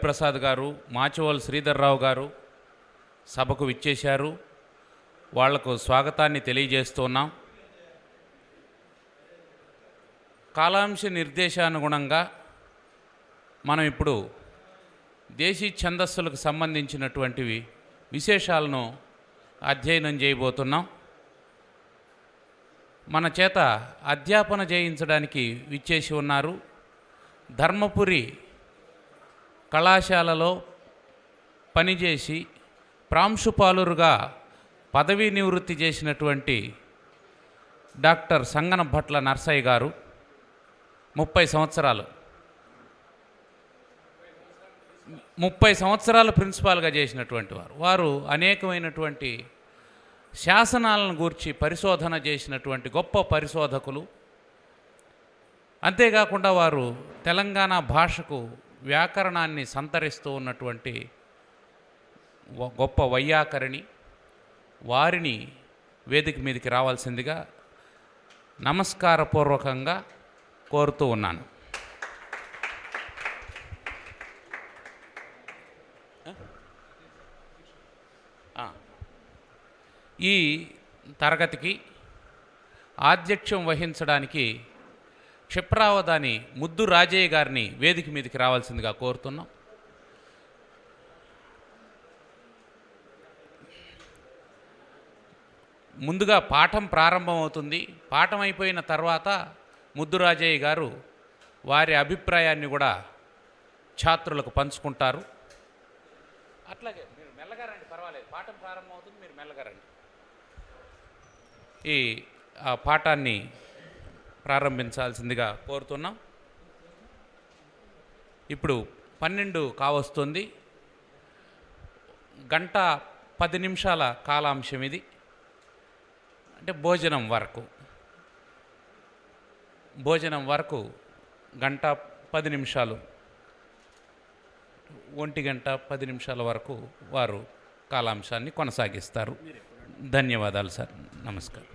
ప్రసాద్ గారు, మాచివోలు శ్రీధర్రావు గారు సభకు విచ్చేశారు. వాళ్లకు స్వాగతాన్ని తెలియజేస్తున్నాం. కాలాంశ నిర్దేశానుగుణంగా మనం ఇప్పుడు దేశీ ఛందస్సులకు సంబంధించినటువంటివి విశేషాలను అధ్యయనం చేయబోతున్నాం. మన చేత అధ్యాపన చేయించడానికి విచ్చేసి ఉన్నారు ధర్మపురి కళాశాలలో పనిచేసి ప్రాంశుపాలురుగా పదవీ నివృత్తి చేసినటువంటి డాక్టర్ సంగన భట్ల నర్సయ్య గారు. 30 సంవత్సరాలు ప్రిన్సిపాల్గా చేసినటువంటి వారు అనేకమైనటువంటి శాసనాలను గూర్చి పరిశోధన చేసినటువంటి గొప్ప పరిశోధకులు. అంతేకాకుండా వారు తెలంగాణ భాషకు వ్యాకరణాన్ని సంతరిస్తూ ఉన్నటువంటి గొప్ప వైయాకరణి. వారిని వేదిక మీదకి రావాల్సిందిగా నమస్కారపూర్వకంగా కోరుతూ ఉన్నాను. ఈ తరగతికి ఆధ్యక్షం వహించడానికి క్షిప్రావధాని ముద్దు రాజయ్య గారిని వేదిక మీదకి రావాల్సిందిగా కోరుతున్నాం. ముందుగా పాఠం ప్రారంభమవుతుంది. పాఠం అయిపోయిన తర్వాత ముద్దు రాజయ్య గారు వారి అభిప్రాయాన్ని కూడా ఛాత్రులకు పంచుకుంటారు. అట్లాగే మీరు మెల్లగా రండి, పర్వాలేదు. పాఠం ప్రారంభమవుతుంది, మీరు మెల్లగా రండి. ఈ పాఠాన్ని ప్రారంభించాల్సిందిగా కోరుతున్నాం. ఇప్పుడు 12 కావస్తుంది. 1:10 కాలాంశం ఇది. అంటే భోజనం వరకు 1:10 1:10 వరకు వారు కాలాంశాన్ని కొనసాగిస్తారు. ధన్యవాదాలు సార్. నమస్కారం.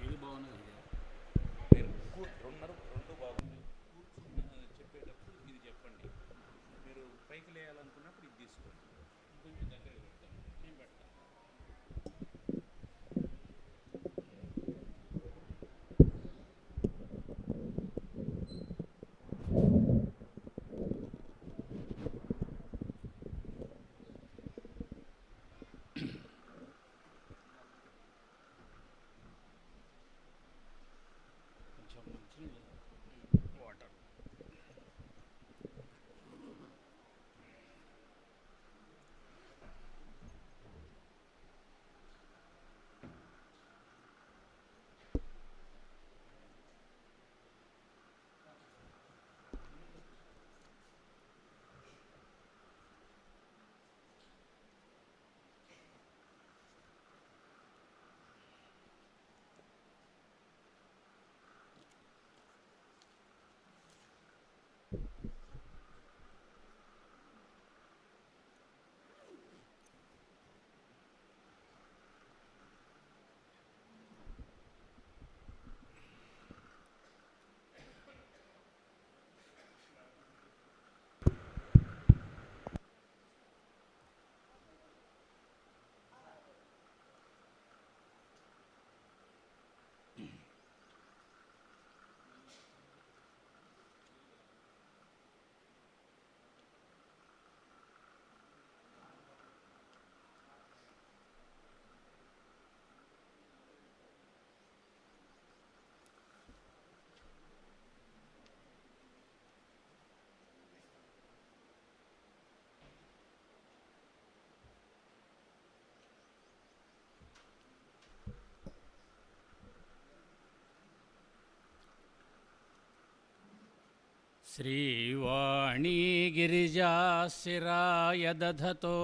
శ్రీవాణీ గిరిజాశిరాయ దధతో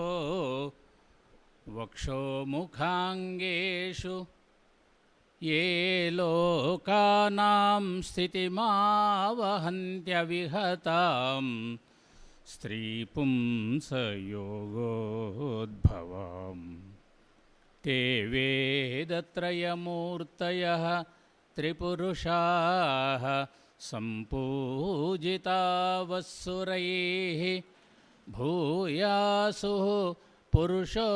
వక్షోముఖాంగేషు ఏ లోకానాం స్థితిమావహంత్యవిహతాం స్త్రీపుంసయోగోద్భవాం తే వేదత్రయమూర్తయః త్రిపురుషాः సంపూజితా వస్సురైః భూయాసు పురుషోత్తమాంబుజభవ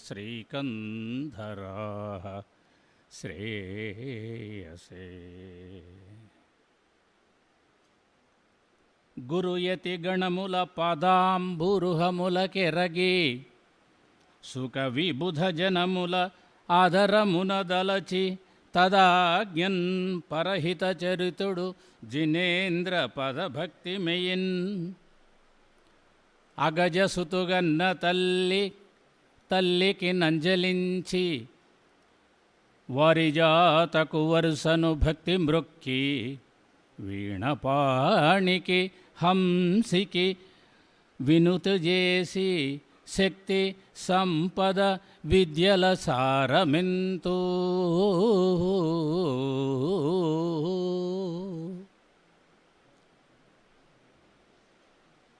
శ్రీకంధరా శ్రేయసే. గురుయతి గణముల పాదాంబురుహములకెరగి సుఖ విబుధ జనముల ఆదరమున దలచి తదాజ్ఞన్ పరహిత చరితుడు జినేంద్ర పదభక్తి మెయిన్. అగజసుతుగన్న తల్లికి నంజలించి వారిజాతకు వరుసను భక్తి మృక్కి వీణపాణికి హంసికి వినుత చేసి శక్తి సంపద విద్యల సారమెంతో.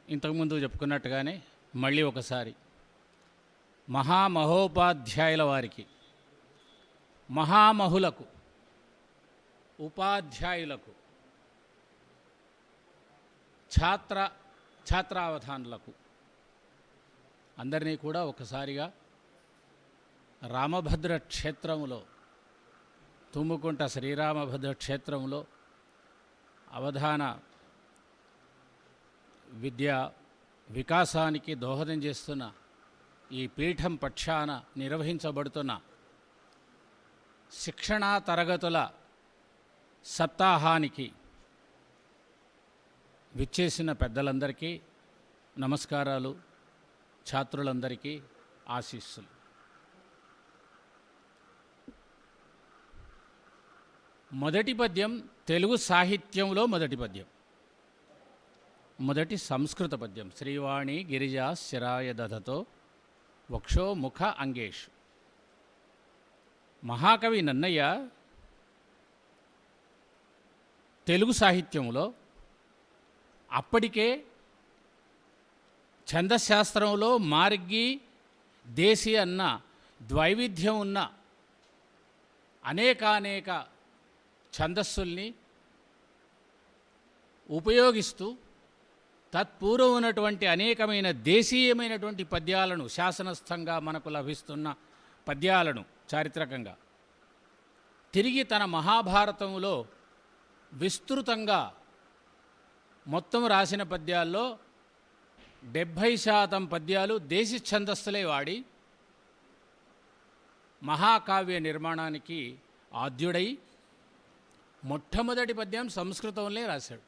ఇంతకుముందు చెప్పుకున్నట్టుగానే మళ్ళీ ఒకసారి మహామహోపాధ్యాయుల వారికి, మహామహులకు, ఉపాధ్యాయులకు, ఛాత్రావధానులకు అందరినీ కూడా ఒకసారిగా రామభద్ర క్షేత్రములో, తుమ్ముకుంట శ్రీరామభద్ర క్షేత్రంలో అవధాన విద్యా వికాసానికి దోహదం చేస్తున్న ఈ పీఠం పక్షాన నిర్వహించబడుతున్న శిక్షణా తరగతుల సప్తాహానికి విచ్చేసిన పెద్దలందరికీ నమస్కారాలు, ఛాత్రులందరికీ ఆశీస్సులు. మొదటి పద్యం తెలుగు సాహిత్యంలో మొదటి పద్యం, మొదటి సంస్కృత పద్యం. శ్రీవాణి గిరిజా శిరాయ దధతో వక్షో ముఖ అంగేష్. మహాకవి నన్నయ్య తెలుగు సాహిత్యంలో అప్పటికే ఛందశాస్త్రంలో మార్గి దేశీ అన్న ద్వైవిధ్యం ఉన్న అనేకానేక ఛందస్సుల్ని ఉపయోగిస్తూ తత్పూర్వం ఉన్నటువంటి అనేకమైన దేశీయమైనటువంటి పద్యాలను, శాసనస్థంగా మనకు లభిస్తున్న పద్యాలను చారిత్రకంగా తిరిగి తన మహాభారతంలో విస్తృతంగా మొత్తం రాసిన పద్యాల్లో 70% పద్యాలు దేశీ ఛందస్సులే వాడి మహాకావ్య నిర్మాణానికి ఆద్యుడై మొట్టమొదటి పద్యం సంస్కృతంలో రాశాడు.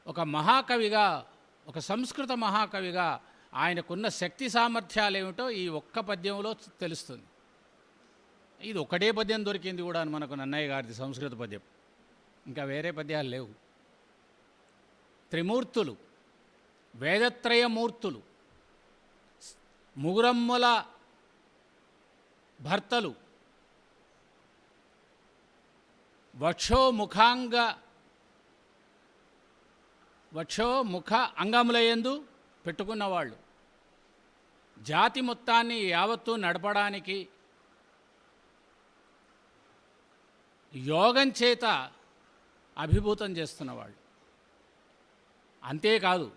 ఒక మహాకవిగా, ఒక సంస్కృత మహాకవిగా ఆయనకున్న శక్తి సామర్థ్యాలు ఏమిటో ఈ ఒక్క పద్యంలో తెలుస్తుంది. ఇది ఒకటే పద్యం దొరికింది కూడా మనకు నన్నయ్య గారిది సంస్కృత పద్యం, ఇంకా వేరే పద్యాలు లేవు. త్రిమూర్తులు, వేదత్రయమూర్తులు, ముగురమ్మల భర్తలు, వక్షోముఖ అంగములయందు పెట్టుకున్నవాళ్ళు, జాతి మొత్తాన్ని యావత్తు నడపడానికి యోగం చేత అభిభూతం చేస్తున్నవాళ్ళు. అంతేకాదు,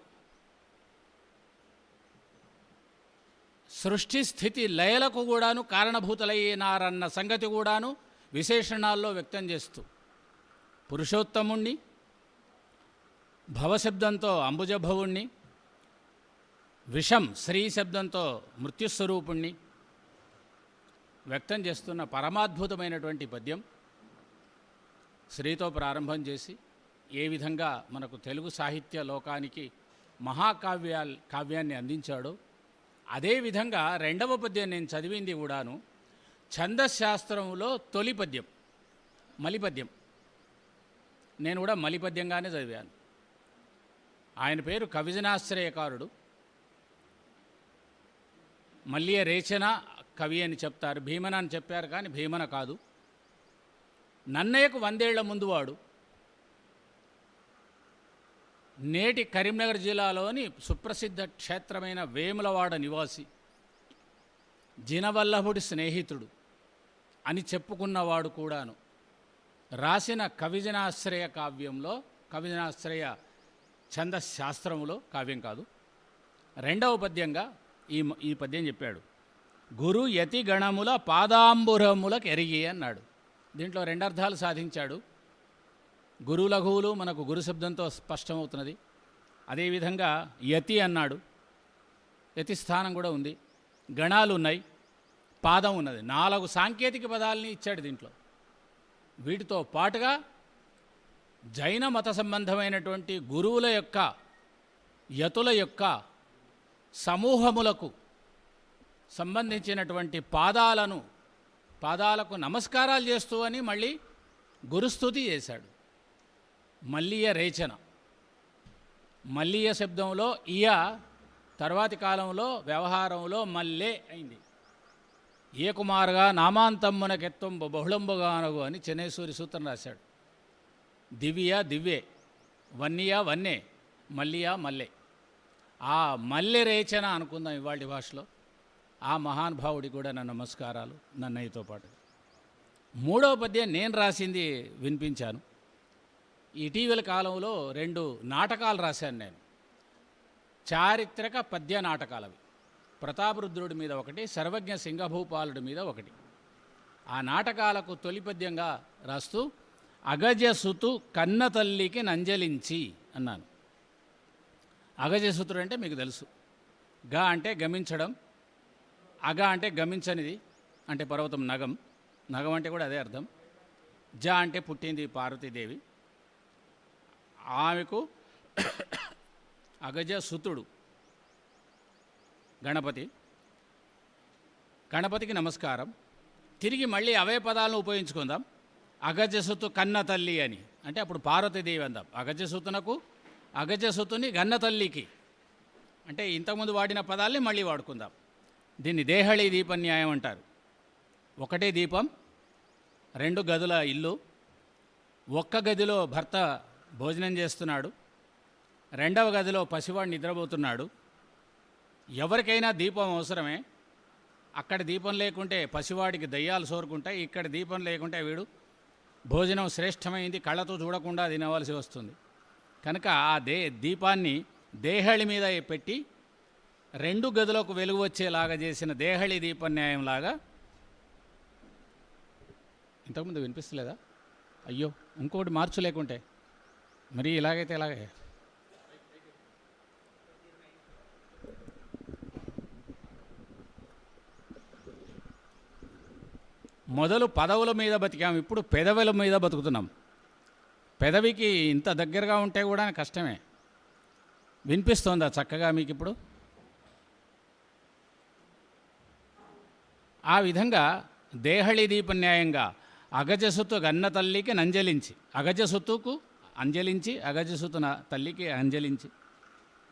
సృష్టి స్థితి లయలకు కూడాను కారణభూతులయ్యినారన్న సంగతి కూడాను విశేషణాల్లో వ్యక్తం చేస్తూ పురుషోత్తముణ్ణి, భవశబ్దంతో అంబుజభవుణ్ణి, విషం శ్రీ శబ్దంతో మృత్యుస్వరూపుణ్ణి వ్యక్తం చేస్తున్న పరమాద్భుతమైనటువంటి పద్యం. శ్రీతో ప్రారంభం చేసి ఏ విధంగా మనకు తెలుగు సాహిత్య లోకానికి కావ్యాన్ని అందించాడో అదేవిధంగా రెండవ పద్యం నేను చదివింది కూడాను ఛందశాస్త్రంలో తొలి పద్యం, మలిపద్యం. నేను కూడా మలిపద్యంగానే చదివాను. ఆయన పేరు కవిజనాశ్రయకారుడు. మల్లియ రేచన కవి అని చెప్తారు, భీమన అని చెప్పారు, కానీ భీమన కాదు. నన్నయ్యకు 100 ఏళ్ల ముందు వాడు. నేటి కరీంనగర్ జిల్లాలోని సుప్రసిద్ధ క్షేత్రమైన వేములవాడ నివాసి, జినవల్లభుడి స్నేహితుడు అని చెప్పుకున్నవాడు కూడాను రాసిన కవిజనాశ్రయ కావ్యంలో కవినాశ్రయ ఛందశాస్త్రములో, కావ్యం కాదు. రెండవ పద్యంగా ఈ పద్యం చెప్పాడు. గురు యతి గణముల పాదాంబురములకు ఎరిగి అన్నాడు. దీంట్లో రెండు అర్థాలు సాధించాడు. గురు లఘువులు మనకు గురు శబ్దంతో స్పష్టమవుతున్నది. అదేవిధంగా యతి అన్నాడు, యతి స్థానం కూడా ఉంది, గణాలు ఉన్నాయి, పాదం ఉన్నది. 4 సాంకేతిక పదాలని ఇచ్చాడు దీంట్లో. వీటితో పాటుగా జైన మత సంబంధమైనటువంటి గురువుల యొక్క, యతుల యొక్క సమూహములకు సంబంధించినటువంటి పాదాలకు నమస్కారాలు చేస్తూ అని మళ్ళీ గురుస్తుతి చేశాడు. మల్లీయ రేచన, మల్లీయ శబ్దంలో ఇయ తర్వాతి కాలంలో వ్యవహారంలో మల్లె అయింది. ఏ కుమారుగా నామాంతమ్మునకెత్తం బహుళంబుగానగు అని చెన్నైసూరి సూత్రం రాశాడు. దివ్య దివ్యే, వన్నియ వన్నే, మల్లియ మల్లె. ఆ మల్లె రేచన అనుకుందాం ఇవాళ భాషలో. ఆ మహానుభావుడికి కూడా నా నమస్కారాలు, నన్నయ్యతో పాటు. మూడవ పద్యం నేను రాసింది వినిపించాను. ఇటీవల కాలంలో 2 నాటకాలు రాశాను నేను, చారిత్రక పద్య నాటకాలవి. ప్రతాపరుద్రుడి మీద ఒకటి, సర్వజ్ఞ సింగభూపాలుడి మీద ఒకటి. ఆ నాటకాలకు తొలి పద్యంగా రాస్తూ అగజసుతు కన్న తల్లికి నంజలించి అన్నాను. అగజసుతుడు అంటే మీకు తెలుసు. గ అంటే గమించడం, అగ అంటే గమించనిది, అంటే పర్వతం నగం, నగం అంటే కూడా అదే అర్థం. జ అంటే పుట్టింది పార్వతీదేవి. ఆమెకు అగజసుతుడు గణపతి. గణపతికి నమస్కారం. తిరిగి మళ్ళీ అవే పదాలను ఉపయోగించుకుందాం. అగజసుతు కన్న తల్లి అని అంటే అప్పుడు పార్వతీదేవి అందాం. అగజసుతునకు, అగజసుతుని గన్న తల్లికి అంటే ఇంతకుముందు వాడిన పదాలని మళ్ళీ వాడుకుందాం. దీన్ని దేహళి దీపన్యాయం అంటారు. ఒకటే దీపం, 2 గదుల ఇల్లు. ఒక్క గదిలో భర్త భోజనం చేస్తున్నాడు, రెండవ గదిలో పసివాడు నిద్రపోతున్నాడు. ఎవరికైనా దీపం అవసరమే. అక్కడ దీపం లేకుంటే పసివాడికి దయ్యాలు సోరుకుంటాయి, ఇక్కడ దీపం లేకుంటే వీడు భోజనం శ్రేష్టమైంది కళ్ళతో చూడకుండా తినవలసి వస్తుంది. కనుక ఆ దీపాన్ని దేహళి మీద పెట్టి 2 గదులకు వెలుగు వచ్చేలాగా చేసిన దేహళి దీపన్యాయంలాగా. ఇంతకుముందు వినిపిస్తలేదా? అయ్యో, ఇంకోటి మార్చు లేకుంటే మరి ఇలాగైతే ఇలాగే. మొదలు పదవుల మీద బతికాం, ఇప్పుడు పెదవుల మీద బతుకుతున్నాం. పెదవికి ఇంత దగ్గరగా ఉంటే కూడా కష్టమే. వినిపిస్తోందా చక్కగా మీకు ఇప్పుడు? ఆ విధంగా దేహళి దీపన్యాయంగా అగజసుతు గన్న తల్లికి నంజలించి, అగజసుతుకు అంజలించి, అగజసుతున తల్లికి అంజలించి,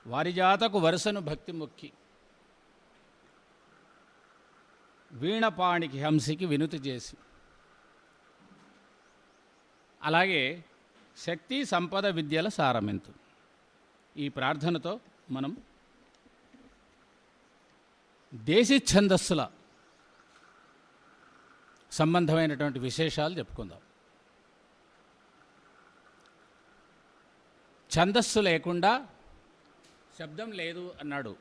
వారి జాతకు వరుసను భక్తి మొక్కి, వీణపాణికి హంసికి వినుతి చేసి, అలాగే శక్తి సంపద విద్యల సారమెంతు. ఈ ప్రార్థనతో మనం దేశీ ఛందస్సుల సంబంధమైనటువంటి విశేషాలు చెప్పుకుందాం. ఛందస్సు లేకుండా శబ్దం లేదు అన్నాడు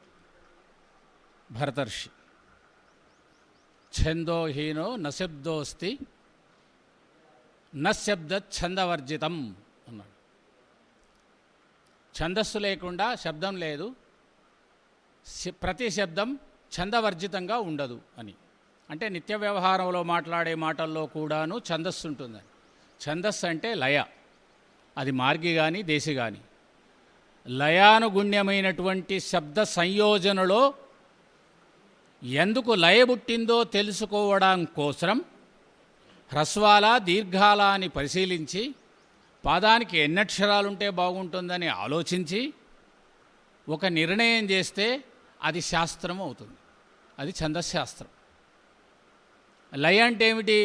భరతర్షి. ఛందోహీనో నశబ్దోస్తి నశబ్ద ఛందవర్జితం అన్నాడు. ఛందస్సు లేకుండా శబ్దం లేదు, ప్రతి శబ్దం ఛందవర్జితంగా ఉండదు అని. అంటే నిత్య వ్యవహారంలో మాట్లాడే మాటల్లో కూడాను ఛందస్సు ఉంటుందని. ఛందస్సు అంటే లయ, అది మార్గి కానీ దేశి కానీ. లయానుగుణ్యమైనటువంటి శబ్ద సంయోజనలో ఎందుకు లయ పుట్టిందో తెలుసుకోవడం కోసం హ్రస్వాల దీర్ఘాల అని పరిశీలించి, పాదానికి ఎన్నక్షరాలుంటే బాగుంటుందని ఆలోచించి ఒక నిర్ణయం చేస్తే అది శాస్త్రం అవుతుంది. అది ఛందశాస్త్రం. లయ అంటే ఏమిటి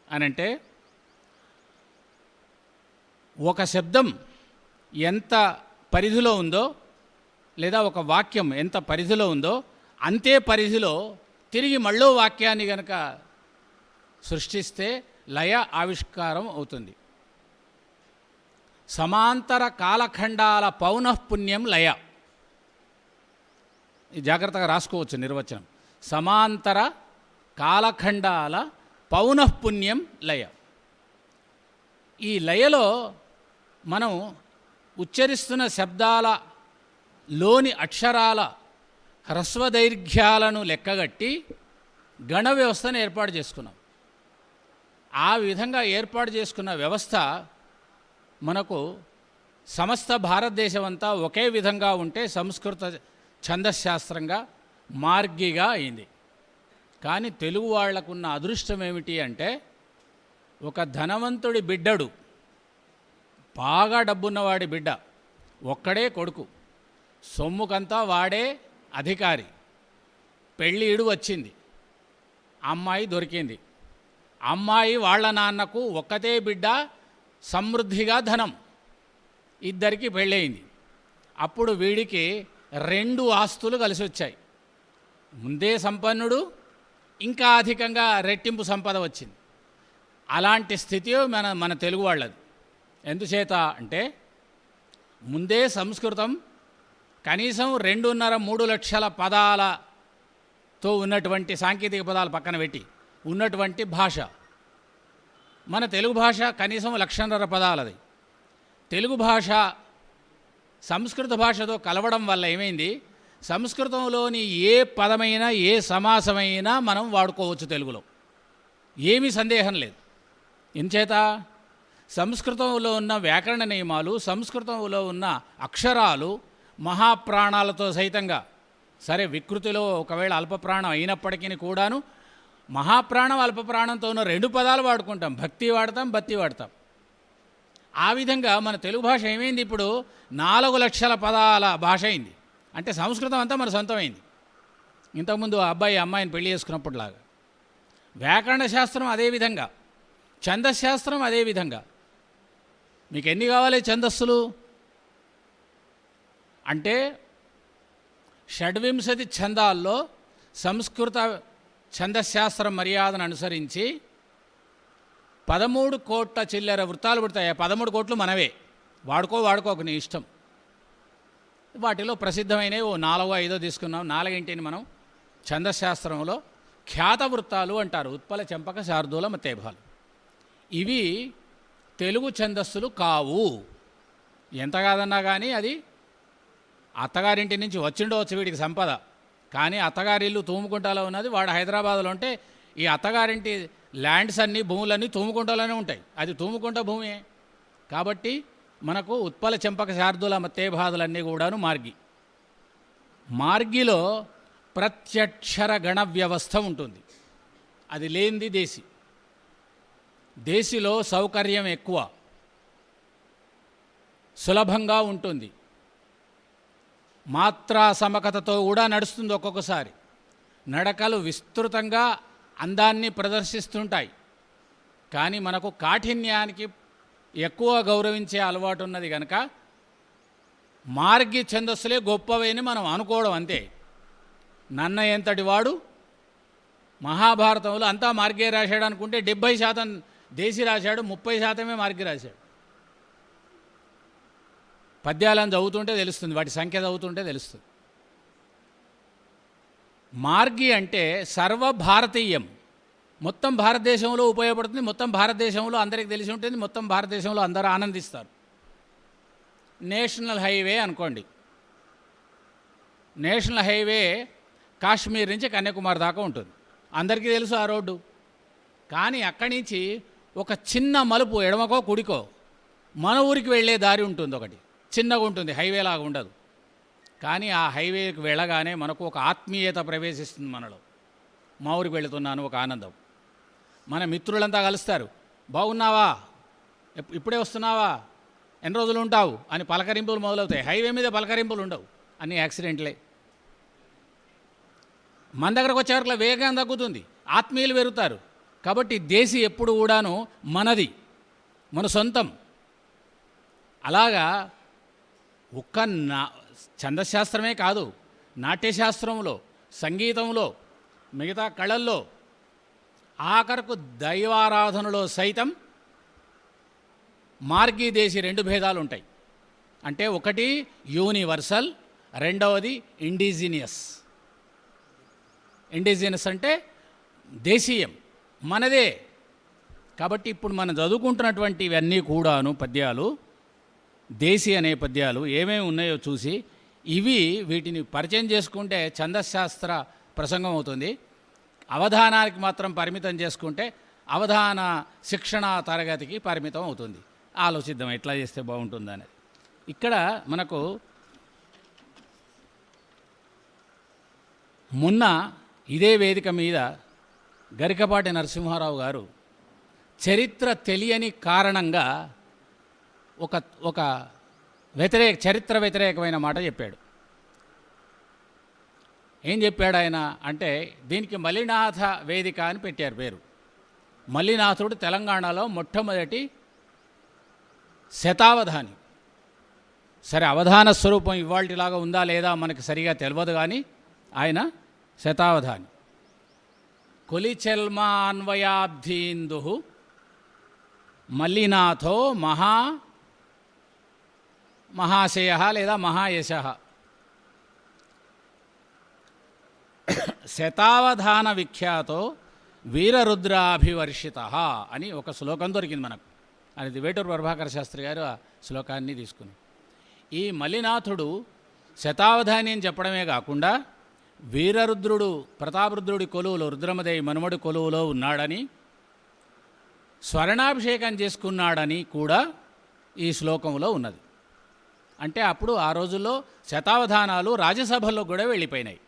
అనంటే, ఒక శబ్దం ఎంత పరిధిలో ఉందో, లేదా ఒక వాక్యం ఎంత పరిధిలో ఉందో అంతే పరిధిలో తిరిగి మళ్ళీ వాక్యాన్ని గనక సృష్టిస్తే లయ ఆవిష్కారం అవుతుంది. సమాంతర కాలఖండాల పౌనఃపుణ్యం లయ. ఇది జాగ్రత్తగా రాసుకోవచ్చు నిర్వచనం. సమాంతర కాలఖండాల పౌనఃపుణ్యం లయ. ఈ లయలో మనం ఉచ్చరిస్తున్న శబ్దాల లోని అక్షరాల హ్రస్వదైర్ఘ్యాలను లెక్కగట్టి గణ వ్యవస్థను ఏర్పాటు చేసుకున్నాం. ఆ విధంగా ఏర్పాటు చేసుకున్న వ్యవస్థ మనకు సమస్త భారతదేశం అంతా ఒకే విధంగా ఉంటే సంస్కృత ఛందశాస్త్రంగా మార్గిగా అయింది. కానీ తెలుగు వాళ్లకున్న అదృష్టం ఏమిటి అంటే, ఒక ధనవంతుడి బిడ్డడు, బాగా డబ్బున్నవాడి బిడ్డ, ఒక్కడే కొడుకు, సొమ్ముకంతా వాడే అధికారి, పెళ్ళిడు వచ్చింది, అమ్మాయి దొరికింది. అమ్మాయి వాళ్ళ నాన్నకు ఒక్కతే బిడ్డ, సమృద్ధిగా ధనం, ఇద్దరికి పెళ్ళయింది. అప్పుడు వీడికి 2 ఆస్తులు కలిసి వచ్చాయి. ముందే సంపన్నుడు, ఇంకా అధికంగా రెట్టింపు సంపద వచ్చింది. అలాంటి స్థితి మన తెలుగు వాళ్ళది. ఎందుచేత అంటే, ముందే సంస్కృతం కనీసం 2.5-3 లక్షల పదాలతో ఉన్నటువంటి, సాంకేతిక పదాలు పక్కన పెట్టి ఉన్నటువంటి భాష. మన తెలుగు భాష కనీసం 1.5 లక్షల పదాలది. తెలుగు భాష సంస్కృత భాషతో కలవడం వల్ల ఏమైంది, సంస్కృతంలోని ఏ పదమైనా ఏ సమాసమైనా మనం వాడుకోవచ్చు తెలుగులో, ఏమీ సందేహం లేదు. ఎంచేత సంస్కృతంలో ఉన్న వ్యాకరణ నియమాలు, సంస్కృతంలో ఉన్న అక్షరాలు మహాప్రాణాలతో సైతంగా, సరే వికృతిలో ఒకవేళ అల్పప్రాణం అయినప్పటికీ కూడాను మహాప్రాణం అల్పప్రాణంతో ఉన్న 2 పదాలు వాడుకుంటాం. భక్తి వాడతాం, బత్తి వాడతాం. ఆ విధంగా మన తెలుగు భాష ఏమైంది, ఇప్పుడు 4 లక్షల పదాల భాష అయింది. అంటే సంస్కృతం అంతా మన సొంతమైంది. ఇంతకుముందు అబ్బాయి అమ్మాయిని పెళ్లి చేసుకున్నప్పుడులాగా. వ్యాకరణ శాస్త్రం అదేవిధంగా, ఛందశాస్త్రం అదేవిధంగా. మీకు ఎన్ని కావాలి ఛందస్సులు అంటే, 26 ఛందాల్లో సంస్కృత ఛందశాస్త్రం మర్యాదను అనుసరించి 13 కోట్ల చిల్లర వృత్తాలు పుడతాయి. 13 కోట్లు మనవే, వాడుకోకు నీ ఇష్టం. వాటిలో ప్రసిద్ధమైనవి 4-5 తీసుకున్నాం. 4 మనం ఛందశాస్త్రంలో ఖ్యాత వృత్తాలు అంటారు. ఉత్పల, చంపక, శార్దూల, మత్తేభాలు. ఇవి తెలుగు ఛందస్సులు కావు. ఎంత కాదన్నా కానీ అది అత్తగారింటి నుంచి వచ్చిండవచ్చు వీడికి సంపద. కానీ అత్తగారిల్లు తూముకుంటాలో ఉన్నది, వాడు హైదరాబాద్లో ఉంటే ఈ అత్తగారింటి ల్యాండ్స్ అన్నీ, భూములన్నీ తూముకుంటలోనే ఉంటాయి. అది తూముకుంట భూమే. కాబట్టి మనకు ఉత్పల, చంపక, శార్దూల, మత్తేభాదులన్నీ కూడాను మార్గి. మార్గిలో ప్రత్యక్షర గణ వ్యవస్థ ఉంటుంది. అది లేనిది దేశి. దేశిలో సౌకర్యం ఎక్కువ, సులభంగా ఉంటుంది, మాత్రా సమకతతో కూడా నడుస్తుంది. ఒక్కొక్కసారి నడకలు విస్తృతంగా అందాన్ని ప్రదర్శిస్తుంటాయి. కానీ మనకు కాఠిన్యానికి ఎక్కువ గౌరవించే అలవాటు ఉన్నది కనుక మార్గి ఛందస్సులే గొప్పవని మనం అనుకోవడం అంతే. నన్నయంతటి వాడు మహాభారతంలో అంతా మార్గే రాశాడు అనుకుంటే 70% దేశీ రాశాడు, 30% మార్గి రాశాడు. పద్యాలను చదువుతుంటే తెలుస్తుంది, వాటి సంఖ్య చదువుతుంటే తెలుస్తుంది. మార్గి అంటే సర్వభారతీయం, మొత్తం భారతదేశంలో ఉపయోగపడుతుంది, మొత్తం భారతదేశంలో అందరికీ తెలిసి ఉంటుంది, మొత్తం భారతదేశంలో అందరూ ఆనందిస్తారు. నేషనల్ హైవే అనుకోండి. నేషనల్ హైవే కాశ్మీర్ నుంచి కన్యాకుమారి దాకా ఉంటుంది, అందరికీ తెలుసు ఆ రోడ్డు. కానీ అక్కడి నుంచి ఒక చిన్న మలుపు ఎడమకో కుడికో మన ఊరికి వెళ్ళే దారి ఉంటుంది, ఒకటి చిన్నగా ఉంటుంది, హైవే లాగా ఉండదు. కానీ ఆ హైవేకి వెళ్ళగానే మనకు ఒక ఆత్మీయత ప్రవేశిస్తుంది మనలో. మా ఊరికి వెళుతున్నాను ఒక ఆనందం. మన మిత్రులంతా కలుస్తారు, బాగున్నావా, ఇప్పుడే వస్తున్నావా, ఎన్ని రోజులు ఉంటావు అని పలకరింపులు మొదలవుతాయి. హైవే మీద పలకరింపులు ఉండవు, అన్ని యాక్సిడెంట్లే. మన దగ్గరకు వచ్చేవరకు వేగం తగ్గుతుంది, ఆత్మీయులు పెరుగుతారు. కాబట్టి దేశీ ఎప్పుడు కూడాను మనది, మన సొంతం. అలాగా ఒక్క ఛందశాస్త్రమే కాదు, నాట్యశాస్త్రంలో, సంగీతంలో, మిగతా కళల్లో, ఆఖరకు దైవారాధనలో సైతం మార్గీదేశీ 2 భేదాలు ఉంటాయి. అంటే ఒకటి యూనివర్సల్, రెండవది ఇండిజినియస్. ఇండిజినియస్ అంటే దేశీయం, మనదే. కాబట్టి ఇప్పుడు మనం చదువుకుంటున్నటువంటి ఇవన్నీ కూడాను పద్యాలు, దేశీయ నేపథ్యాలు ఏమేమి ఉన్నాయో చూసి వీటిని పరిచయం చేసుకుంటే ఛందశాస్త్ర ప్రసంగం అవుతుంది. అవధానానికి మాత్రం పరిమితం చేసుకుంటే అవధాన శిక్షణ తరగతికి పరిమితం అవుతుంది. ఆలోచిద్దాం ఎట్లా చేస్తే బాగుంటుందనేది. ఇక్కడ మనకు మొన్న ఇదే వేదిక మీద గరికపాటి నరసింహారావు గారు చరిత్ర తెలియని కారణంగా ఒక చరిత్ర వ్యతిరేకమైన మాట చెప్పాడు. ఏం చెప్పాడు ఆయన అంటే, దీనికి మల్లినాథ వేదిక అని పెట్టారు పేరు. మల్లినాథుడు తెలంగాణలో మొట్టమొదటి శతావధాని. సరే, అవధాన స్వరూపం ఇవాళలాగా ఉందా లేదా మనకి సరిగా తెలియదు, కానీ ఆయన శతావధాని. కొలిచెల్మాన్వయాబ్ధీందు మల్లినాథో మహాశయ లేదా మహాయశ. శతావధాన విఖ్యాతో వీరరుద్రాభివర్షిత అని ఒక శ్లోకం దొరికింది మనకు. అది వేటూరు ప్రభాకర శాస్త్రి గారు ఆ శ్లోకాన్ని తీసుకుని, ఈ మల్లినాథుడు శతావధాని అని చెప్పడమే కాకుండా వీరరుద్రుడు ప్రతాపరుద్రుడి కొలువులో, రుద్రమదేవి మనుమడి కొలువులో ఉన్నాడని, స్వర్ణాభిషేకం చేసుకున్నాడని కూడా ఈ శ్లోకంలో ఉన్నది. అంటే అప్పుడు ఆ రోజుల్లో శతావధానాలు రాజ్యసభల్లో కూడా వెళ్ళిపోయినాయి.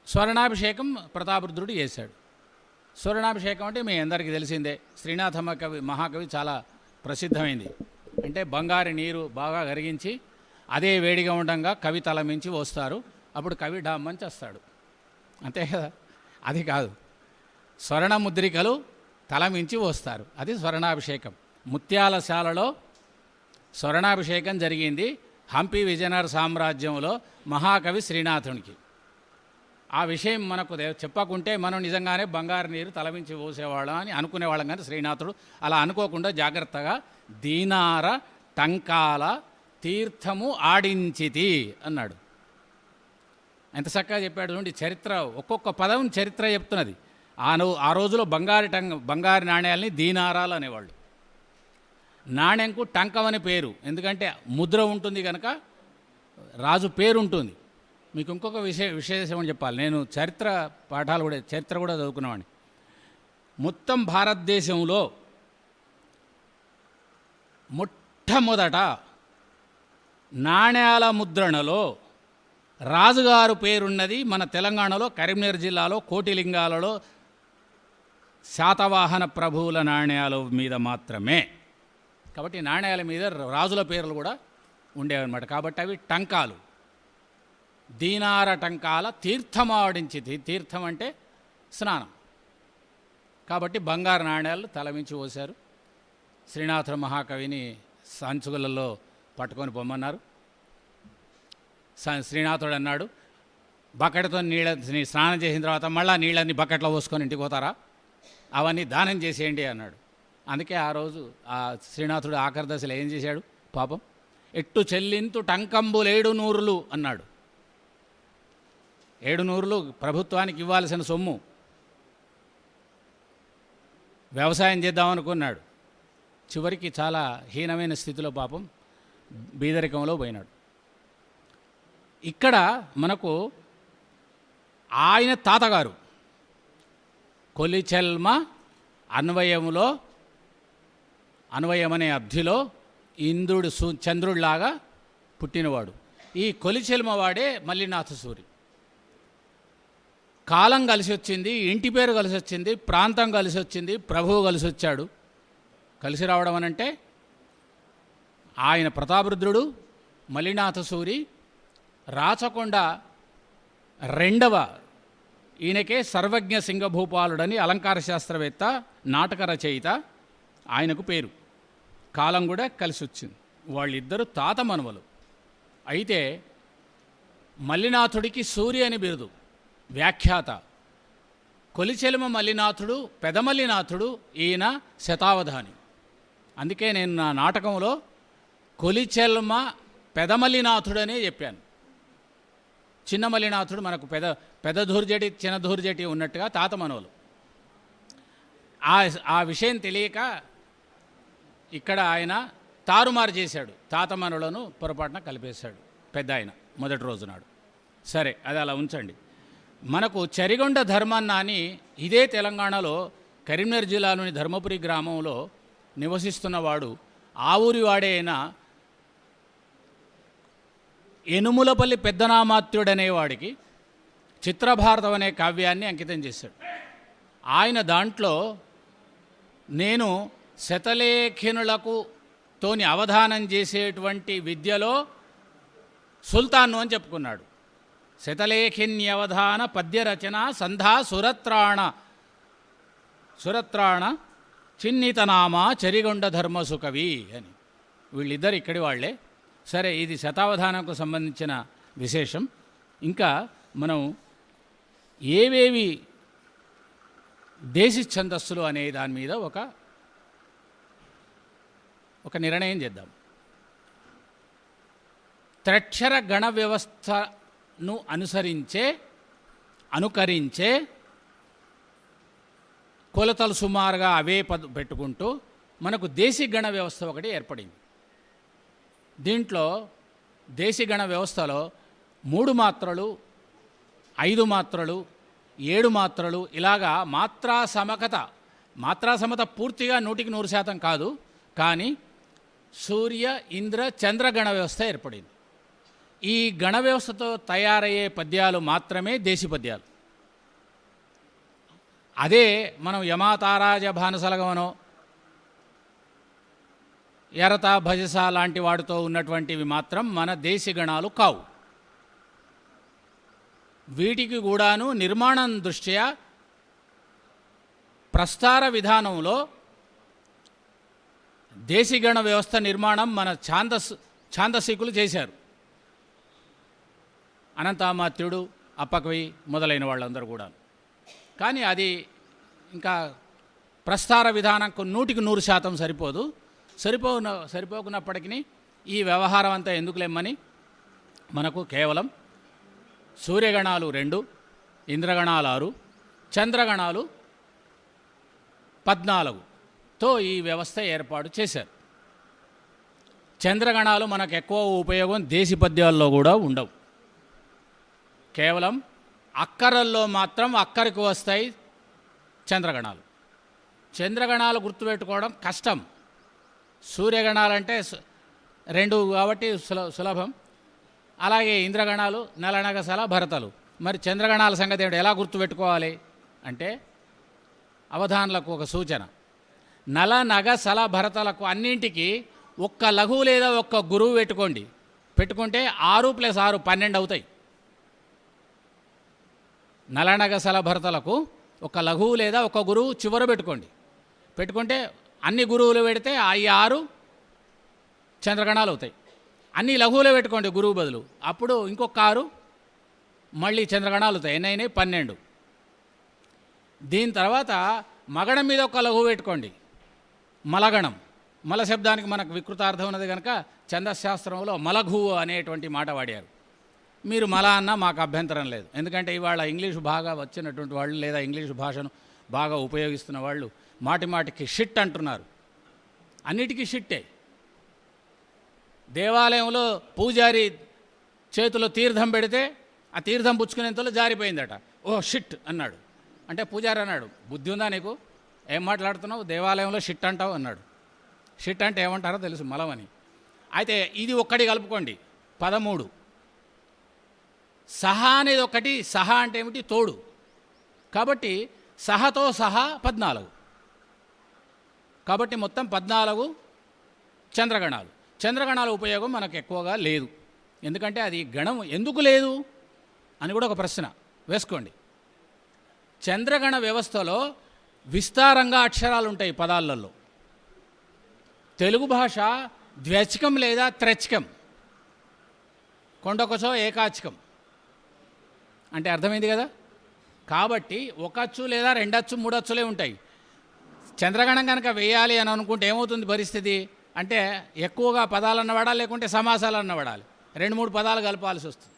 స్వర్ణాభిషేకం ప్రతాపరుద్రుడు చేశాడు. స్వర్ణాభిషేకం అంటే మీ అందరికీ తెలిసిందే. శ్రీనాథమ్మ కవి మహాకవి చాలా ప్రసిద్ధమైంది. అంటే బంగారు నీరు బాగా కరిగించి అదే వేడిగా ఉండగా కవి తల మించి వస్తారు. అప్పుడు కవి డామ్మని చేస్తాడు, అంతే కదా. అది కాదు, స్వర్ణ ముద్రికలు తల మించి వస్తారు, అది స్వర్ణాభిషేకం. ముత్యాలశాలలో స్వర్ణాభిషేకం జరిగింది హంపి విజయనగర సామ్రాజ్యంలో మహాకవి శ్రీనాథునికి. ఆ విషయం మనకు చెప్పకుంటే మనం నిజంగానే బంగారు నీరు తలమించి పోసేవాళ్ళం అని అనుకునేవాళ్ళం. కానీ శ్రీనాథుడు అలా అనుకోకుండా జాగ్రత్తగా దీనార టంకాల తీర్థము ఆడించితి అన్నాడు. ఎంత చక్కగా చెప్పాడు చూడండి. చరిత్ర, ఒక్కొక్క పదం చరిత్ర చెప్తున్నది. ఆ రోజులో బంగారు నాణ్యాలని దీనారాలు అనేవాళ్ళు. నాణ్యంకు టంకం అని పేరు, ఎందుకంటే ముద్ర ఉంటుంది కనుక రాజు పేరు ఉంటుంది. మీకు ఇంకొక విశేషం అని చెప్పాలి. నేను చరిత్ర కూడా చదువుకునేవాడిని. మొత్తం భారతదేశంలో మొట్టమొదట నాణ్యాల ముద్రణలో రాజుగారు పేరున్నది మన తెలంగాణలో కరీంనగర్ జిల్లాలో కోటిలింగాలలో శాతవాహన ప్రభువుల నాణ్యాల మీద మాత్రమే. కాబట్టి నాణ్యాల మీద రాజుల పేర్లు కూడా ఉండేవన్నమాట. కాబట్టి అవి టంకాలు, దీనార టంకాల తీర్థమాడించి. తీర్థం అంటే స్నానం. కాబట్టి బంగారు నాణ్యాలు తలమించి పోశారు. శ్రీనాథ మహాకవిని సంచుగులలో పట్టుకొని పొమ్మన్నారు. శ్రీనాథుడు అన్నాడు, బకెట్తో స్నానం చేసిన తర్వాత మళ్ళీ నీళ్ళని బకెట్లో పోసుకొని ఇంటికి పోతారా, అవన్నీ దానం చేసేయండి అన్నాడు. అందుకే ఆ రోజు ఆ శ్రీనాథుడు ఆఖరి దశలో ఏం చేశాడు పాపం, ఎట్టు చెల్లింతు టంకంబులు 700 అన్నాడు. 700 ప్రభుత్వానికి ఇవ్వాల్సిన సొమ్ము. వ్యవసాయం చేద్దామనుకున్నాడు. చివరికి చాలా హీనమైన స్థితిలో పాపం బీదరికంలో పోయినాడు. ఇక్కడ మనకు ఆయన తాతగారు కొలిచెల్మ అన్వయమనే అబ్ధిలో ఇంద్రుడు చంద్రుడిలాగా పుట్టినవాడు. ఈ కొలిచెల్మ వాడే మల్లినాథ సూరి. కాలం కలిసి వచ్చింది, ఇంటి పేరు కలిసి వచ్చింది, ప్రాంతం కలిసి వచ్చింది, ప్రభువు కలిసి వచ్చాడు. కలిసి రావడం అనంటే ఆయన ప్రతాపరుద్రుడు, మల్లినాథ సూరి, రాచకొండ రెండవ ఈయనకే సర్వజ్ఞ సింగభూపాలుడని అలంకార శాస్త్రవేత్త, నాటక రచయిత, ఆయనకు పేరు. కాలం కూడా కలిసి వచ్చింది. వాళ్ళిద్దరూ తాత మనుమలు. అయితే మల్లినాథుడికి సూర్య అని బిరుదు, వ్యాఖ్యాత. కొలిచెలమ మల్లినాథుడు, పెదమల్లినాథుడు, ఈయన శతావధాని. అందుకే నేను నా నాటకంలో కొలిచెల్మ పెదమల్లినాథుడనే చెప్పాను. చిన్న మల్లినాథుడు మనకు పెద్ద ధూర్జటి చిన్న ధూర్జటి ఉన్నట్టుగా తాత మనవలు. ఆ విషయం తెలియక ఇక్కడ ఆయన తారుమారు చేశాడు. తాత మనవలను పొరపాటున కలిపేశాడు పెద్ద ఆయన మొదటి రోజు నాడు. సరే, అది అలా ఉంచండి. మనకు చరిగొండ ధర్మన్న అని ఇదే తెలంగాణలో కరీంనగర్ జిల్లాలోని ధర్మపురి గ్రామంలో నివసిస్తున్నవాడు, ఆ ఊరి వాడే అయిన ఎనుములపల్లి పెద్దనామాత్యుడనేవాడికి చిత్రభారతం అనే కావ్యాన్ని అంకితం చేశాడు. ఆయన దాంట్లో నేను శతలేఖనులకు తోని అవధానం చేసేటువంటి విద్యలో సుల్తాను అని చెప్పుకున్నాడు. శతలేఖిన్యవధాన పద్యరచన సంధా సురత్రాణ చిన్నితనామా చరిగొండ ధర్మసుకవి అని. వీళ్ళిద్దరు ఇక్కడి వాళ్ళే. సరే, ఇది శతావధానంకు సంబంధించిన విశేషం. ఇంకా మనం ఏవేవి దేశీ ఛందస్సులు అనే దాని మీద ఒక నిర్ణయం చేద్దాం. త్రక్షర గణ వ్యవస్థను అనుకరించే కొలతలు సుమారుగా అవే పెట్టుకుంటూ మనకు దేశీ గణ వ్యవస్థ ఒకటి ఏర్పడింది. దీంట్లో దేశీ గణ వ్యవస్థలో 3 మాత్రలు, 5 మాత్రలు, 7 మాత్రలు, ఇలాగా మాత్రా సమత పూర్తిగా 100% కాదు, కానీ సూర్య ఇంద్ర చంద్ర గణ వ్యవస్థ ఏర్పడింది. ఈ గణ వ్యవస్థతో తయారయ్యే పద్యాలు మాత్రమే దేశీ పద్యాలు. అదే మనం యమాతారాజ భానసలగమనో ఎరత భజస లాంటి వాటితో ఉన్నటువంటివి మాత్రం మన దేశీ గణాలు కావు. వీటికి కూడాను నిర్మాణం దృష్ట్యా ప్రస్తార విధానంలో దేశీగణ వ్యవస్థ నిర్మాణం మన ఛాందసికులు చేశారు. అనంతామాత్యుడు, అప్పకవి మొదలైన వాళ్ళందరూ కూడా. కానీ అది ఇంకా ప్రస్తార విధానంకు 100% సరిపోదు. సరిపోకున్నప్పటికీ ఈ వ్యవహారం అంతా ఎందుకులేమని మనకు కేవలం సూర్యగణాలు 2, ఇంద్రగణాలు 6, చంద్రగణాలు 14తో ఈ వ్యవస్థ ఏర్పాటు చేశారు. చంద్రగణాలు మనకు ఎక్కువ ఉపయోగం దేశీ పద్యాల్లో కూడా ఉండవు. కేవలం అక్కరల్లో మాత్రం అక్కరికి వస్తాయి చంద్రగణాలు. చంద్రగణాలు గుర్తుపెట్టుకోవడం కష్టం. సూర్యగణాలంటే 2 కాబట్టి సులభం. అలాగే ఇంద్రగణాలు నలనగసల భరతలు. మరి చంద్రగణాల సంగతి ఏమిటి, ఎలా గుర్తుపెట్టుకోవాలి అంటే అవధానులకు ఒక సూచన. నల నగ సల భరతలకు అన్నింటికి ఒక్క లఘువు లేదా ఒక్క గురువు పెట్టుకుంటే 6 + 6 12 అవుతాయి. నలనగ సల భరతలకు ఒక లఘువు లేదా ఒక గురువు చివర పెట్టుకుంటే అన్ని గురువులు పెడితే ఈ 6 చంద్రగణాలు అవుతాయి. అన్ని లఘువులు పెట్టుకోండి గురువు బదులు, అప్పుడు ఇంకొక 6 మళ్ళీ చంద్రగణాలు అవుతాయి. ఎన్ని అయినాయి? 12. దీని తర్వాత మగణం మీద ఒక లఘువు పెట్టుకోండి, మలగణం. మల శబ్దానికి మనకు వికృతార్థం ఉన్నది కనుక ఛందశాస్త్రంలో మలఘువు అనేటువంటి మాట వాడారు. మీరు మల అన్నా మాకు అభ్యంతరం లేదు. ఎందుకంటే ఇవాళ ఇంగ్లీషు బాగా వచ్చినటువంటి వాళ్ళు లేదా ఇంగ్లీషు భాషను బాగా ఉపయోగిస్తున్న వాళ్ళు మాటికి షిట్ అంటున్నారు. అన్నిటికీ షిట్టే. దేవాలయంలో పూజారి చేతిలో తీర్థం పెడితే ఆ తీర్థం పుచ్చుకునేంతలో జారిపోయిందట. ఓ షిట్ అన్నాడు. అంటే పూజారి అన్నాడు, బుద్ధి ఉందా నీకు, ఏం మాట్లాడుతున్నావు, దేవాలయంలో షిట్ అంటావు అన్నాడు. షిట్ అంటే ఏమంటారో తెలుసు, మలమని. అయితే ఇది ఒక్కటి కలుపుకోండి, 13. సహా అనేది ఒకటి. సహా అంటే ఏమిటి? తోడు. కాబట్టి సహతో సహా 14. కాబట్టి మొత్తం 14 చంద్రగణాలు. చంద్రగణాల ఉపయోగం మనకు ఎక్కువగా లేదు. ఎందుకంటే అది గణం ఎందుకు లేదు అని కూడా ఒక ప్రశ్న వేసుకోండి. చంద్రగణ వ్యవస్థలో విస్తారంగా అక్షరాలు ఉంటాయి పదాలలో. తెలుగు భాష ద్వ్యచకం లేదా త్రచకం, కొండకొచో ఏకాచకం అంటే అర్థమైంది కదా. కాబట్టి 1 అచ్చు లేదా 2 అచ్చు 3 అచ్చులే ఉంటాయి. చంద్రగణం కనుక వేయాలి అని అనుకుంటే ఏమవుతుంది పరిస్థితి అంటే ఎక్కువగా పదాలన్న వాడాలి, లేకుంటే సమాసాలన్న వాడాలి, 2-3 పదాలు కలపాల్సి వస్తుంది.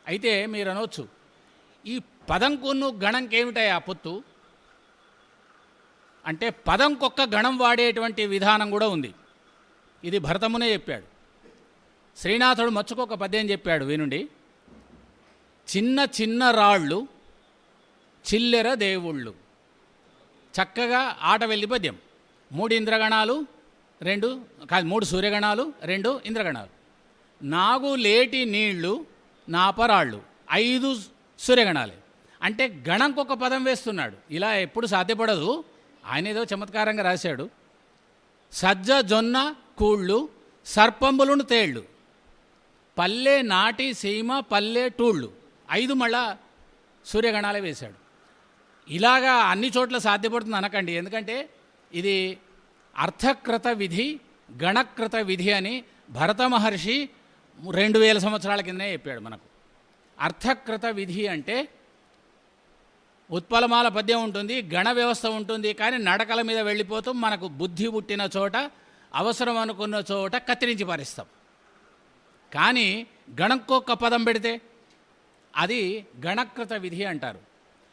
అయితే మీరు అనవచ్చు ఈ పదంకును గణంకి ఏమిటాయి ఆ పొత్తు అంటే పదంకొక్క గణం వాడేటువంటి విధానం కూడా ఉంది. ఇది భరతమునే చెప్పాడు. శ్రీనాథుడు మచ్చుకొక పద్యం చెప్పాడు వినుండి. చిన్న చిన్న రాళ్ళు చిల్లెర దేవుళ్ళు. చక్కగా ఆట వెళ్ళి పద్యం. 3 ఇంద్రగణాలు 3 సూర్యగణాలు 2 ఇంద్రగణాలు. నాగు లేటి నీళ్లు నాపరాళ్ళు 5 సూర్యగణాలే. అంటే గణంకొక పదం వేస్తున్నాడు. ఇలా ఎప్పుడు సాధ్యపడదు. ఆయన ఏదో చమత్కారంగా రాశాడు. సజ్జ జొన్న కూళ్ళు సర్పంబులును తేళ్ళు పల్లె నాటి సీమ పల్లె టూళ్ళు 5 మళ్ళా సూర్యగణాలే వేశాడు. ఇలాగా అన్ని చోట్ల సాధ్యపడుతుంది అనకండి. ఎందుకంటే ఇది అర్థకృత విధి గణకృత విధి అని భరత మహర్షి 2000 సంవత్సరాల కిందనే చెప్పాడు మనకు. అర్థకృత విధి అంటే ఉత్పలమాల పద్యం ఉంటుంది, గణ వ్యవస్థ ఉంటుంది, కానీ నడకల మీద వెళ్ళిపోతూ మనకు బుద్ధి పుట్టిన చోట అవసరం అనుకున్న చోట కత్తిరించి పారిస్తాం. కానీ గణంకొక్క పదం పెడితే అది గణకృత విధి అంటారు.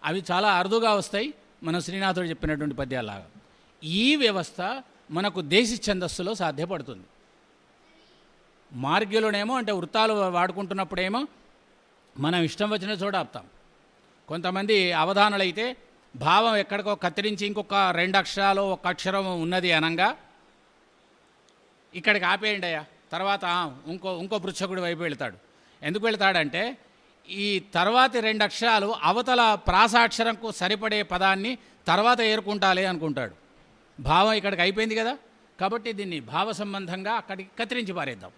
అవి చాలా అరుదుగా వస్తాయి మన శ్రీనాథుడు చెప్పినటువంటి పద్యాలాగా. ఈ వ్యవస్థ మనకు దేశీ ఛందస్సులో సాధ్యపడుతుంది. మార్గ్యులోనేమో అంటే వృత్తాలు వాడుకుంటున్నప్పుడేమో మనం ఇష్టం వచ్చిన చోట ఆపుతాం. కొంతమంది అవధానాలు అయితే భావం ఎక్కడికో కత్తిరించి ఇంకొక 2 అక్షరాలు 1 అక్షరం ఉన్నది అనంగా ఇక్కడికి ఆపేయండి అయ్యా, తర్వాత ఇంకో పృచ్ఛకుడి వైపు వెళ్తాడు. ఎందుకు వెళ్తాడంటే ఈ తర్వాతి 2 అక్షరాలు అవతల ప్రాసాక్షరంకు సరిపడే పదాన్ని తర్వాత ఏరుకుంటాలే అనుకుంటాడు. భావం ఇక్కడికి అయిపోయింది కదా, కాబట్టి దీన్ని భావ సంబంధంగా అక్కడికి కత్తిరించి పారేద్దాం,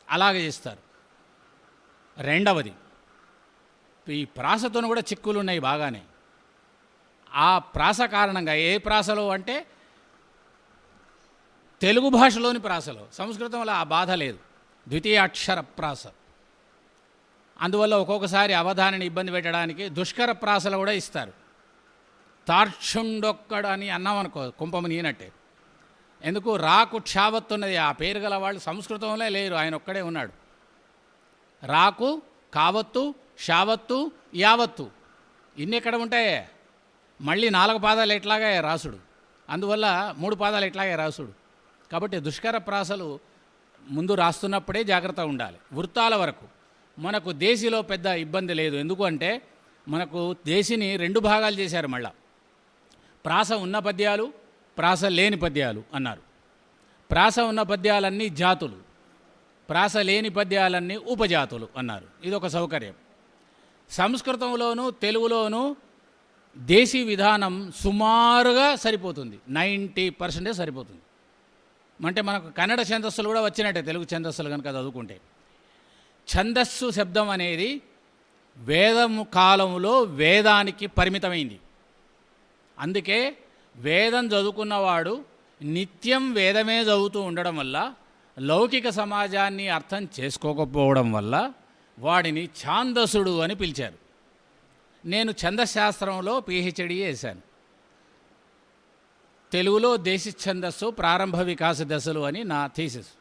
అలాగే చేస్తారు. రెండవది, ఈ ప్రాసతో కూడా చిక్కులు ఉన్నాయి బాగానే. ఆ ప్రాస కారణంగా ఏ ప్రాసలో అంటే తెలుగు భాషలోని ప్రాసలో, సంస్కృతంలో ఆ బాధ లేదు, ద్వితీయాక్షర ప్రాస. అందువల్ల ఒక్కొక్కసారి అవధానిని ఇబ్బంది పెట్టడానికి దుష్కర ప్రాసలు కూడా ఇస్తారు. తార్క్షుండొక్కడు అని అన్నామనుకో కుంపము నీనట్టే. ఎందుకు రాకు క్షావత్తున్నది, ఆ పేరు గల వాళ్ళు సంస్కృతంలో లేరు, ఆయన ఒక్కడే ఉన్నాడు. రాకు కావత్తు షావత్తు యావత్తు ఇన్ని ఎక్కడ ఉంటాయే, మళ్ళీ 4 పాదాలు ఎట్లాగే రాసుడు, అందువల్ల 3 పాదాలు ఎట్లాగే రాసుడు. కాబట్టి దుష్కర ప్రాసలు ముందు రాస్తున్నప్పుడే జాగ్రత్త ఉండాలి. వృత్తాల వరకు మనకు దేశీలో పెద్ద ఇబ్బంది లేదు. ఎందుకు అంటే మనకు దేశిని 2 భాగాలు చేశారు. మళ్ళా ప్రాస ఉన్న పద్యాలు, ప్రాస లేని పద్యాలు అన్నారు. ప్రాస ఉన్న పద్యాలన్నీ జాతులు, ప్రాస లేని పద్యాలన్నీ ఉపజాతులు అన్నారు. ఇదొక సౌకర్యం. సంస్కృతంలోనూ తెలుగులోనూ దేశీ విధానం సుమారుగా సరిపోతుంది, 90% సరిపోతుంది. అంటే మనకు కన్నడ ఛందస్సులు కూడా వచ్చినట్టే తెలుగు ఛందస్సులు కనుక చదువుకుంటే. ఛందస్సు శబ్దం అనేది వేదము కాలంలో వేదానికి పరిమితమైంది. అందుకే వేదం చదువుకున్నవాడు నిత్యం వేదమే చదువుతూ ఉండడం వల్ల, లౌకిక సమాజాన్ని అర్థం చేసుకోకపోవడం వల్ల వాడిని ఛాందసుడు అని పిలిచారు. నేను ఛందశాస్త్రంలో PhD చేశాను. తెలుగులో దేశీ ఛందస్సు ప్రారంభ వికాస దశలు అని నా థీసిస్.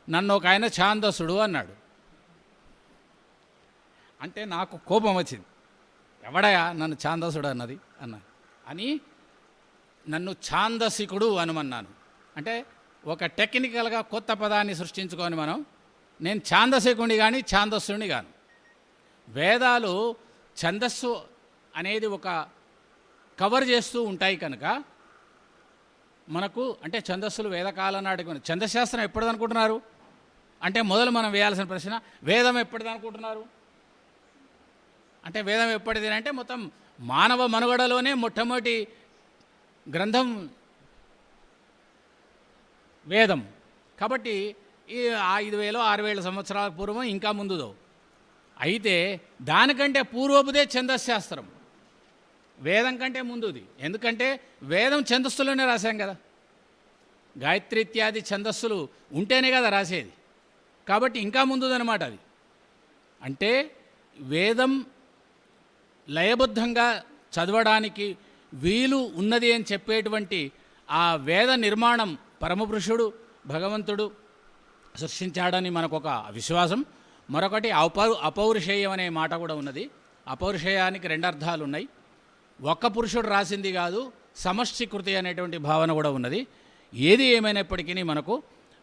నన్ను ఒక ఆయన ఛాందసుడు అన్నాడు. అంటే నాకు కోపం వచ్చింది, ఎవడయా నన్ను ఛాందసుడు అన్నది అని నన్ను ఛాందసికుడు అనమన్నాను. అంటే ఒక టెక్నికల్గా కొత్త పదాన్ని సృష్టించుకొని నేను ఛాందసికుని కానీ ఛాందస్సుని కాను. వేదాలు ఛందస్సు అనేది ఒక కవర్ చేస్తూ ఉంటాయి కనుక మనకు అంటే ఛందస్సులు వేదకాలం నాటికి. ఛందశాస్త్రం ఎప్పటిది అనుకుంటున్నారు అంటే మొదలు మనం వేయాల్సిన ప్రశ్న, వేదం ఎప్పటిది అనుకుంటున్నారు అంటే వేదం ఎప్పటిది అంటే మొత్తం మానవ మనుగడలోనే మొట్టమొదటి గ్రంథం వేదం. కాబట్టి ఈ 5000-6000 సంవత్సరాల పూర్వం ఇంకా ముందుదో. అయితే దానికంటే పూర్వపుదే ఛందశాస్త్రం, వేదం కంటే ముందుది. ఎందుకంటే వేదం ఛందస్సులోనే రాశాం కదా, గాయత్రి ఇత్యాది ఛందస్సులు ఉంటేనే కదా రాసేది. కాబట్టి ఇంకా ముందుదనమాట అది. అంటే వేదం లయబద్ధంగా చదవడానికి వీలు ఉన్నది అని చెప్పేటువంటి ఆ వేద నిర్మాణం పరమపురుషుడు భగవంతుడు సృష్టించాడని మనకొక విశ్వాసం. మరొకటి అపౌరుషేయం అనే మాట కూడా ఉన్నది. అపౌరుషేయానికి రెండు అర్థాలు ఉన్నాయి. ఒక్క పురుషుడు రాసింది కాదు, సమష్టి కృతి అనేటువంటి భావన కూడా ఉన్నది. ఏది ఏమైనప్పటికీ మనకు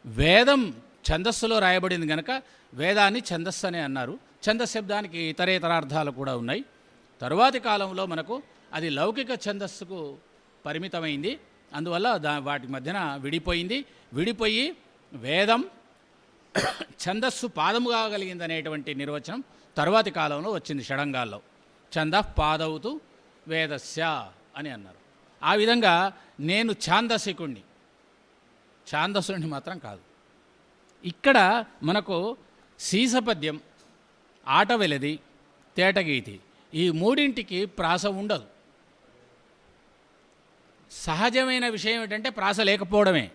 వేదం ఛందస్సులో రాయబడింది కనుక వేదాన్ని ఛందస్సు అనే అన్నారు. ఛందస్ శబ్దానికి ఇతరేతర అర్థాలు కూడా ఉన్నాయి. తరువాతి కాలంలో మనకు అది లౌకిక ఛందస్సుకు పరిమితమైంది. అందువల్ల వాటి మధ్యన విడిపోయి వేదం ఛందస్సు పాదము కాగలిగింది అనేటువంటి నిర్వచనం తరువాతి కాలంలో వచ్చింది. షడంగాల్లో ఛందః పాదవుతు వేదస్య అని అన్నారు. ఆ విధంగా నేను ఛాందసుని మాత్రం కాదు. ఇక్కడ మనకు సీసపద్యం, ఆటవెలది, తేటగీతి ఈ మూడింటికి ప్రాస ఉండదు. సహజమైన విషయం ఏంటంటే ప్రాస లేకపోవడమే.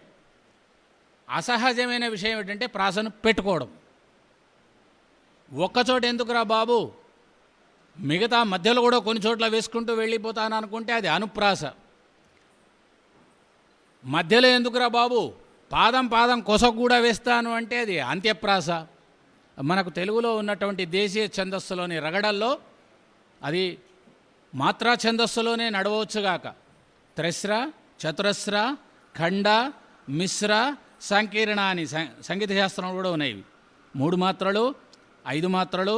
అసహజమైన విషయం ఏంటంటే ప్రాసను పెట్టుకోవడం. ఒక్కచోట ఎందుకురా బాబు, మిగతా మధ్యలో కూడా కొన్ని చోట్ల వేసుకుంటూ వెళ్ళిపోతాను అనుకుంటే అది అనుప్రాస. మధ్యలో ఎందుకురా బాబు, పాదం కొసకు కూడా వేస్తాను అంటే అది అంత్యప్రాస. మనకు తెలుగులో ఉన్నటువంటి దేశీయ ఛందస్సులోని రగడల్లో అది మాత్రా ఛందస్సులోనే నడవచ్చుగాక త్రిస్ర, చతురస్ర, ఖండ, మిశ్ర, సంకీర్ణ అని సంగీత శాస్త్రంలో కూడా ఉన్నాయి. 3 మాత్రలు, 5 మాత్రలు,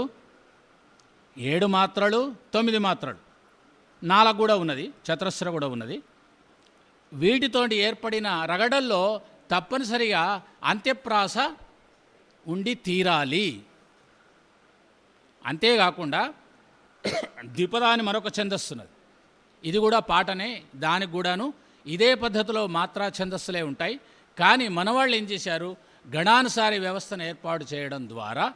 7 మాత్రలు, 9 మాత్రలు, 4 కూడా ఉన్నది, చతురస్ర కూడా ఉన్నది. వీటితోటి ఏర్పడిన రగడల్లో తప్పనిసరిగా అంత్యప్రాస ఉండి తీరాలి. అంతేకాకుండా ద్విపద అని మరొక ఛందస్సున్నది. ఇది కూడా పాటనే, దానికి కూడాను ఇదే పద్ధతిలో మాత్రా ఛందస్సులే ఉంటాయి. కానీ మనవాళ్ళు ఏం చేశారు, గణానుసారి వ్యవస్థను ఏర్పాటు చేయడం ద్వారా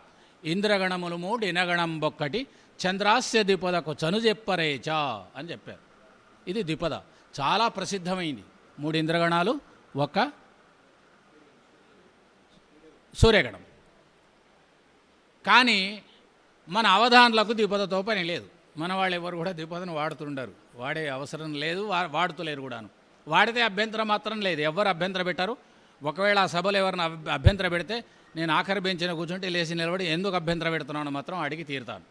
ఇంద్రగణములు 3 ఇనగణం బొక్కటి చంద్రాస్య ద్విపదకు చను చెప్పరేచా అని చెప్పారు. ఇది ద్విపద, చాలా ప్రసిద్ధమైంది. 3 ఇంద్రగణాలు, 1 సూర్యగణం. కానీ మన అవధానులకు ద్విపదతో పని లేదు. మన వాళ్ళు ఎవరు కూడా ద్విపదను వాడుతుండరు, వాడే అవసరం లేదు, వాడుతలేరు కూడాను. వాడితే అభ్యంతరం మాత్రం లేదు, ఎవరు అభ్యంతరం పెట్టారు. ఒకవేళ ఆ సభలో ఎవరిని అభ్యంతరం పెడితే నేను ఆఖరి బెంచిన కూర్చుంటే లేచి నిలబడి ఎందుకు అభ్యంతరం పెడుతున్నాను మాత్రం అడిగి తీరుతాను.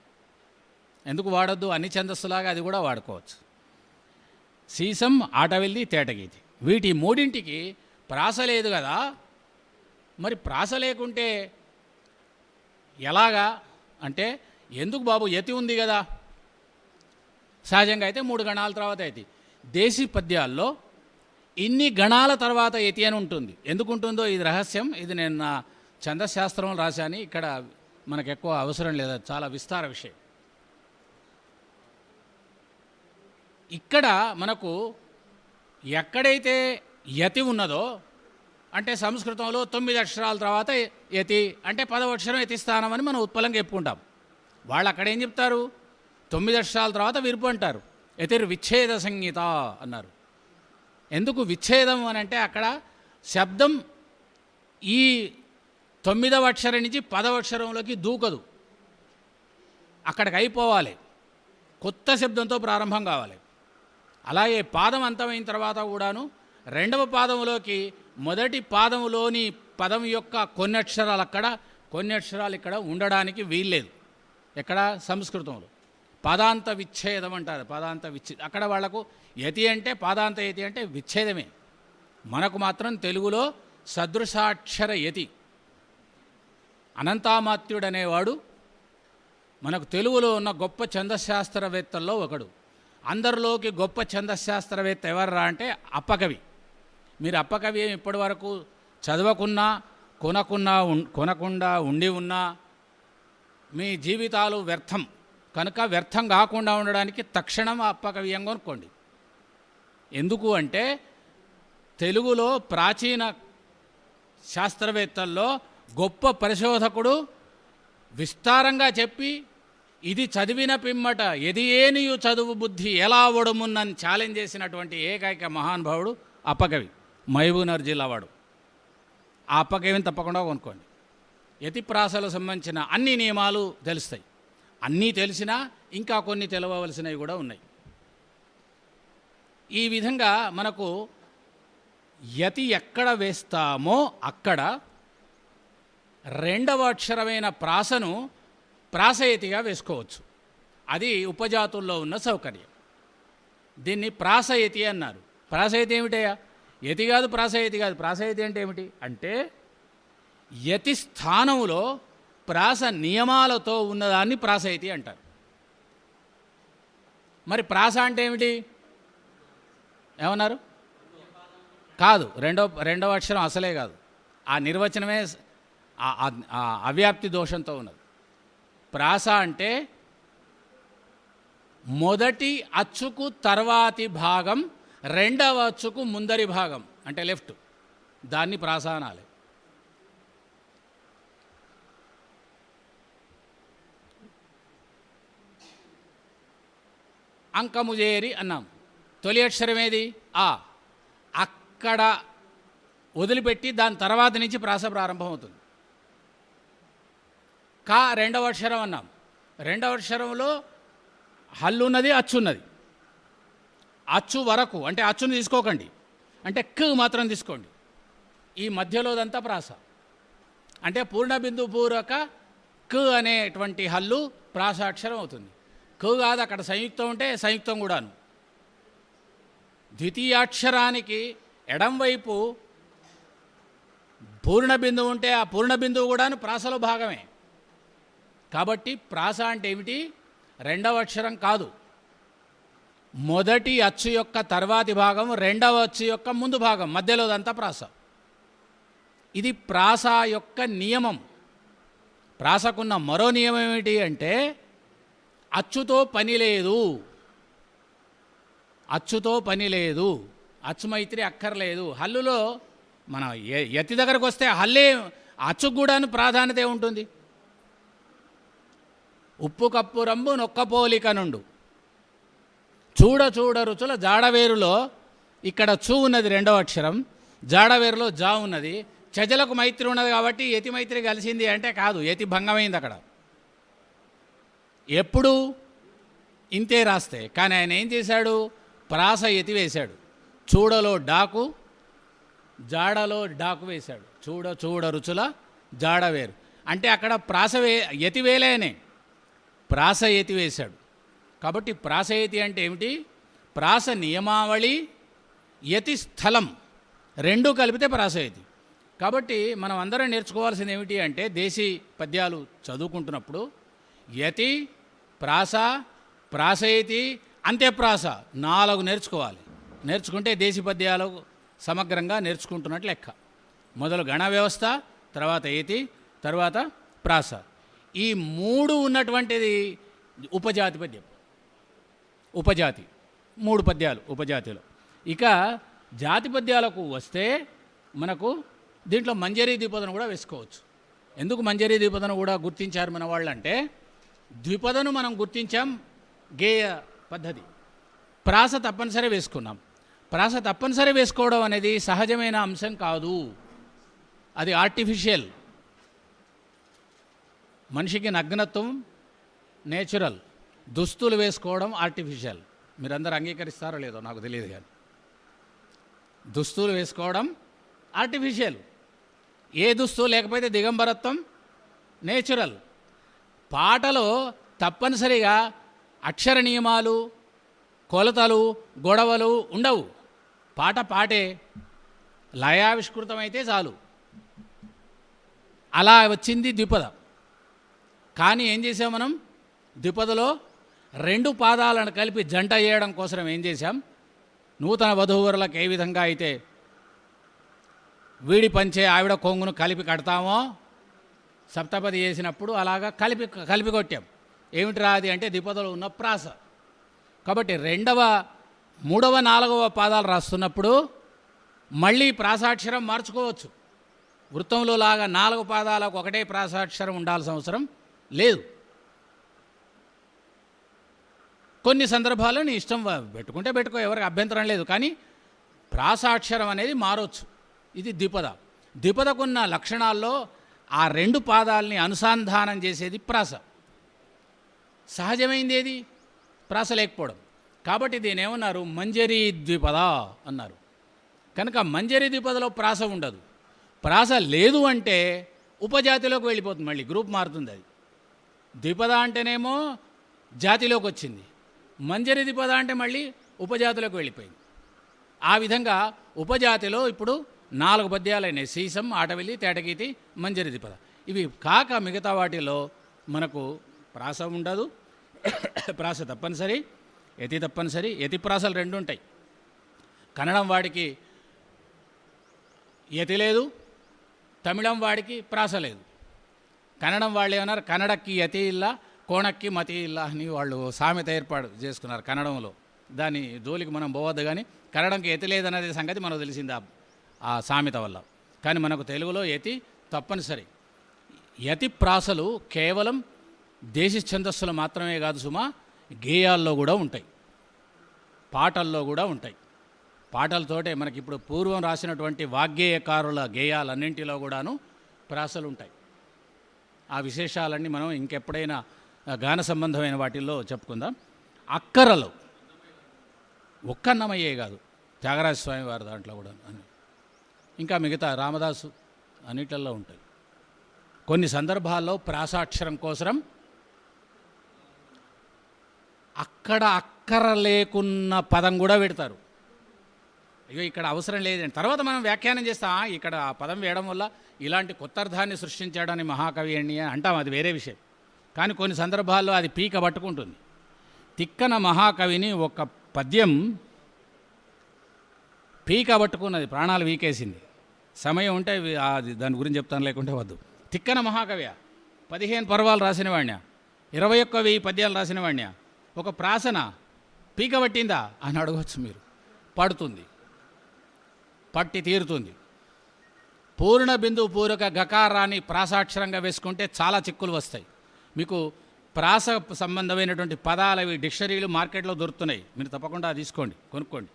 ఎందుకు వాడొద్దు, అన్ని ఛందస్సులాగా అది కూడా వాడుకోవచ్చు. సీసం, ఆటవెల్లి, తేటగీతి వీటి మూడింటికి ప్రాస లేదు కదా. మరి ప్రాస లేకుంటే ఎలాగా అంటే, ఎందుకు బాబు, యతి ఉంది కదా. సహజంగా అయితే 3 గణాల తర్వాత యతి. దేశీ పద్యాల్లో ఇన్ని గణాల తర్వాత యతి అని ఉంటుంది. ఎందుకు ఉంటుందో ఇది రహస్యం. ఇది నేను నా ఛందశాస్త్రంలో రాశాను. ఇక్కడ మనకు ఎక్కువ అవసరం లేదు, చాలా విస్తార విషయం. ఇక్కడ మనకు ఎక్కడైతే యతి ఉన్నదో, అంటే సంస్కృతంలో 9 అక్షరాల తర్వాత యతి అంటే 10వ అక్షరం యతి స్థానం అని మనం ఉత్పలంగా చెప్పుకుంటాం. వాళ్ళు అక్కడ ఏం చెప్తారు, 9 అక్షరాల తర్వాత విరుపు అంటారు. యతిర్విచ్ఛేద సంహిత అన్నారు. ఎందుకు విచ్ఛేదం అని అంటే, అక్కడ శబ్దం ఈ 9వ అక్షరం నుంచి 10వ అక్షరంలోకి దూకదు, అక్కడికి అయిపోవాలి, కొత్త శబ్దంతో ప్రారంభం కావాలి. అలాగే పాదం అంతమైన తర్వాత కూడాను 2వ పాదములోకి మొదటి పాదములోని పదం యొక్క కొన్ని అక్షరాలు అక్కడ, కొన్ని అక్షరాలు ఇక్కడ ఉండడానికి వీల్లేదు. ఎక్కడ సంస్కృతంలో పాదాంత విచ్ఛేదం అంటారు. పాదాంత విచ్ఛేదం అక్కడ వాళ్లకు యతి అంటే పాదాంత యతి అంటే విచ్ఛేదమే. మనకు మాత్రం తెలుగులో సదృశాక్షర యతి. అనంతామాత్యుడు అనేవాడు మనకు తెలుగులో ఉన్న గొప్ప ఛందశాస్త్రవేత్తల్లో ఒకడు. అందరిలోకి గొప్ప ఛందశాస్త్రవేత్త ఎవర్రా అంటే అప్పకవి. మీరు అప్పకవి ఇప్పటి వరకు చదవకున్నా, కొనకుండా ఉండి ఉన్నా మీ జీవితాలు వ్యర్థం కనుక, వ్యర్థం కాకుండా ఉండడానికి తక్షణం అప్పకవ్యం కొనుక్కోండి. ఎందుకు అంటే, తెలుగులో ప్రాచీన శాస్త్రవేత్తల్లో గొప్ప పరిశోధకుడు, విస్తారంగా చెప్పి ఇది చదివిన పిమ్మట ఎది ఏనియు చదువు బుద్ధి ఎలా ఒడుమున్నని ఛాలెంజ్ చేసినటువంటి ఏకైక మహానుభావుడు అప్పకవి, మహబూబ్నగర్ జిల్లా వాడు. ఆ అప్పకవిని తప్పకుండా కొనుక్కోండి. యతిప్రాసలకు సంబంధించిన అన్ని నియమాలు తెలుస్తాయి. అన్నీ తెలిసినా ఇంకా కొన్ని తెలవవలసినవి కూడా ఉన్నాయి. ఈ విధంగా మనకు యతి ఎక్కడ వేస్తామో అక్కడ రెండవ అక్షరమైన ప్రాసను ప్రాసయతిగా వేసుకోవచ్చు. అది ఉపజాతుల్లో ఉన్న సౌకర్యం. దీన్ని ప్రాసయతి అన్నారు. ప్రాసయతి ఏమిటయ్యా? యతి కాదు, ప్రాసయతి కాదు. ప్రాసయతి అంటే ఏమిటి అంటే యతి స్థానంలో ప్రాస నియమాలతో ఉన్నదాన్ని ప్రాసయతి అంటారు. మరి ప్రాస అంటే ఏమిటి ఏమన్నారు? కాదు, రెండవ అక్షరం అసలే కాదు. ఆ నిర్వచనమే అవ్యాప్తి దోషంతో ఉన్నది. ప్రాస అంటే మొదటి అచ్చుకు తర్వాతి భాగం రెండవ అచ్చుకు ముందరి భాగం అంటే లెఫ్ట్, దాన్ని ప్రాస అనాలి. అంకము చేరి అన్నాం. తొలి అక్షరం ఏది? ఆ. అక్కడ వదిలిపెట్టి దాని తర్వాత నుంచి ప్రాస ప్రారంభమవుతుంది. కా రెండవ అక్షరం అన్నాం. రెండవ అక్షరంలో హల్లు ఉన్నది, అచ్చు ఉన్నది. అచ్చు వరకు అంటే అచ్చును తీసుకోకండి, అంటే క్ మాత్రం తీసుకోండి. ఈ మధ్యలోదంతా ప్రాస అంటే పూర్ణబిందు పూర్వక క్ అనేటువంటి హల్లు ప్రాసాక్షరం అవుతుంది. కు కాదు, అక్కడ సంయుక్తం ఉంటే సంయుక్తం కూడాను. ద్వితీయాక్షరానికి ఎడం వైపు పూర్ణబిందువు ఉంటే ఆ పూర్ణబిందువు కూడాను ప్రాసలో భాగమే. కాబట్టి ప్రాస అంటే ఏమిటి? రెండవ అక్షరం కాదు, మొదటి అచ్చు యొక్క తర్వాతి భాగం రెండవ అచ్చు యొక్క ముందు భాగం, మధ్యలోదంతా ప్రాస. ఇది ప్రాస యొక్క నియమం. ప్రాసకున్న మరో నియమం ఏమిటి అంటే అచ్చుతో పని లేదు. అచ్చుతో పని లేదు, అచ్చుమైత్రి అక్కర్లేదు. హల్లులో మన యతి దగ్గరకు వస్తే హల్లే అచ్చుకు కూడాను ప్రాధాన్యత ఉంటుంది. ఉప్పు కప్పు రంబు నొక్కపోలిక నుండు చూడ చూడ రుచుల జాడవేరులో ఇక్కడ చూ ఉన్నది రెండవ అక్షరం, జాడవేరులో జా ఉన్నది. చజలకు మైత్రి ఉన్నది కాబట్టి యతి మైత్రి కలిసింది అంటే కాదు, యతి భంగమైంది అక్కడ. ఎప్పుడు ఇంతే రాస్తే, కానీ ఆయన ఏం చేశాడు? ప్రాస యతి వేశాడు. చూడలో డాకు, జాడలో డాకు వేశాడు. చూడ చూడ రుచుల జాడవేరు అంటే అక్కడ యతి వేలేనే ప్రాసయతి వేశాడు. కాబట్టి ప్రాసయతి అంటే ఏమిటి? ప్రాస నియమావళి, యతి స్థలం రెండూ కలిపితే ప్రాసయతి. కాబట్టి మనం అందరం నేర్చుకోవాల్సింది ఏమిటి అంటే దేశీ పద్యాలు చదువుకుంటున్నప్పుడు యతి, ప్రాస, ప్రాసయతి, అంత్యప్రాస 4 నేర్చుకోవాలి. నేర్చుకుంటే దేశీ పద్యాలు సమగ్రంగా నేర్చుకుంటున్నట్లు లెక్క. మొదలు గణ వ్యవస్థ, తర్వాత యతి, తర్వాత ప్రాస. ఈ 3 ఉన్నటువంటిది ఉపజాతి పద్యం. ఉపజాతి 3 పద్యాలు ఉపజాతిలో. ఇక జాతి పద్యాలకు వస్తే మనకు దీంట్లో మంజరీ ద్విపదను కూడా వేసుకోవచ్చు. ఎందుకు మంజరీ ద్విపదను కూడా గుర్తించారు మన వాళ్ళు అంటే, ద్విపదను మనం గుర్తించాం గేయ పద్ధతి, ప్రాస తప్పనిసరి వేసుకున్నాం. ప్రాస తప్పనిసరి వేసుకోవడం అనేది సహజమైన అంశం కాదు, అది ఆర్టిఫిషియల్. మనిషికి నగ్నత్వం నేచురల్, దుస్తులు వేసుకోవడం ఆర్టిఫిషియల్. మీరందరూ అంగీకరిస్తారో లేదో నాకు తెలియదు, కానీ దుస్తులు వేసుకోవడం ఆర్టిఫిషియల్. ఏ దుస్తులు లేకపోతే దిగంబరత్వం నేచురల్. పాటలో తప్పనిసరిగా అక్షర నియమాలు, కొలతలు, గొడవలు ఉండవు. పాట పాటే, లయావిష్కృతమైతే చాలు. అలా వచ్చింది ద్విపద. కానీ ఏం చేసాం మనం? ద్విపదలో 2 పాదాలను కలిపి జంట చేయడం కోసం ఏం చేశాం? నూతన వధూవరులకు ఏ విధంగా అయితే వీడి పంచే ఆవిడ కొంగును కలిపి కడతామో సప్తపది చేసినప్పుడు అలాగా కలిపి కొట్టాం. ఏమిటి రాది అంటే ద్విపదలో ఉన్న ప్రాస. కాబట్టి 2వ, 3వ, 4వ పాదాలు రాస్తున్నప్పుడు మళ్ళీ ప్రాసాక్షరం మార్చుకోవచ్చు. వృత్తంలో లాగా 4 పాదాలకు ఒకటే ప్రాసాక్షరం ఉండాల్సిన అవసరం లేదు. కొన్ని సందర్భాల్లో నీ ఇష్టం పెట్టుకుంటే పెట్టుకో, ఎవరికి అభ్యంతరం లేదు. కానీ ప్రాసాక్షరం అనేది మారవచ్చు. ఇది ద్విపద. ద్విపదకున్న లక్షణాల్లో ఆ 2 పాదాలని అనుసంధానం చేసేది ప్రాస. సహజమైంది ఏది? ప్రాస లేకపోవడం. కాబట్టి దీని ఏమన్నారు, మంజరీ ద్విపద అన్నారు. కనుక మంజరీ ద్విపదలో ప్రాస ఉండదు. ప్రాస లేదు అంటే ఉపజాతిలోకి వెళ్ళిపోతుంది, మళ్ళీ గ్రూప్ మారుతుంది. అది ద్విపద అంటేనేమో జాతిలోకి వచ్చింది, మంజరీ ద్విపద అంటే మళ్ళీ ఉపజాతిలోకి వెళ్ళిపోయింది. ఆ విధంగా ఉపజాతిలో ఇప్పుడు 4 పద్యాలైనాయి: సీసం, ఆటవిల్లి, తేటగీతి, మంజరీ ద్విపద. ఇవి కాక మిగతా వాటిలో మనకు ప్రాస ఉండదు. ప్రాస తప్పనిసరి, యతి తప్పనిసరి. యతి ప్రాసలు 2 ఉంటాయి. కన్నడం వాడికి యతి లేదు, తమిళం వాడికి ప్రాస లేదు. కన్నడం వాళ్ళు ఏమన్నారు, కన్నడకి యతి ఇల్ల, కోణక్కి మతి ఇల్ల అని వాళ్ళు సామెత ఏర్పాటు చేసుకున్నారు కన్నడంలో. దాని జోలికి మనం పోవద్దు, కానీ కన్నడంకి యతి లేదనేది సంగతి మనకు తెలిసింది ఆ సామెత వల్ల. కానీ మనకు తెలుగులో యతి తప్పనిసరి. యతి ప్రాసలు కేవలం దేశీ ఛందస్సులు మాత్రమే కాదు సుమా, గేయాల్లో కూడా ఉంటాయి, పాటల్లో కూడా ఉంటాయి. పాటలతోటే మనకి ఇప్పుడు పూర్వం రాసినటువంటి వాగ్గేయకారుల గేయాలన్నింటిలో కూడాను ప్రాసలు ఉంటాయి. ఆ విశేషాలన్నీ మనం ఇంకెప్పుడైనా గాన సంబంధమైన వాటిల్లో చెప్పుకుందాం. అక్కరలు ఒక్కన్నమయ్యే కాదు, త్యాగరాజ స్వామి వారి దాంట్లో కూడా ఇంకా మిగతా రామదాసు అన్నిట్లలో ఉంటాయి. కొన్ని సందర్భాల్లో ప్రాసాక్షరం కోసం అక్కడ అక్కర లేకున్న పదం కూడా పెడతారు. అయ్యో ఇక్కడ అవసరం లేదండి, తర్వాత మనం వ్యాఖ్యానం చేస్తాం, ఇక్కడ ఆ పదం వేయడం వల్ల ఇలాంటి కొత్త అర్థాన్ని సృష్టించాడని మహాకవి అని అంటాం, అది వేరే విషయం. కానీ కొన్ని సందర్భాల్లో అది పీక పట్టుకుంటుంది. తిక్కన మహాకవిని ఒక పద్యం పీక పట్టుకున్నది, ప్రాణాలు వీకేసింది. సమయం ఉంటే అది దాని గురించి చెప్తాను, లేకుంటే వద్దు. తిక్కన మహాకవి 15 పర్వాలు రాసిన వాణ్య, 21,000 పద్యాలు రాసిన వాణ్య, ఒక ప్రాసన పీక పట్టిందా అని అడగవచ్చు మీరు. పడుతుంది, పట్టి తీరుతుంది. పూర్ణ బిందు పూరక గకారాన్ని ప్రాసాక్షరంగా వేసుకుంటే చాలా చిక్కులు వస్తాయి. మీకు ప్రాస సంబంధమైనటువంటి పదాలవి డిక్షనరీలు మార్కెట్లో దొరుకుతున్నాయి, మీరు తప్పకుండా తీసుకోండి, కొనుక్కోండి.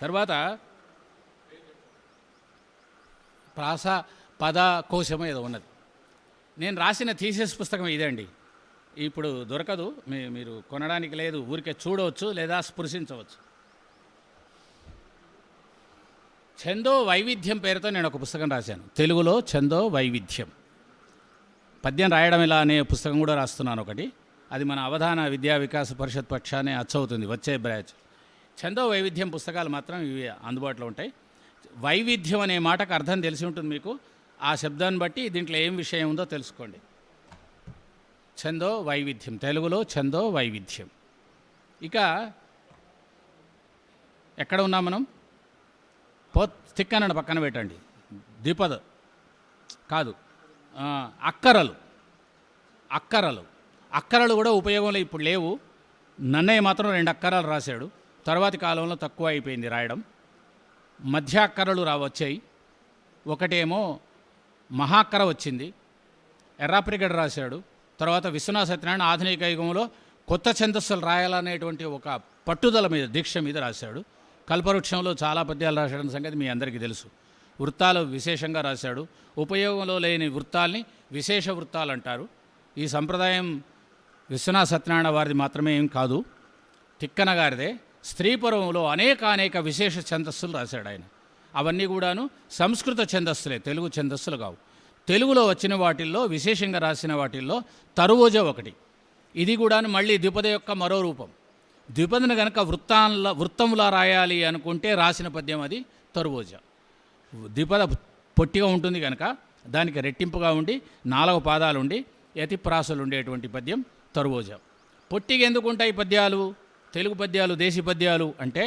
తర్వాత ప్రాస పద కోశం ఏదో ఉన్నది. నేను రాసిన థీసిస్ పుస్తకం ఇదండి. ఇప్పుడు దొరకదు, మీరు కొనడానికి లేదు, ఊరికే చూడవచ్చు లేదా స్పృశించవచ్చు. ఛందో వైవిధ్యం పేరుతో నేను ఒక పుస్తకం రాశాను, తెలుగులో ఛందో వైవిధ్యం. పద్యం రాయడం ఎలా అనే పుస్తకం కూడా రాస్తున్నాను ఒకటి. అది మన అవధాన విద్యా వికాస పరిషత్ పక్షానే అచ్చవుతుంది వచ్చే బ్యాచ్. ఛందో వైవిధ్యం పుస్తకాలు మాత్రం ఇవి అందుబాటులో ఉంటాయి. వైవిధ్యం అనే మాటకు అర్థం తెలిసి ఉంటుంది మీకు. ఆ శబ్దాన్ని బట్టి దీంట్లో ఏం విషయం ఉందో తెలుసుకోండి. ఛందో వైవిధ్యం, తెలుగులో ఛందో వైవిధ్యం. ఇక ఎక్కడ ఉన్నాం మనం? తిక్కనని పక్కన పెట్టండి, ద్విపద కాదు, అక్కరలు. అక్కరలు కూడా ఉపయోగంలో ఇప్పుడు లేవు. నన్నయ్య మాత్రం 2 అక్కరాలు రాశాడు, తర్వాతి కాలంలో తక్కువ అయిపోయింది రాయడం. మధ్య అక్కరలు వచ్చాయి. ఒకటేమో మహాక్కర వచ్చింది, ఎర్రాప్రిగడ రాశాడు. తర్వాత విశ్వనాథ సత్యనారాయణ ఆధునిక యుగంలో కొత్త ఛందస్సులు రాయాలనేటువంటి ఒక పట్టుదల మీద, దీక్ష మీద రాశాడు. కల్పవృక్షంలో చాలా పద్యాలు రాశాడన్న సంగతి మీ అందరికీ తెలుసు. వృత్తాలు విశేషంగా రాశాడు. ఉపయోగంలో లేని వృత్తాల్ని విశేష వృత్తాలు అంటారు. ఈ సంప్రదాయం విశ్వనాథ సత్యనారాయణ వారిది మాత్రమే ఏం కాదు, తిక్కన గారిదే. స్త్రీపురంలో అనేక విశేష ఛందస్సులు రాశాడు ఆయన. అవన్నీ కూడాను సంస్కృత ఛందస్సులే, తెలుగు ఛందస్సులు కావు. తెలుగులో వచ్చిన వాటిల్లో విశేషంగా రాసిన వాటిల్లో తరువోజ ఒకటి. ఇది కూడాను మళ్ళీ ద్విపద యొక్క మరో రూపం. ద్విపదను కనుక వృత్తములా రాయాలి అనుకుంటే రాసిన పద్యం అది తరువోజ. ద్విపద పొట్టిగా ఉంటుంది కనుక దానికి రెట్టింపుగా ఉండి 4 పాదాలు ఉండి యతి ప్రాసలు ఉండేటువంటి పద్యం తరువోజ. పొట్టిగా ఎందుకు ఉంటాయి పద్యాలు, తెలుగు పద్యాలు, దేశీ పద్యాలు అంటే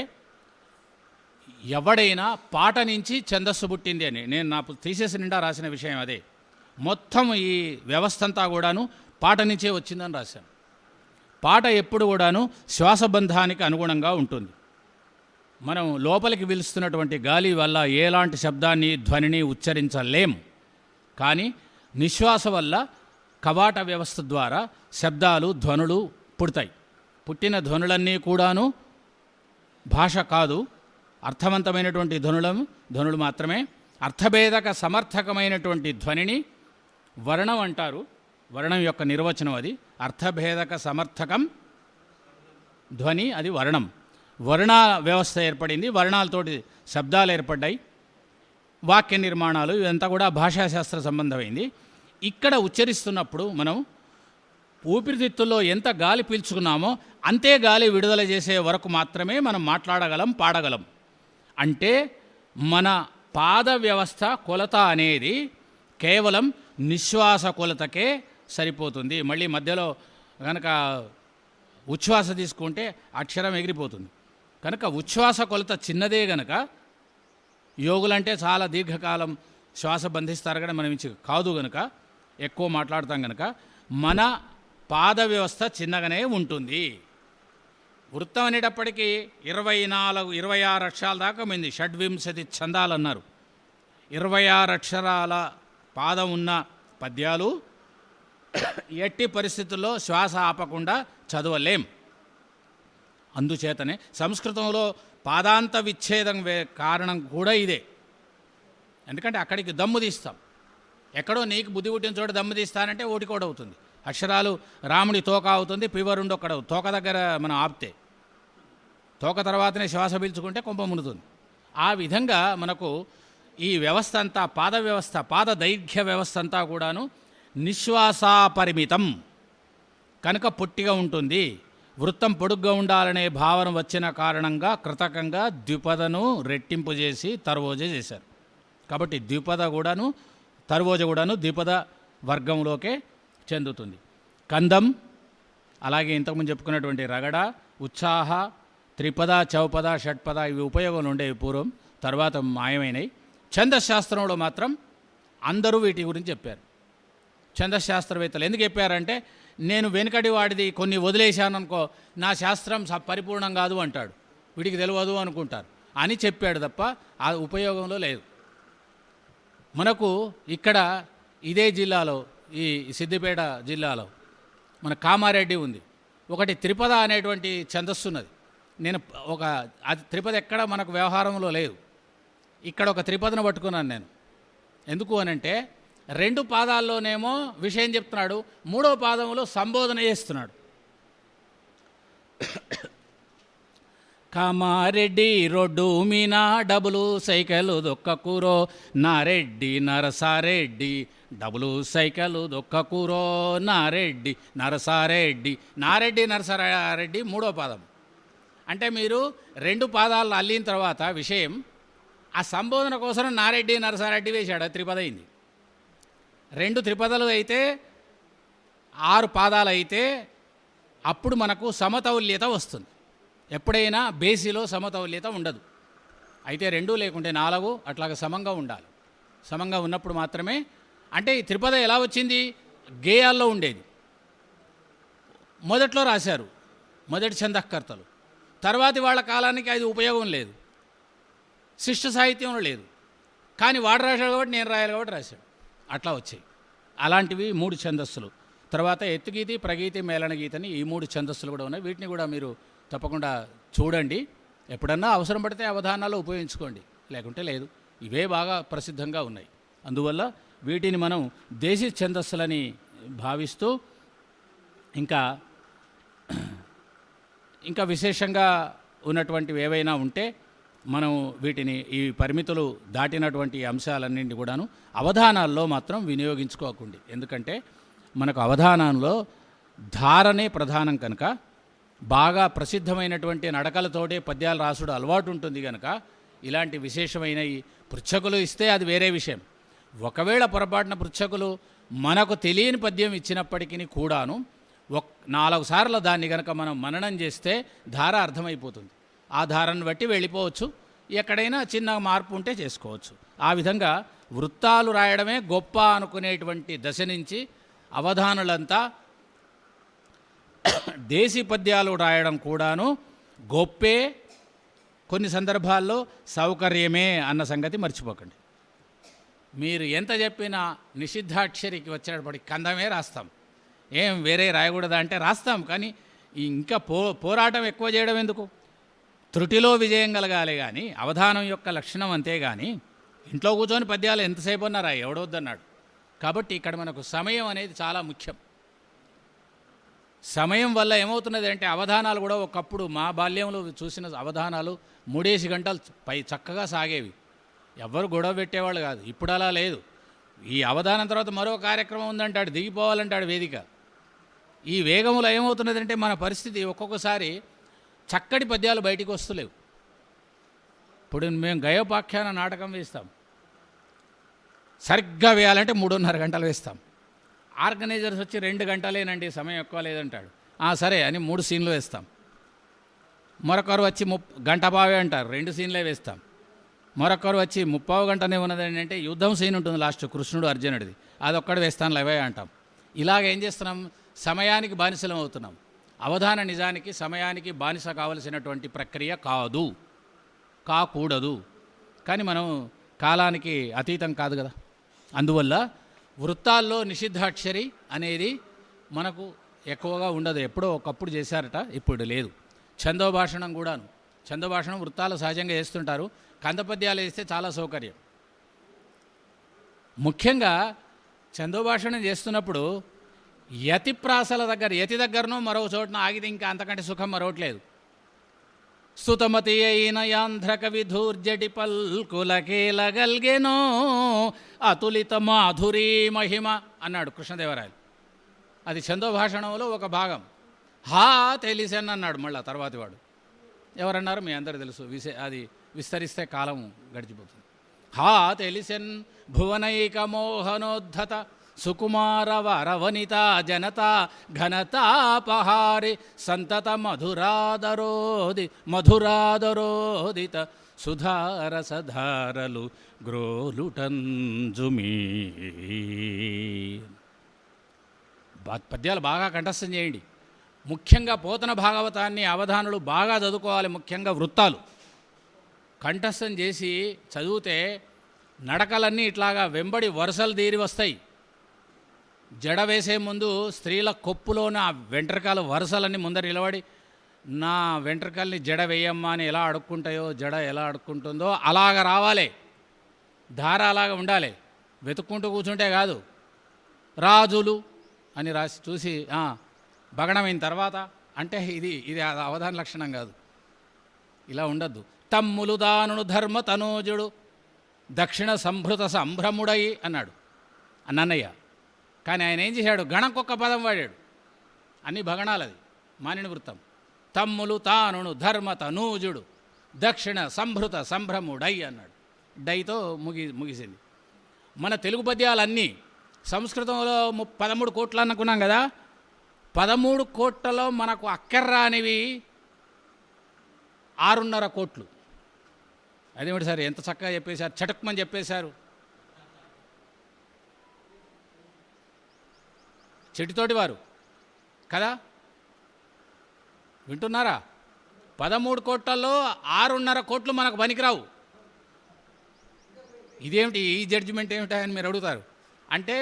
ఎవడైనా పాట నుంచి ఛందస్సు పుట్టింది అని. నేను నా థీసిస్ నిండా రాసిన విషయం అదే. మొత్తం ఈ వ్యవస్థ అంతా కూడాను పాట నుంచే వచ్చిందని రాశాను. పాట ఎప్పుడు కూడాను శ్వాసబంధానికి అనుగుణంగా ఉంటుంది. మనం లోపలికి పిలుస్తున్నటువంటి గాలి వల్ల ఎలాంటి శబ్దాన్ని, ధ్వనిని ఉచ్చరించలేం. కానీ నిశ్వాస వల్ల కవాట వ్యవస్థ ద్వారా శబ్దాలు, ధ్వనులు పుడతాయి. పుట్టిన ధ్వనులన్నీ కూడాను భాష కాదు, అర్థవంతమైనటువంటి ధ్వనులు మాత్రమే. అర్థభేదక సమర్థకమైనటువంటి ధ్వనిని వర్ణం అంటారు. వర్ణం యొక్క నిర్వచనం అది. అర్థభేదక సమర్థకం ధ్వని అది వర్ణం. వర్ణ వ్యవస్థ ఏర్పడింది, వర్ణాలతోటి శబ్దాలు ఏర్పడ్డాయి, వాక్య నిర్మాణాలు, ఇదంతా కూడా భాషాశాస్త్ర సంబంధమైంది. ఇక్కడ ఉచ్చరిస్తున్నప్పుడు మనం ఊపిరితిత్తుల్లో ఎంత గాలి పీల్చుకున్నామో అంతే గాలి విడుదల చేసే వరకు మాత్రమే మనం మాట్లాడగలం, పాడగలం. అంటే మన పాద వ్యవస్థ కొలత అనేది కేవలం నిశ్వాస కొలతకే సరిపోతుంది. మళ్ళీ మధ్యలో కనుక ఉచ్ఛ్వాస తీసుకుంటే అక్షరం ఎగిరిపోతుంది. కనుక ఉచ్ఛ్వాస కొలత చిన్నదే గనక యోగులంటే చాలా దీర్ఘకాలం శ్వాస బంధిస్తారు, కానీ మనం ఇచ్చి కాదు గనుక ఎక్కువ మాట్లాడతాం గనక మన పాద వ్యవస్థ చిన్నగానే ఉంటుంది. వృత్తం అనేటప్పటికీ 26 అక్షరాల దాకా ఉంది. షడ్వింశతి ఛందాలు అన్నారు. 26 అక్షరాల పాదం ఉన్న పద్యాలు ఎట్టి పరిస్థితుల్లో శ్వాస ఆపకుండా చదవలేం. అందుచేతనే సంస్కృతంలో పాదాంత విచ్ఛేదం కారణం కూడా ఇదే. ఎందుకంటే అక్కడికి దమ్ము తీస్తాం. ఎక్కడో నీకు బుద్ధి పుట్టిన చోట దమ్ము తీస్తానంటే ఓటికోటి అవుతుంది. అక్షరాలు రాముడి తోక అవుతుంది, పివరుండి ఒక్కడ తోక దగ్గర మనం ఆపితే, తోక తర్వాతనే శ్వాస పీల్చుకుంటే కొంప మునుతుంది. ఆ విధంగా మనకు ఈ వ్యవస్థ అంతా, పాద వ్యవస్థ, పాద దైర్ఘ్య వ్యవస్థ అంతా కూడాను నిశ్వాసాపరిమితం కనుక పొట్టిగా ఉంటుంది. వృత్తం పొడుగ్గా ఉండాలనే భావన వచ్చిన కారణంగా కృతకంగా ద్విపదను రెట్టింపు చేసి తర్వోజ చేశారు. కాబట్టి ద్విపద కూడాను తర్వోజ కూడాను ద్విపద వర్గంలోకే చెందుతుంది. కందం, అలాగే ఇంతకుముందు చెప్పుకున్నటువంటి రగడ, ఉత్సాహ, త్రిపద, చౌపద, షట్పద ఇవి ఉపయోగంలో ఉండేవి పూర్వం, తర్వాత మాయమైనవి. ఛందశాస్త్రంలో మాత్రం అందరూ వీటి గురించి చెప్పారు. ఛందశాస్త్రవేత్తలు ఎందుకు చెప్పారంటే, నేను వెనుకటి వాడిది కొన్ని వదిలేశాను అనుకో, నా శాస్త్రం పరిపూర్ణం కాదు అంటాడు, వీడికి తెలియదు అనుకుంటారు అని చెప్పాడు తప్ప ఆ ఉపయోగంలో లేదు. మనకు ఇక్కడ ఇదే జిల్లాలో, ఈ సిద్దిపేట జిల్లాలో మన కామారెడ్డి ఉంది. ఒకటి త్రిపద అనేటువంటి ఛందస్సు ఉన్నది. నేను అది త్రిపద ఎక్కడ మనకు వ్యవహారంలో లేదు. ఇక్కడ ఒక త్రిపదను పట్టుకున్నాను నేను. ఎందుకు అనంటే 2 పాదాల్లోనేమో విషయం చెప్తున్నాడు, 3వ పాదంలో సంబోధన చేస్తున్నాడు. కామారెడ్డి రోడ్డు మీనా డబులు సైకిలు దొక్కకూరో, నారెడ్డి నరసారెడ్డి డబులు సైకిలు దొక్కకూరో, నారెడ్డి నరసారెడ్డి. నారెడ్డి నరసారెడ్డి 3వ పాదం. అంటే మీరు 2 పాదాలను అల్లిన తర్వాత విషయం ఆ సంబోధన కోసం నారెడ్డి నరసారెడ్డి వేశాడు, త్రిపద అయింది. 2 త్రిపదలు అయితే 6 పాదాలు అయితే అప్పుడు మనకు సమతౌల్యత వస్తుంది. ఎప్పుడైనా బేసిలో సమతౌల్యత ఉండదు. అయితే 2 లేకుంటే 4 అట్లాగా సమంగా ఉండాలి. సమంగా ఉన్నప్పుడు మాత్రమే. అంటే ఈ త్రిపద ఎలా వచ్చింది? గేయాల్లో ఉండేది. మొదట్లో రాశారు మొదటి ఛందకర్తలు, తర్వాతి వాళ్ళ కాలానికి అది ఉపయోగం లేదు, శిష్ట సాహిత్యంలో లేదు. కానీ వాడు రాశాడు కాబట్టి నేను రాయాలి కాబట్టి రాశాడు, అట్లా వచ్చాయి. అలాంటివి 3 ఛందస్సులు. తర్వాత ఎత్తుగీతి, ప్రగీతి, మేళనగీతని ఈ 3 ఛందస్సులు కూడా ఉన్నాయి. వీటిని కూడా మీరు తప్పకుండా చూడండి. ఎప్పుడన్నా అవసరం పడితే అవధానాలు ఉపయోగించుకోండి, లేకుంటే లేదు. ఇవే బాగా ప్రసిద్ధంగా ఉన్నాయి. అందువల్ల వీటిని మనం దేశీ ఛందస్సులని భావిస్తూ ఇంకా విశేషంగా ఉన్నటువంటివి ఏవైనా ఉంటే మనం వీటిని, ఈ పరిమితులు దాటినటువంటి అంశాలన్నింటినీ కూడాను అవధానాల్లో మాత్రం వినియోగించుకోకండి. ఎందుకంటే మనకు అవధానంలో ధారణే ప్రధానం కనుక, బాగా ప్రసిద్ధమైనటువంటి నడకలతోటే పద్యాలు రాసుడు అలవాటు ఉంటుంది కనుక ఇలాంటి విశేషమైన ఈ పృచ్ఛకులు ఇస్తే అది వేరే విషయం. ఒకవేళ పొరపాటున పృచ్ఛకులు మనకు తెలియని పద్యం ఇచ్చినప్పటికీ కూడాను 4 సార్లు దాన్ని కనుక మనం మననం చేస్తే ధార అర్థమైపోతుంది. ఆ ధారను బట్టి వెళ్ళిపోవచ్చు, ఎక్కడైనా చిన్న మార్పు ఉంటే చేసుకోవచ్చు. ఆ విధంగా వృత్తాలు రాయడమే గొప్ప అనుకునేటువంటి దశ నుంచి అవధానులంతా దేశీ పద్యాలు రాయడం కూడాను గొప్పే, కొన్ని సందర్భాల్లో సౌకర్యమే అన్న సంగతి మర్చిపోకండి. మీరు ఎంత చెప్పినా నిషిద్ధాక్షరికి వచ్చేటప్పటికి కందమే రాస్తాం. ఏం వేరే రాయకూడదా అంటే రాస్తాం, కానీ ఇంకా పోరాటం ఎక్కువ చేయడం ఎందుకు? త్రుటిలో విజయం కలగాలి కానీ అవధానం యొక్క లక్షణం అంతే. కానీ ఇంట్లో కూర్చొని పద్యాలు ఎంతసేపు అన్నా రాయి, ఎవడొద్దన్నాడు. కాబట్టి ఇక్కడ మనకు సమయం అనేది చాలా ముఖ్యం. సమయం వల్ల ఏమవుతున్నది అంటే అవధానాలు కూడా ఒకప్పుడు మా బాల్యంలో చూసిన అవధానాలు 3 గంటలు పై చక్కగా సాగేవి. ఎవ్వరు గొడవ పెట్టేవాళ్ళు కాదు. ఇప్పుడు అలా లేదు. ఈ అవధానం తర్వాత మరో కార్యక్రమం ఉందంటాడు, దిగిపోవాలంటాడు వేదిక. ఈ వేగంలో ఏమవుతున్నదంటే మన పరిస్థితి ఒక్కొక్కసారి చక్కటి పద్యాలు బయటికి వస్తలేవు. ఇప్పుడు మేము గయోపాఖ్యాన నాటకం వేస్తాం, సరిగ్గా వేయాలంటే 3:30 గంటలు వేస్తాం. ఆర్గనైజర్స్ వచ్చి 2 గంటలేనండి సమయం ఎక్కువ లేదంటాడు. సరే అని 3 సీన్లు వేస్తాం. మరొకరు వచ్చి గంట బావే అంటారు, 2 సీన్లే వేస్తాం. మరొకరు వచ్చి 30 గంటనే ఉన్నదండి అంటే యుద్ధం సీన్ ఉంటుంది లాస్ట్, కృష్ణుడు అర్జునుడిది, అదొక్కడు వేస్తాను లేవే అంటాం. ఇలాగ ఏం చేస్తున్నాం, సమయానికి బానిసలం అవుతున్నాం. అవధాన నిజానికి సమయానికి బానిస కావలసినటువంటి ప్రక్రియ కాదు, కాకూడదు. కానీ మనం కాలానికి అతీతం కాదు కదా. అందువల్ల వృత్తాల్లో నిషిద్ధాక్షరి అనేది మనకు ఎక్కువగా ఉండదు. ఎప్పుడో ఒకప్పుడు చేశారట, ఇప్పుడు లేదు. ఛందోభాషణం కూడాను, ఛందోభాషణం వృత్తాలు సహజంగా వేస్తుంటారు. కందపద్యాలు వేస్తే చాలా సౌకర్యం. ముఖ్యంగా ఛందోభాషణం చేస్తున్నప్పుడు యతిప్రాసల దగ్గర, యతి దగ్గరనో మరో చోటన ఆగితే ఇంకా అంతకంటే సుఖం మరొకట్లేదు. స్తుతమతి అయిన యాంధ్రక విధూర్జటి పల్కులకేలగల్గెనో అతులిత మాధురీ మహిమ అన్నాడు కృష్ణదేవరాయలు. అది ఛందోభాషణంలో ఒక భాగం. తెలిసెన్ అన్నాడు మళ్ళా తర్వాతి వాడు. ఎవరన్నారు మీ అందరూ తెలుసు. అది విస్తరిస్తే కాలం గడిచిపోతుంది. తెలిసెన్ భువనైక మోహనోద్ధత సుకుమార వరవనిత జనత ఘనతాపహారి సంతత మధురాదరోదిత సుధారసధారలు గ్రోలుటంజుమీ. పద్యాలు బాగా కంఠస్థం చేయండి. ముఖ్యంగా పోతన భాగవతాన్ని అవధానులు బాగా చదువుకోవాలి. ముఖ్యంగా వృత్తాలు కంఠస్థం చేసి చదివితే నడకలన్నీ ఇట్లాగా వెంబడి వరుసలు తీరి వస్తాయి. జడ వేసే ముందు స్త్రీల కొప్పులోన వెంట్రుకల వరుసలన్నీ ముందర నిలబడి నా వెంట్రుకల్ని జడ వేయమ్మా అని ఎలా అడుక్కుంటాయో, జడ ఎలా అడుక్కుంటుందో అలాగ రావాలి. ధార అలాగ ఉండాలి. వెతుక్కుంటూ కూర్చుంటే కాదు. రాజులు అని రాసి చూసి భగణమైన తర్వాత అంటే ఇది అవధాన లక్షణం కాదు. ఇలా ఉండద్దు. తమ్ములు దానును ధర్మ తనూజుడు దక్షిణ సంభృత సంభ్రముడై అన్నాడు నన్నయ్య. కానీ ఆయన ఏం చేశాడు, గణంకొక్క పదం వాడాడు. అన్ని భగణాలది మానిని వృత్తం. తమ్ములు తానును ధర్మ తనూజుడు దక్షిణ సంభృత సంభ్రముడై అన్నాడు. డైతో ముగిసింది. మన తెలుగు పద్యాలన్నీ సంస్కృతంలో 13 కోట్లు అనుకున్నాం కదా. 13 కోట్లలో మనకు అక్కర్రానివి 6.5 కోట్లు. అదేమిటి సార్ ఎంత చక్కగా చెప్పేశారు, చటుక్మని చెప్పేశారు. చెట్టుతోటి వారు కదా, వింటున్నారా? 13 కోట్లలో 6.5 కోట్లు మనకు పనికిరావు. ఇదేమిటి, ఈ జడ్జిమెంట్ ఏమిటా అని మీరు అడుగుతారు. అంటే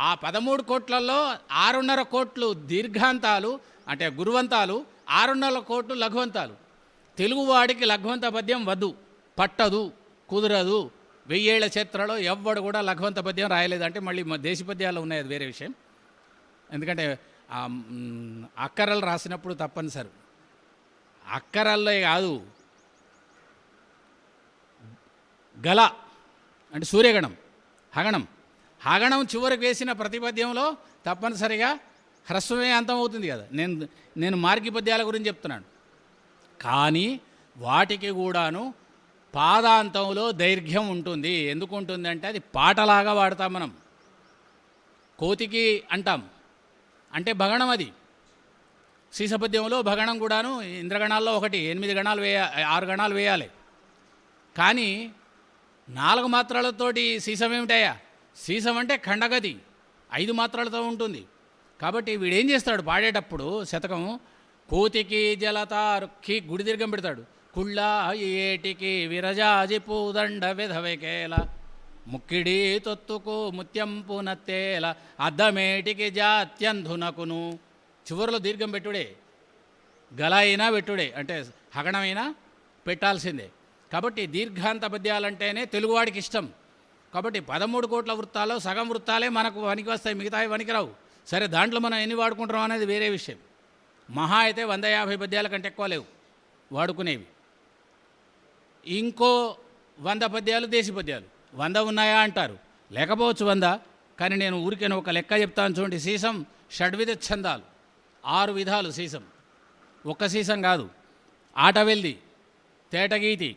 ఆ 13 కోట్లలో 6.5 కోట్లు దీర్ఘాంతాలు అంటే గురువంతాలు, 6.5 కోట్లు లఘువంతాలు. తెలుగువాడికి లఘువంత పద్యం వద్దు, పట్టదు, కుదరదు. 1000 ఏళ్ల చరిత్రలో ఎవ్వడు కూడా లఘువంత పద్యం రాయలేదు. అంటే మళ్ళీ దేశీ పద్యాలు ఉన్నాయి, అది వేరే విషయం. ఎందుకంటే అక్కరలు రాసినప్పుడు తప్పనిసరి. అక్కరల్లో కాదు, గల అంటే సూర్యగణం, హగణం చివరికి వేసిన ప్రతిపద్యంలో తప్పనిసరిగా హ్రస్వమే అంతం అవుతుంది కదా. నేను మార్గి పద్యాల గురించి చెప్తున్నాను. కానీ వాటికి కూడాను పాదాంతంలో దైర్ఘ్యం ఉంటుంది. ఎందుకు ఉంటుంది అంటే అది పాటలాగా వాడతాం మనం. కోతికి అంటాం అంటే భగణం. అది సీసపద్యంలో భగణం కూడాను ఇంద్రగణాల్లో 8 గణాలు 6 గణాలు వేయాలి. కానీ 4 మాత్రలతోటి సీసం ఏమిటాయా? సీసం అంటే ఖండగతి 5 మాత్రలతో ఉంటుంది. కాబట్టి వీడేం చేస్తాడు పాడేటప్పుడు శతకం, కోతికి జలతారుక్కి గుడి దీర్ఘం పెడతాడు. కుళ్ళ ఏటికి విరజాజి పూదండ విధవకేల ముక్కిడి తొత్తుకు ముత్యంపు నత్తేల అద్దమేటికి జాత్యంధునకును. చివరిలో దీర్ఘం పెట్టుడే, గల అయినా పెట్టుడే, అంటే హగణమైనా పెట్టాల్సిందే. కాబట్టి దీర్ఘాంత పద్యాలంటేనే తెలుగువాడికి ఇష్టం. కాబట్టి 13 కోట్ల వృత్తాల్లో సగం వృత్తాలే మనకు పనికి వస్తాయి, మిగతావి పనికిరావు. సరే, దాంట్లో మనం ఎన్ని వాడుకుంటాం అనేది వేరే విషయం. మహా అయితే 150 పద్యాల కంటే ఎక్కువ లేవు వాడుకునేవి. ఇంకో 100 పద్యాలు దేశీ పద్యాలు. 100 ఉన్నాయా అంటారు, లేకపోవచ్చు 100. కానీ నేను ఊరికే ఒక లెక్క చెప్తాను చూడండి. సీసం షడ్విధ ఛందాలు, 6 విధాలు సీసం. ఒక్క సీసం కాదు, ఆటవెల్ది, తేటగీతి,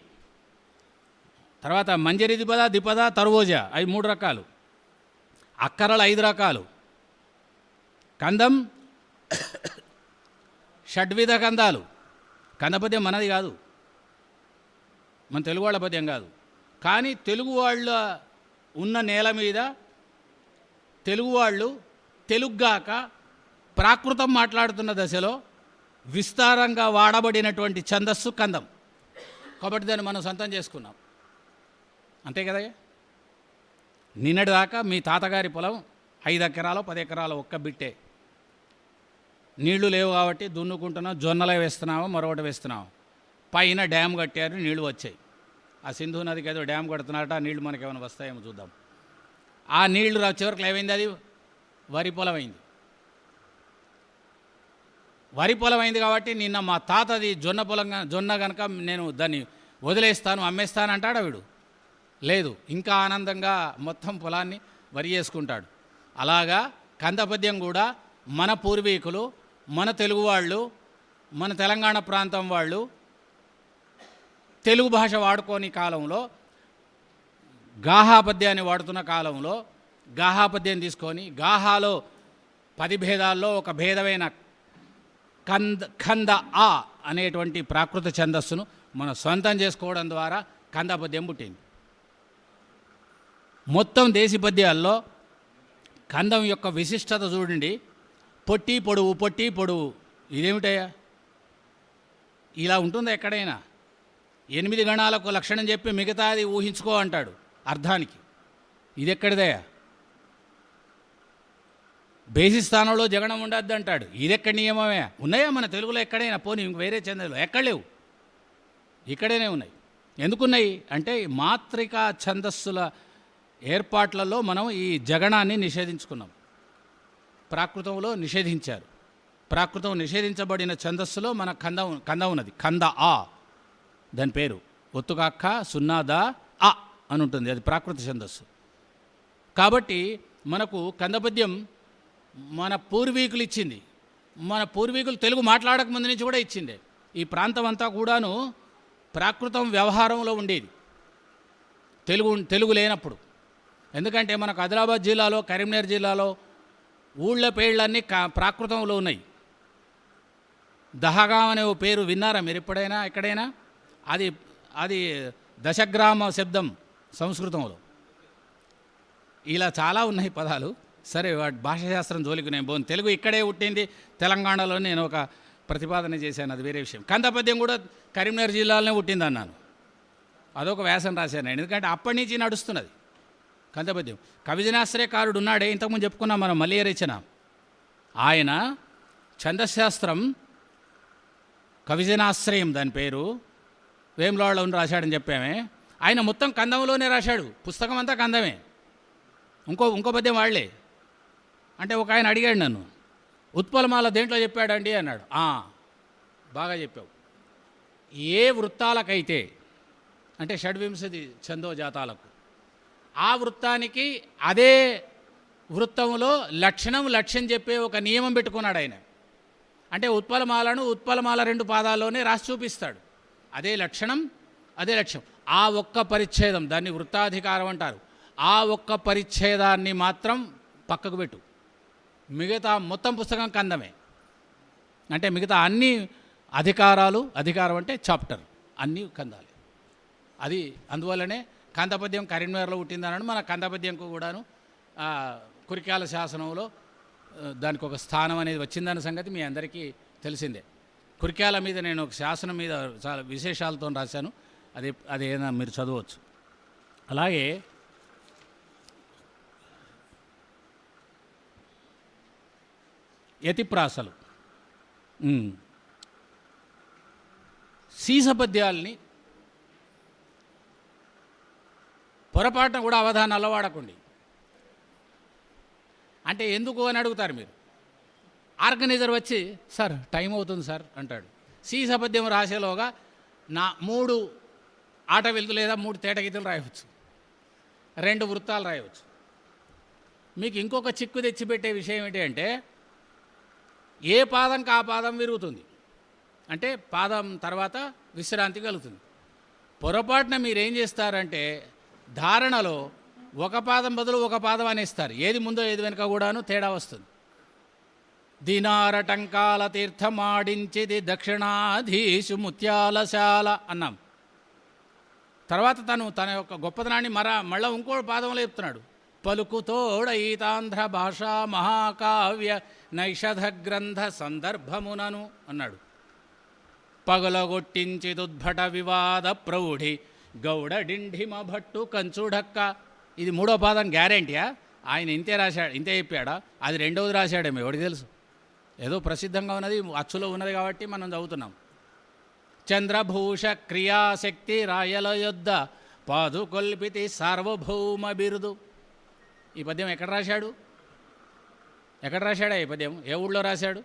తర్వాత మంజరి ద్విపద, ద్విపద, తర్వోజ, అవి 3 రకాలు. అక్కరలు 5 రకాలు. కందం షడ్విధ కందాలు. కంద పద్యం మనది కాదు, మన తెలుగు వాళ్ళ పద్యం కాదు. కానీ తెలుగు వాళ్ళ ఉన్న నేల మీద తెలుగు వాళ్ళు తెలుగుగాక ప్రాకృతం మాట్లాడుతున్న దశలో విస్తారంగా వాడబడినటువంటి ఛందస్సు కందం. కాబట్టి దాన్ని మనం సొంతం చేసుకున్నాం, అంతే కదా. నిన్నటి దాకా మీ తాతగారి పొలం 5 ఎకరాలు 10 ఎకరాలు ఒక్క బిట్టే. నీళ్లు లేవు కాబట్టి దున్నుకుంటున్నాం, జొన్నలే వేస్తున్నాము, మరొకటి వేస్తున్నాము. పైన డ్యామ్ కట్టారు, నీళ్లు వచ్చాయి. ఆ సింధు నదికి ఏదో డ్యామ్ కడుతున్నారట, ఆ నీళ్లు మనకి ఏమైనా వస్తాయేమో చూద్దాం. ఆ నీళ్లు చివరికి ఏమైంది, అది వరి పొలం అయింది. వరి పొలం అయింది కాబట్టి నిన్న మా తాతది జొన్న కనుక నేను దాన్ని వదిలేస్తాను, అమ్మేస్తాను అంటాడు వీడు. లేదు, ఇంకా ఆనందంగా మొత్తం పొలాన్ని వరి చేసుకుంటాడు. అలాగా కందపద్యం కూడా మన పూర్వీకులు, మన తెలుగు వాళ్ళు, మన తెలంగాణ ప్రాంతం వాళ్ళు తెలుగు భాష వాడుకోని కాలంలో, గాహా పద్యాన్ని వాడుతున్న కాలంలో గాహా పద్యం తీసుకొని గాహాలో 10 భేదాల్లో ఒక భేదమైన ఖంద ఆ అనేటువంటి ప్రాకృత ఛందస్సును మనం సొంతం చేసుకోవడం ద్వారా కంద పద్యం పుట్టింది. మొత్తం దేశీ పద్యాల్లో కందం యొక్క విశిష్టత చూడండి. పొట్టి పొడువు, పొట్టి పొడువు, ఇదేమిటయ్యా? ఇలా ఉంటుందా ఎక్కడైనా? 8 గణాలకు లక్షణం చెప్పి మిగతాది ఊహించుకో అంటాడు అర్థానికి. ఇది ఎక్కడిదయ్యా? బేసి స్థానంలో జగనం ఉండద్దు అంటాడు. ఇది ఎక్కడి నియమమే? ఉన్నాయా మన తెలుగులో ఎక్కడైనా? పోనీ ఇంక వేరే ఛందస్సులో ఎక్కడ లేవు, ఇక్కడనే ఉన్నాయి. ఎందుకున్నాయి అంటే మాత్రికా ఛందస్సుల ఏర్పాట్లలో మనం ఈ జగనాన్ని నిషేధించుకున్నాం. ప్రాకృతంలో నిషేధించారు. ప్రాకృతం నిషేధించబడిన ఛందస్సులో మన కంద ఉన్నది. కంద ఆ, దాని పేరు ఒత్తుకాక్క సున్నాద ఆ అని ఉంటుంది, అది ప్రాకృత ఛందస్సు. కాబట్టి మనకు కందపద్యం మన పూర్వీకులు ఇచ్చింది. మన పూర్వీకులు తెలుగు మాట్లాడక ముందు నుంచి కూడా ఇచ్చిందే. ఈ ప్రాంతం అంతా కూడాను ప్రాకృతం వ్యవహారంలో ఉండేది తెలుగు లేనప్పుడు. ఎందుకంటే మనకు ఆదిలాబాద్ జిల్లాలో, కరీంనగర్ జిల్లాలో ఊళ్ళ పేర్లన్నీ ప్రాకృతంలో ఉన్నాయి. దహగాం అనే ఓ పేరు విన్నారా మీరు ఎప్పుడైనా ఎక్కడైనా? అది దశగ్రామ శబ్దం సంస్కృతంలో. ఇలా చాలా ఉన్నాయి పదాలు. సరే, వాటి భాషాశాస్త్రం జోలికి నేను పోను. తెలుగు ఇక్కడే పుట్టింది, తెలంగాణలో నేను ఒక ప్రతిపాదన చేశాను, అది వేరే విషయం. కందపద్యం కూడా కరీంనగర్ జిల్లాలోనే పుట్టింది అన్నాను, అదొక వ్యాసం రాశాను. ఎందుకంటే అప్పటి నుంచి నడుస్తున్నది కందపద్యం. కవిజనాశ్రయకారుడు ఉన్నాడే, ఇంతకుముందు చెప్పుకున్నాం మనం, మల్లియ రచన. ఆయన ఛందశాస్త్రం కవిజనాశ్రయం దాని పేరు, వేములవాడలో రాశాడని చెప్పామే. ఆయన మొత్తం కందంలోనే రాశాడు, పుస్తకం అంతా కందమే. ఇంకో పద్యం వాళ్లే. అంటే ఒక ఆయన అడిగాడు నన్ను, ఉత్పలమాల దేంట్లో చెప్పాడండి అన్నాడు. బాగా చెప్పావు. ఏ వృత్తాలకైతే అంటే షడ్వింశతి ఛందోజాతాలకు, ఆ వృత్తానికి అదే వృత్తంలో లక్ష్యం చెప్పే ఒక నియమం పెట్టుకున్నాడు ఆయన. అంటే ఉత్పలమాలను ఉత్పలమాల 2 పాదాల్లోనే రాసి చూపిస్తాడు. అదే లక్షణం, అదే లక్ష్యం. ఆ ఒక్క పరిచ్ఛేదం, దాన్ని వృత్తాధికారం అంటారు. ఆ ఒక్క పరిచ్ఛేదాన్ని మాత్రం పక్కకు పెట్టు, మిగతా మొత్తం పుస్తకం కందమే. అంటే మిగతా అన్ని అధికారం అంటే చాప్టర్ అన్నీ కందాలి. అది అందువల్లనే కందపద్యం కరీంనగర్లో పుట్టిందన్నాడు. మన కందపద్యంకు కూడాను కురికాల శాసనంలో దానికి ఒక స్థానం అనేది వచ్చిందన్న సంగతి మీ అందరికీ తెలిసిందే. కురికాల మీద నేను ఒక శాసనం మీద చాలా విశేషాలతో రాశాను, అది ఏదైనా మీరు చదవచ్చు. అలాగే యతిప్రాసలు, సీసపద్యాల్ని పొరపాటున కూడా అవధానాల్లో వాడకండి. అంటే ఎందుకు అని అడుగుతారు మీరు. ఆర్గనైజర్ వచ్చి సార్ టైం అవుతుంది సార్ అంటాడు. సీస పద్యం రాసేలోగా 3 ఆట వెళ్తు లేదా 3 తేటగీతలు రాయవచ్చు, 2 వృత్తాలు రాయవచ్చు. మీకు ఇంకొక చిక్కు తెచ్చిపెట్టే విషయం ఏంటి అంటే ఏ పాదంకి ఆ పాదం విరుగుతుంది, అంటే పాదం తర్వాత విశ్రాంతి కలుగుతుంది. పొరపాటున మీరేం చేస్తారంటే ధారణలో ఒక పాదం బదులు ఒక పాదం అనేస్తారు. ఏది ముందో ఏది వెనుక కూడాను తేడా వస్తుంది. దినారటంకాల తీర్థమాడించిది దక్షిణాధీశు ముత్యాలశాల అన్నాం. తర్వాత తన యొక్క గొప్పతనాన్ని మళ్ళా ఇంకో పాదంలో చెప్తున్నాడు. పలుకుతోడ ఈతాంధ్ర భాషా మహాకావ్య నైషధ గ్రంథ సందర్భమునను అన్నాడు. పగలగొట్టించిదుద్భట వివాద ప్రౌఢి గౌడ డింఢిమ భట్టు కంచుడక్క. ఇది 3వ పాదం గ్యారెంటీయా? ఆయన ఇంతే రాశాడు, ఇంతే చెప్పాడా? అది 2వది రాశాడేమో, ఎవరికి తెలుసు. ఏదో ప్రసిద్ధంగా ఉన్నది, అచ్చులో ఉన్నది కాబట్టి మనం చదువుతున్నాం. చంద్రభూష క్రియాశక్తి రాయల యొద్ద పాదుకొల్పితి సార్వభౌమ బిరుదు. ఈ పద్యం ఎక్కడ రాశాడు? ఈ పద్యం ఏ ఊళ్ళో రాశాడు?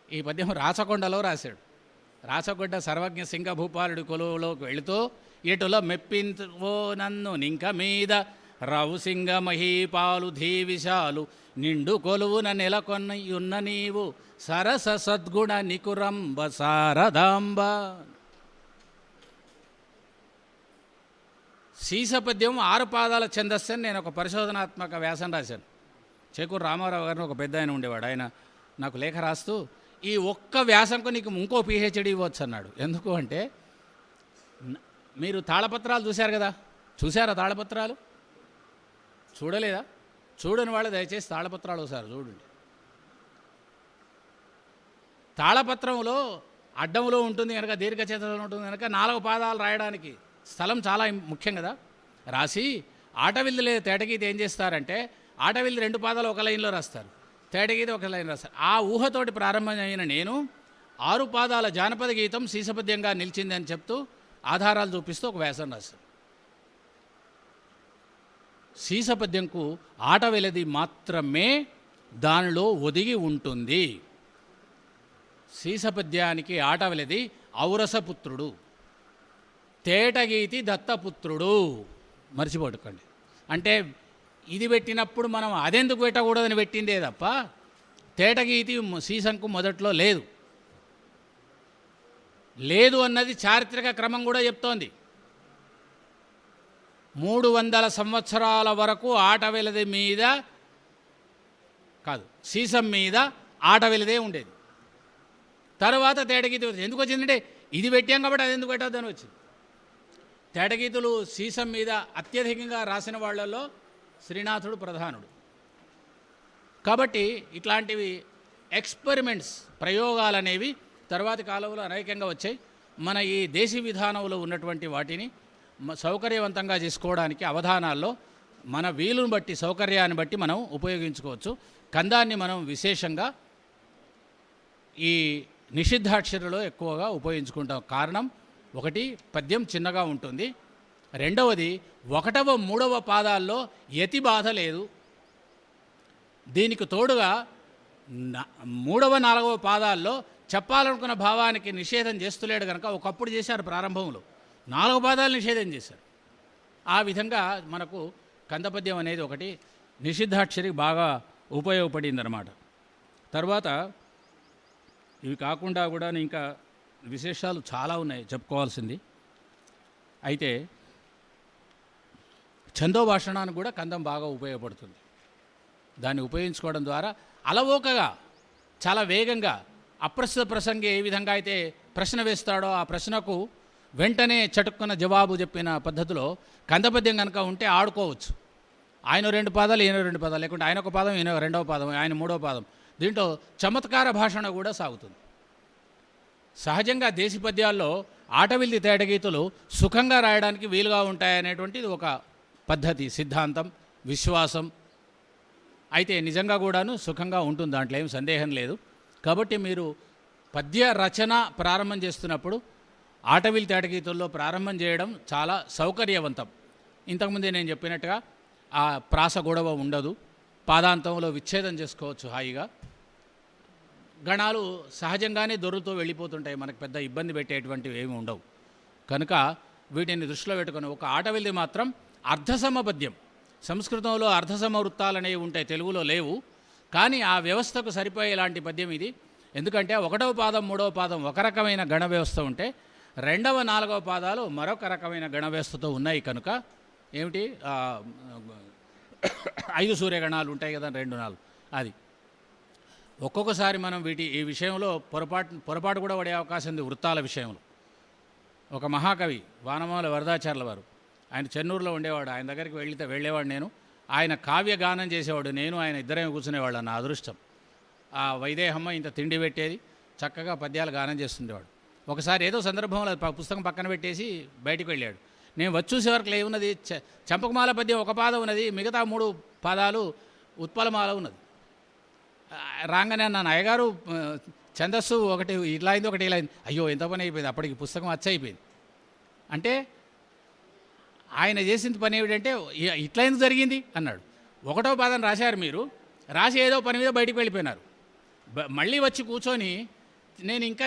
ఈ పద్యం రాచకొండలో రాశాడు. రాచకొండ సర్వజ్ఞ సింగభూపాలుడి కొలువులోకి వెళుతూ ఎటులో మెప్పించువో నన్ను నింక మీద రావు సింగ మహీపాలు ధీవిశాలు నిండు కొలువున నెలకొన్న నీవు సరస సద్గుణ నికురంబ శారదాంబ. సీసపద్యం 6 పాదాల ఛందస్సు అని నేను ఒక పరిశోధనాత్మక వ్యాసం రాశాను. చేకూరు రామారావు గారిని ఒక పెద్ద ఆయన ఉండేవాడు. ఆయన నాకు లేఖ రాస్తూ ఈ ఒక్క వ్యాసంకు నీకు ఇంకో పిహెచ్డి ఇవ్వచ్చు అన్నాడు. ఎందుకు అంటే మీరు తాళపత్రాలు చూశారు కదా, చూసారా తాళపత్రాలు? చూడలేదా? చూడని వాళ్ళు దయచేసి తాళపత్రాలు ఒకసారి చూడండి. తాళపత్రంలో అడ్డంలో ఉంటుంది కనుక, దీర్ఘచతురంలో ఉంటుంది కనుక 4 పాదాలు రాయడానికి స్థలం చాలా ముఖ్యం కదా. రాసి ఆటవిల్లు లేదా తేటగీత ఏం చేస్తారంటే ఆటవిల్లు 2 పాదాలు ఒక లైన్లో రాస్తారు, తేటగీత ఒక లైన్ రాస్తారు. ఆ ఊహతోటి ప్రారంభమైన నేను 6 పాదాల జానపద గీతం సీసపద్యంగా నిలిచింది అని చెప్తూ ఆధారాలు చూపిస్తూ ఒక వ్యాసం రాశాను. సీసపద్యంకు ఆట వెలది మాత్రమే దానిలో ఒదిగి ఉంటుంది. సీసపద్యానికి ఆట వెలది ఔరసపుత్రుడు, తేటగీతి దత్తపుత్రుడు. మర్చిపోకండి. అంటే ఇది పెట్టినప్పుడు మనం అదెందుకు పెట్టకూడదని పెట్టిందే తప్ప తేటగీతి సీసంకు మొదట్లో లేదు అన్నది చారిత్రక క్రమం కూడా చెప్తోంది. 300 సంవత్సరాల వరకు ఆట వెలది మీద కాదు, సీసం మీద ఆట వెలదే ఉండేది. తర్వాత తేటగీతి ఎందుకు వచ్చిందంటే ఇది పెట్టాం కాబట్టి అది ఎందుకు పెట్టద్దని వచ్చింది. తేటగీతులు సీసం మీద అత్యధికంగా రాసిన వాళ్ళల్లో శ్రీనాథుడు ప్రధానుడు. కాబట్టి ఇట్లాంటివి ఎక్స్పెరిమెంట్స్, ప్రయోగాలు అనేవి తర్వాతి కాలంలో అనేకంగా వచ్చాయి. మన ఈ దేశీ విధానంలో ఉన్నటువంటి వాటిని సౌకర్యవంతంగా చేసుకోవడానికి అవధానాల్లో మన వీలుని బట్టి, సౌకర్యాన్ని బట్టి మనం ఉపయోగించుకోవచ్చు. కందాన్ని మనం విశేషంగా ఈ నిషిద్ధాక్షరలో ఎక్కువగా ఉపయోగించుకుంటాం. కారణం ఒకటి, పద్యం చిన్నగా ఉంటుంది. రెండవది, 1వ 3వ పాదాల్లో యతి బాధ లేదు. దీనికి తోడుగా 3వ 4వ పాదాల్లో చెప్పాలనుకున్న భావానికి నిషేధం చేస్తలేడు కనుక, ఒకప్పుడు చేశారు ప్రారంభంలో 4 పాదాలు నిషేధం చేశారు. ఆ విధంగా మనకు కందపద్యం అనేది ఒకటి నిషిద్ధాక్షరికి బాగా ఉపయోగపడిందన్నమాట. తర్వాత ఇవి కాకుండా కూడా ఇంకా విశేషాలు చాలా ఉన్నాయి చెప్పుకోవాల్సింది. అయితే ఛందోభాషణానికి కూడా కందం బాగా ఉపయోగపడుతుంది. దాన్ని ఉపయోగించుకోవడం ద్వారా అలవోకగా, చాలా వేగంగా, అప్రస్తుత ప్రసంగి ఏ విధంగా అయితే ప్రశ్న వేస్తాడో ఆ ప్రశ్నకు వెంటనే చటుక్కున్న జవాబు చెప్పిన పద్ధతిలో కందపద్యం కనుక ఉంటే ఆడుకోవచ్చు. ఆయన 2 పాదాలు, ఈయన 2 పాదాలు, లేకుంటే ఆయన ఒక పాదం, ఈయన 2వ పాదం, ఆయన 3వ పాదం. దీంట్లో చమత్కార భాషణ కూడా సాగుతుంది. సహజంగా దేశీ పద్యాల్లో ఆటవిల్లి తేటగీతులు సుఖంగా రాయడానికి వీలుగా ఉంటాయనేటువంటిది ఒక పద్ధతి, సిద్ధాంతం, విశ్వాసం. అయితే నిజంగా కూడాను సుఖంగా ఉంటుంది, దాంట్లో ఏం సందేహం లేదు. కాబట్టి మీరు పద్య రచన ప్రారంభం చేస్తున్నప్పుడు ఆటవిల్లి తేటగీతుల్లో ప్రారంభం చేయడం చాలా సౌకర్యవంతం. ఇంతకుముందే నేను చెప్పినట్టుగా ఆ ప్రాస గొడవ ఉండదు. పాదాంతంలో విచ్ఛేదం చేసుకోవచ్చు హాయిగా. గణాలు సహజంగానే దొరుకుతూ వెళ్ళిపోతుంటాయి, మనకు పెద్ద ఇబ్బంది పెట్టేటువంటివి ఏమి ఉండవు. కనుక వీటిని దృష్టిలో పెట్టుకొని ఒక ఆటవిల్లి మాత్రం అర్ధసమ పద్యం. సంస్కృతంలో అర్ధసమ వృత్తాలు అనేవి ఉంటాయి, తెలుగులో లేవు. కానీ ఆ వ్యవస్థకు సరిపోయే ఇలాంటి పద్యం ఇది. ఎందుకంటే 1వ పాదం 3వ పాదం ఒక రకమైన గణ వ్యవస్థ ఉంటే 2వ 4వ పాదాలు మరొక రకమైన గణ వ్యవస్థతో ఉన్నాయి. కనుక ఏమిటి 5 సూర్యగణాలు ఉంటాయి కదా, 2 4 అది. ఒక్కొక్కసారి మనం ఈ విషయంలో పొరపాటు కూడా పడే అవకాశం ఉంది. వృత్తాల విషయంలో ఒక మహాకవి వానమాల వరదాచార్యుల వారు, ఆయన చెన్నూరులో ఉండేవాడు. ఆయన దగ్గరికి వెళ్ళేవాడు నేను. ఆయన కావ్య గానం చేసేవాడు, నేను ఆయన ఇద్దరేమో కూర్చునేవాడు. నా అదృష్టం. ఆ వైదేహమ్మ ఇంత తిండి పెట్టేది, చక్కగా పద్యాలు గానం చేస్తుండేవాడు. ఒకసారి ఏదో సందర్భంలో పుస్తకం పక్కన పెట్టేసి బయటికి వెళ్ళాడు. నేను వచ్చి చూసే వరకు ఏమున్నది, చంపకమాల పద్యం ఒక పాదం ఉన్నది, మిగతా 3 పాదాలు ఉత్పలమాల ఉన్నది. రాగానే అన్నాను, అయ్యగారు ఛందస్సు ఒకటి ఇట్లా అయింది, ఒకటి ఇలా అయింది. అయ్యో ఎంత పని అయిపోయింది, అప్పటికి పుస్తకం అయిపోయింది. అంటే ఆయన చేసిన పని ఏమిటంటే, ఇట్లా ఎందుకు జరిగింది అన్నాడు. 1వ పాదం రాశారు మీరు, రాసి ఏదో పని మీద బయటికి వెళ్ళిపోయినారు. మళ్ళీ వచ్చి కూర్చొని నేను ఇంకా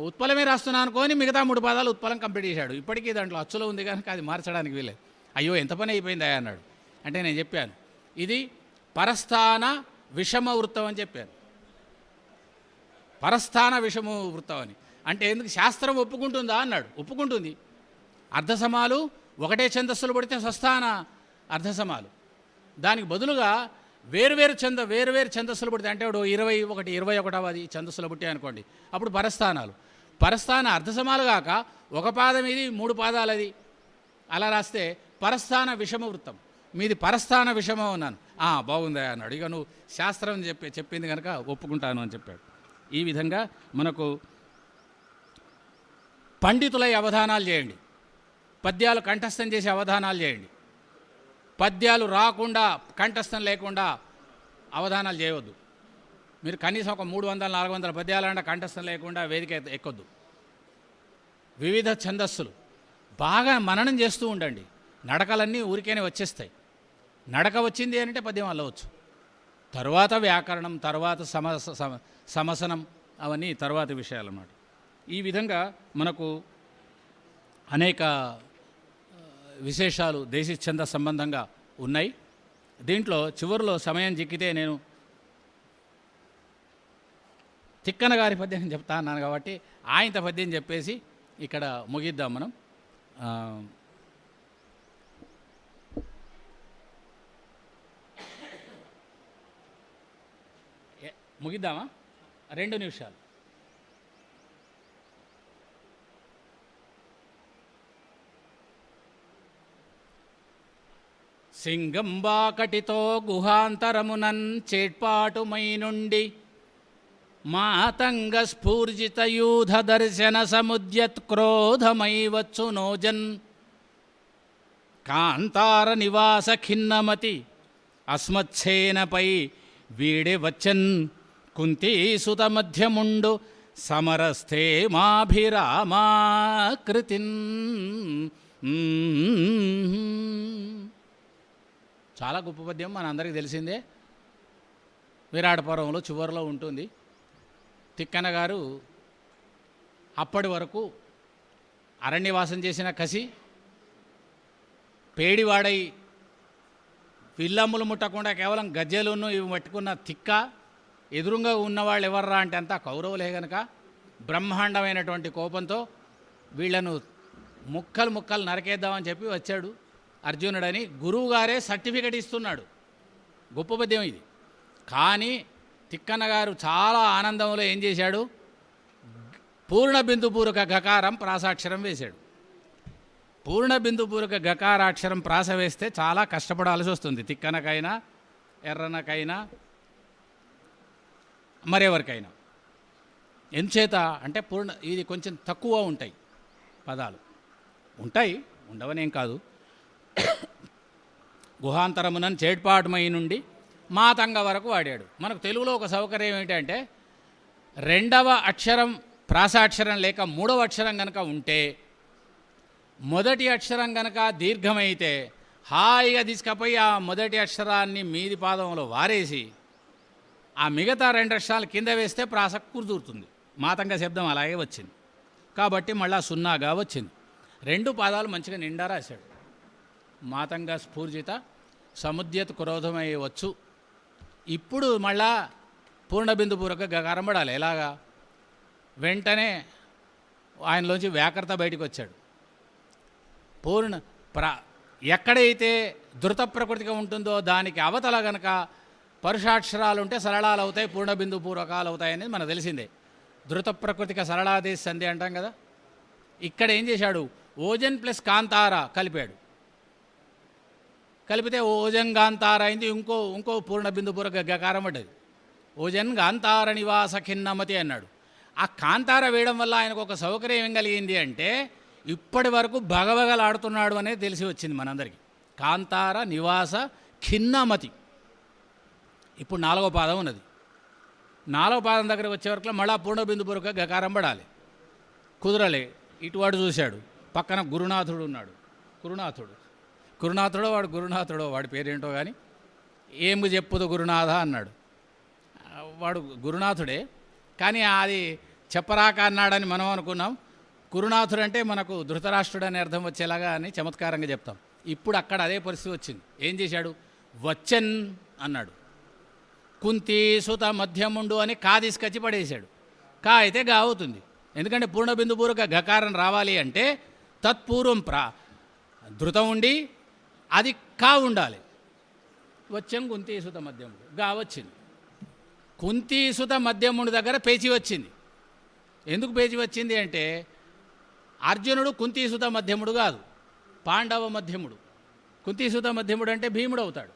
ఉత్పలమే రాస్తున్నాను అనుకొని మిగతా 3 పాదాలు ఉత్పలం కంప్లీట్ చేశాడు. ఇప్పటికీ దాంట్లో అచ్చులో ఉంది కనుక అది మార్చడానికి వీలేదు. అయ్యో ఎంత పని అయిపోయిందా అన్నాడు. అంటే నేను చెప్పాను, ఇది పరస్థాన విషమ వృత్తం అని చెప్పాను. పరస్థాన విషమ వృత్తం అని అంటే ఎందుకు, శాస్త్రం ఒప్పుకుంటుందా అన్నాడు. ఒప్పుకుంటుంది. అర్ధసమాలు ఒకటే ఛందస్సులు పడితే స్వస్థాన అర్ధసమాలు. దానికి బదులుగా వేరువేరు ఛందస్సులు పుడితే, అంటే 21వ ఛందస్సులు పుట్టాయి అనుకోండి, అప్పుడు పరస్థానాలు. పరస్థాన అర్ధసమాలు కాక ఒక పాదం ఇది 3 పాదాలు అది, అలా రాస్తే పరస్థాన విషమ వృత్తం. మీది పరస్థాన విషమం అన్నాను. బాగుందా అన్నాడు. ఇక నువ్వు శాస్త్రం చెప్పింది కనుక ఒప్పుకుంటాను అని చెప్పాడు. ఈ విధంగా మనకు పండితులై అవధానాలు చేయండి, పద్యాలు కంఠస్థం చేసి అవధానాలు చేయండి. పద్యాలు రాకుండా కంఠస్థం లేకుండా అవధానాలు చేయవద్దు. మీరు కనీసం ఒక 300-400 పద్యాలంటే కంఠస్థం లేకుండా వేదిక ఎక్కొద్దు. వివిధ ఛందస్సులు బాగా మననం చేస్తూ ఉండండి. నడకలన్నీ ఊరికేనే వచ్చేస్తాయి. నడక వచ్చింది అంటే పద్యం అల్లవచ్చు. తరువాత వ్యాకరణం, తర్వాత సమసనం, అవన్నీ తరువాత విషయాలు అన్నమాట. ఈ విధంగా మనకు అనేక విశేషాలు దేశీ ఛంద సంబంధంగా ఉన్నాయి. దీంట్లో చివరిలో సమయం చిక్కితే నేను తిక్కన గారి పద్యం చెప్తా అన్నాను కాబట్టి ఆయన పద్యం చెప్పేసి ఇక్కడ ముగిద్దాం మనం. ముగిద్దామా? 2 నిమిషాలు. సింగంబాకటితో గుహాంతరమునన్ చేట్పాటుమై నుండి మాతంగ స్ఫూర్జిత యూధ దర్శన సముద్యత్క్రోధమై వచ్చు నోజన్ కాంతార నివాస ఖిన్నమతి అస్మచ్ఛేనపై వీడే వచ్చన్ కుంతీసుత మధ్యముండు సమరస్థే మాభిరామాకృతిన్. చాలా గొప్ప పద్యం, మన అందరికీ తెలిసిందే. విరాట పర్వంలో చివరిలో ఉంటుంది. తిక్కన గారు అప్పటి వరకు అరణ్యవాసం చేసిన కసి, పేడివాడై విల్లమ్ములు ముట్టకుండా కేవలం గజ్జెలును ఇవి పట్టుకున్న తిక్క, ఎదురుగా ఉన్నవాళ్ళు ఎవర్రా అంటే అంతా కౌరవులే గనక బ్రహ్మాండమైనటువంటి కోపంతో వీళ్లను ముక్కలు నరకేద్దామని చెప్పి వచ్చాడు అర్జునుడని గురువుగారే సర్టిఫికెట్ ఇస్తున్నాడు. గొప్ప పద్యం ఇది. కానీ తిక్కన్న గారు చాలా ఆనందంలో ఏం చేశాడు, పూర్ణ బిందుపూర్వక గకారం ప్రాసాక్షరం వేశాడు. పూర్ణ బిందుపూర్వక గకారాక్షరం ప్రాస వేస్తే చాలా కష్టపడాల్సి వస్తుంది. తిక్కనకైనా ఎర్రనకైనా మరెవరికైనా. ఎంచేత అంటే ఇది కొంచెం తక్కువ ఉంటాయి పదాలు. ఉంటాయి, ఉండవనేం కాదు. గుహాంతరమునన్ చేడ్పాటుమై నుండి మాతంగ వరకు వాడాడు. మనకు తెలుగులో ఒక సౌకర్యం ఏంటంటే 2వ అక్షరం ప్రాసాక్షరం లేక 3వ అక్షరం కనుక ఉంటే, మొదటి అక్షరం కనుక దీర్ఘమైతే హాయిగా తీసుకపోయి ఆ మొదటి అక్షరాన్ని మీది పాదంలో వారేసి ఆ మిగతా 2 అక్షరాలు కింద వేస్తే ప్రాస కుదురుతుంది. మాతంగ శబ్దం అలాగే వచ్చింది కాబట్టి మళ్ళా సున్నాగా వచ్చింది. 2 పాదాలు మంచిగా నిండా రాశాడు. మాతంగ స్ఫూర్జిత సముద్యత్ క్రోధమయ్యవచ్చు. ఇప్పుడు మళ్ళా పూర్ణబిందుపూర్వక గకారం పడాలి. ఎలాగా? వెంటనే ఆయనలోంచి వ్యాకర్త బయటికి వచ్చాడు. ఎక్కడైతే ధృత ప్రకృతిగా ఉంటుందో దానికి అవతల గనక పరుషాక్షరాలు ఉంటే సరళాలు అవుతాయి, పూర్ణబిందు పూర్వకాలు అవుతాయి అనేది మనకు తెలిసిందే. ధృత ప్రకృతిక సరళాదేశ సంధి అంటాం కదా. ఇక్కడ ఏం చేశాడు? ఓజన్ ప్లస్ కాంతార కలిపాడు. కలిపితే ఓజన్ గాంతార అయింది. ఇంకో పూర్ణబిందు పూర్వక గకారం పడ్డది. ఓజన్ గాంతార నివాస ఖిన్నమతి అన్నాడు. ఆ కాంతార వేయడం వల్ల ఆయనకు ఒక సౌకర్యం ఏం కలిగింది అంటే ఇప్పటి వరకు భగభగలాడుతున్నాడు అనేది తెలిసి వచ్చింది మనందరికీ. కాంతార నివాస ఖిన్నమతి. ఇప్పుడు 4వ పాదం ఉన్నది. 4వ పాదం దగ్గర వచ్చే వరకు మళ్ళా పూర్ణబిందుపూర్వక గకారం పడాలి. కుదరలే. ఇటువాడు చూశాడు. పక్కన గురునాథుడు ఉన్నాడు. గురునాథుడో వాడి పేరేంటో కానీ ఏమి చెప్పుదు గురునాథ అన్నాడు. వాడు గురునాథుడే కానీ అది చెప్పరాక అన్నాడని మనం అనుకున్నాం. గురునాథుడు అంటే మనకు ధృతరాష్ట్రుడు అనే అర్థం వచ్చేలాగా అని చమత్కారంగా చెప్తాం. ఇప్పుడు అక్కడ అదే పరిస్థితి వచ్చింది. ఏం చేశాడు? వచ్చన్ అన్నాడు. కుంతి సుత మధ్యముండు అని కా తీసుకొచ్చి పడేశాడు. కా అయితే గా అవుతుంది. ఎందుకంటే పూర్ణబిందుపూర్వక గకారం రావాలి అంటే తత్పూర్వం ధృతం ఉండి అది కా ఉండాలి. వచ్చం కుంతీసుత మధ్యముడు గా వచ్చింది. కుంతీసుత మధ్యముడి దగ్గర పేచి వచ్చింది. ఎందుకు పేచి వచ్చింది అంటే అర్జునుడు కుంతీసుత మధ్యముడు కాదు, పాండవ మధ్యముడు. కుంతీసుత మధ్యముడు అంటే భీముడు అవుతాడు.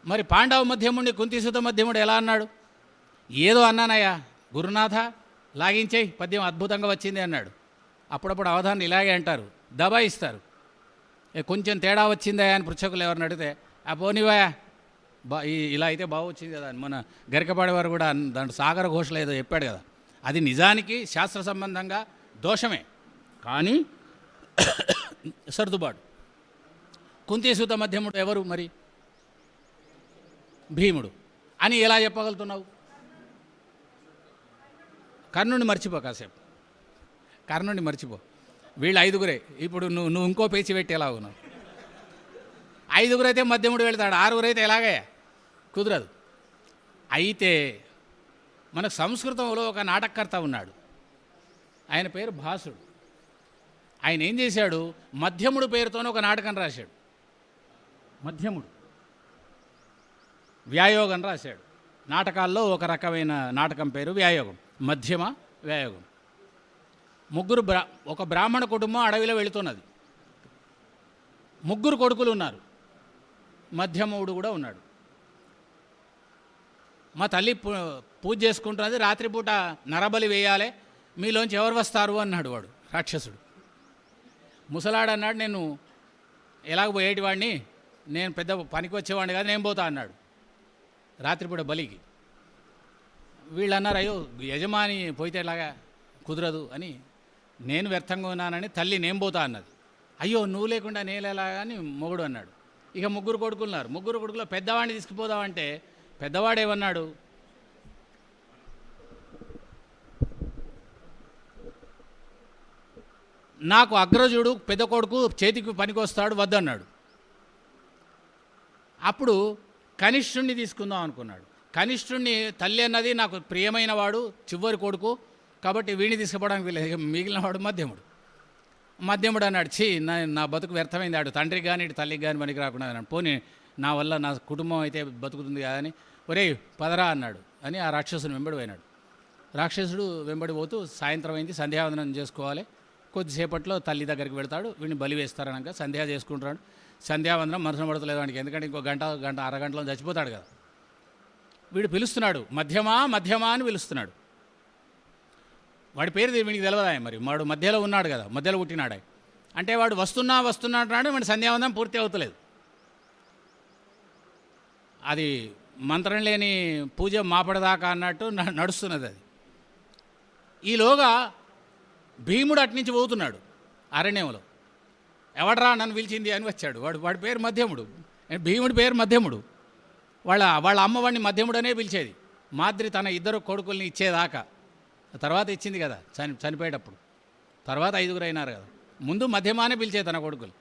మరి పాండవ మధ్యముడిని కుంతీసుత మధ్యముడు ఎలా అన్నాడు? ఏదో అన్నానయ్యా గురునాథ లాగించేయి, పద్యం అద్భుతంగా వచ్చింది అన్నాడు. అప్పుడప్పుడు అవధానం ఇలాగే అంటారు, దబాయిస్తారు. కొంచెం తేడా వచ్చిందా అని పృచ్ఛకులు ఎవరిని అడిగితే ఆ పోనివాయా ఇలా అయితే బాగా వచ్చింది కదా అని మన గరికపాడేవారు కూడా దాంట్లో సాగర ఘోషలో ఏదో చెప్పాడు కదా. అది నిజానికి శాస్త్ర సంబంధంగా దోషమే కానీ సర్దుబాటు. కుంతీసుత మధ్యముడు ఎవరు మరి? భీముడు అని ఎలా చెప్పగలుగుతున్నావు? కర్ణుని మర్చిపో, కాసేపు కర్ణుని మర్చిపో. వీళ్ళు 5గురే. ఇప్పుడు నువ్వు ఇంకో పేచి పెట్టి ఎలా ఉన్నావు? 5గురు అయితే మధ్యముడు వెళ్తాడు, 6గురు అయితే ఎలాగే కుదరదు. అయితే మనకు సంస్కృతంలో ఒక నాటకకర్త ఉన్నాడు. ఆయన పేరు భాసుడు. ఆయన ఏం చేశాడు? మధ్యముడు పేరుతోనే ఒక నాటకం రాశాడు. మధ్యముడు వ్యాయోగం రాశాడు. నాటకాల్లో ఒక రకమైన నాటకం పేరు వ్యాయోగం. మధ్యమ వ్యాయోగం. ఒక బ్రాహ్మణ కుటుంబం అడవిలో వెళుతున్నది. 3 కొడుకులు ఉన్నారు. మధ్యముడు కూడా ఉన్నాడు. మా తల్లి పూజ చేసుకుంటున్నది, రాత్రిపూట నరబలి వేయాలి, మీలోంచి ఎవరు వస్తారు అన్నాడు వాడు రాక్షసుడు. ముసలాడు అన్నాడు, నేను ఎలాగ పోయేటివాడిని, నేను పెద్ద పనికి వచ్చేవాడిని కాదు, నేను పోతా అన్నాడు రాత్రిపూట బలికి. వీళ్ళు అన్నారు, అయ్యో యజమాని పోయితే ఎలాగా కుదరదు అని, నేను వ్యర్థంగా ఉన్నానని తల్లి నేను పోతా అన్నది. అయ్యో నువ్వు లేకుండా నేను ఎలాగా అని మొగుడు అన్నాడు. ఇక 3 కొడుకులు ఉన్నారు. 3 కొడుకులో పెద్దవాడిని తీసుకుపోదామంటే పెద్దవాడేమన్నాడు, నాకు అగ్రజుడు పెద్ద కొడుకు చేతికి పనికొస్తాడు వద్దన్నాడు. అప్పుడు కనిష్ఠుణ్ణి తీసుకుందాం అనుకున్నాడు. కనిష్ఠుణ్ణి తల్లి అన్నది నాకు ప్రియమైన వాడు, చివరి కొడుకు, కాబట్టి వీడిని తీసుకుపోవడానికి వీళ్ళు, మిగిలిన వాడు మధ్యముడు అన్నాడు, నా బతుకు వ్యర్థమైంది, ఆడు తండ్రికి కానీ ఇటు తల్లికి కానీ పనికి రాకుండా అన్నాడు. పోనీ నా వల్ల నా కుటుంబం అయితే బతుకుతుంది కాదని, ఒరే పదరా అన్నాడు అని ఆ రాక్షసుని వెంబడి పోయినాడు. రాక్షసుడు వెంబడి పోతూ సాయంత్రం అయింది, సంధ్యావందనం చేసుకోవాలి, కొద్దిసేపట్లో తల్లి దగ్గరికి వెళ్తాడు, వీడిని బలి వేస్తారనక సంధ్యా చేసుకుంటాడు. సంధ్యావందనం మనసున పడతలేదు వాడికి, ఎందుకంటే ఇంకో గంట అరగంటలో చచ్చిపోతాడు కదా. వీడు పిలుస్తున్నాడు, మధ్యమా అని పిలుస్తున్నాడు. వాడి పేరు వీడికి తెలియదా మరి, వాడు మధ్యలో ఉన్నాడు కదా, మధ్యలో పుట్టినాడు అంటే వాడు వస్తున్నాడు, వాడి సంధ్యావందనం పూర్తి అవుతలేదు. అది మంత్రం లేని పూజ మాపడదాకా అన్నట్టు నడుస్తున్నది అది. ఈలోగా భీముడు అట్నుంచి పోతున్నాడు అరణ్యంలో. ఎవడ్రా నన్ను పిలిచింది అని వచ్చాడు. వాడి పేరు మధ్యముడు, భీముడి పేరు మధ్యముడు. వాళ్ళ అమ్మవాడిని మధ్యముడనే పిలిచేది. మాద్రి తన ఇద్దరు కొడుకుల్ని ఇచ్చేదాకా. తర్వాత ఇచ్చింది కదా చనిపోయేటప్పుడు. తర్వాత 5గురు అయినారు కదా. ముందు మధ్యమానే పిలిచేది తన కొడుకులు.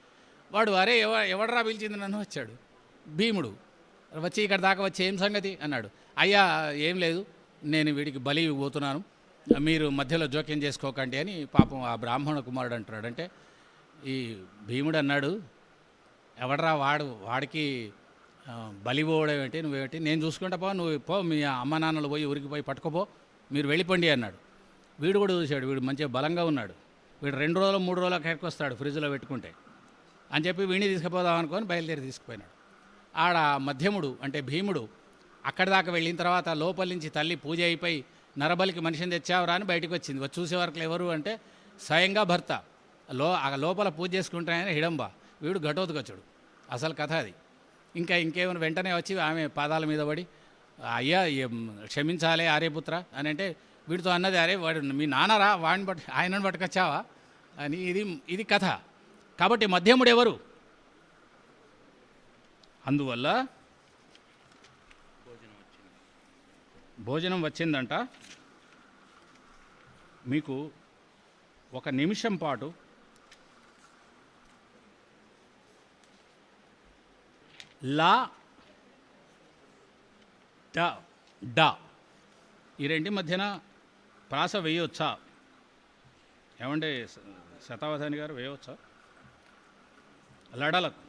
వాడు అరే ఎవడరా పిలిచింది నన్ను వచ్చాడు. భీముడు వచ్చి ఇక్కడ దాకా వచ్చి ఏం సంగతి అన్నాడు. అయ్యా ఏం లేదు, నేను వీడికి బలి పోతున్నాను, మీరు మధ్యలో జోక్యం చేసుకోకండి అని పాపం ఆ బ్రాహ్మణ కుమారుడు అంటున్నాడు. అంటే ఈ భీముడు అన్నాడు, ఎవడరా వాడికి బలి పోవడం ఏంటి, నువ్వేంటి, నేను చూసుకుంటా పో, నువ్వు పో, మీ అమ్మ నాన్నలు పోయి ఊరికి పోయి పట్టుకోపో, మీరు వెళ్ళిపోండి అన్నాడు. వీడు కూడా చూశాడు, వీడు మంచిగా బలంగా ఉన్నాడు, వీడు 2 రోజులు 3 రోజులకు ఎక్కొస్తాడు ఫ్రిడ్జ్లో పెట్టుకుంటే అని చెప్పి వీడిని తీసుకుపోదాం అనుకొని బయలుదేరి తీసుకుపోయినాడు. ఆడ మధ్యముడు అంటే భీముడు అక్కడి దాకా వెళ్ళిన తర్వాత లోపల నుంచి తల్లి పూజ అయిపోయి నరబలికి మనిషిని తెచ్చావురా అని బయటకు వచ్చింది. వచ్చి చూసేవరకు ఎవరు అంటే స్వయంగా భర్త. లోపల పూజ చేసుకుంటాయని హిడంబ, వీడు ఘటోత్కచుడు. అసలు కథ అది. ఇంకేమైనా వెంటనే వచ్చి ఆమె పాదాల మీద పడి, అయ్యా క్షమించాలే ఆర్యపుత్ర అని అంటే వీడితో అన్నది, అరే వాడు మీ నాన్నరా, ఆయనను పట్టుకొచ్చావా అని. ఇది కథ. కాబట్టి మధ్యముడు ఎవరు? అందువల్ల భోజనం వచ్చిందంట. మీకు 1 నిమిషం పాటు లా డా ఈ రెండి మధ్యన ప్రాస వేయవచ్చా? ఏమంటే శతావధాని గారు వేయవచ్చా? లడలకు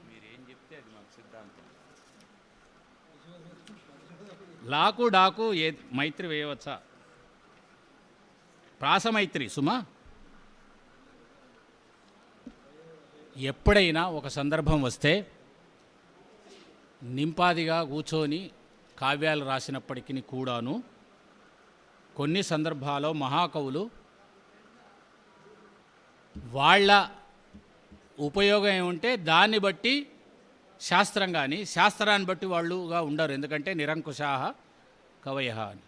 మీరేం చెప్తే అది మాకు సిద్ధాంతం. లాకు డాకు మైత్రి వేయవచ్చా? ప్రాసమైత్రి సుమా. ఎప్పుడైనా ఒక సందర్భం వస్తే నింపాదిగా కూర్చొని కావ్యాలు రాసినప్పటికీ కూడాను కొన్ని సందర్భాల్లో మహాకవులు వాళ్ళ ఉపయోగం ఏముంటే దాన్ని బట్టి శాస్త్రం కానీ శాస్త్రాన్ని బట్టి వాళ్ళుగా ఉండరు. ఎందుకంటే నిరంకుశాహ కవయ అని.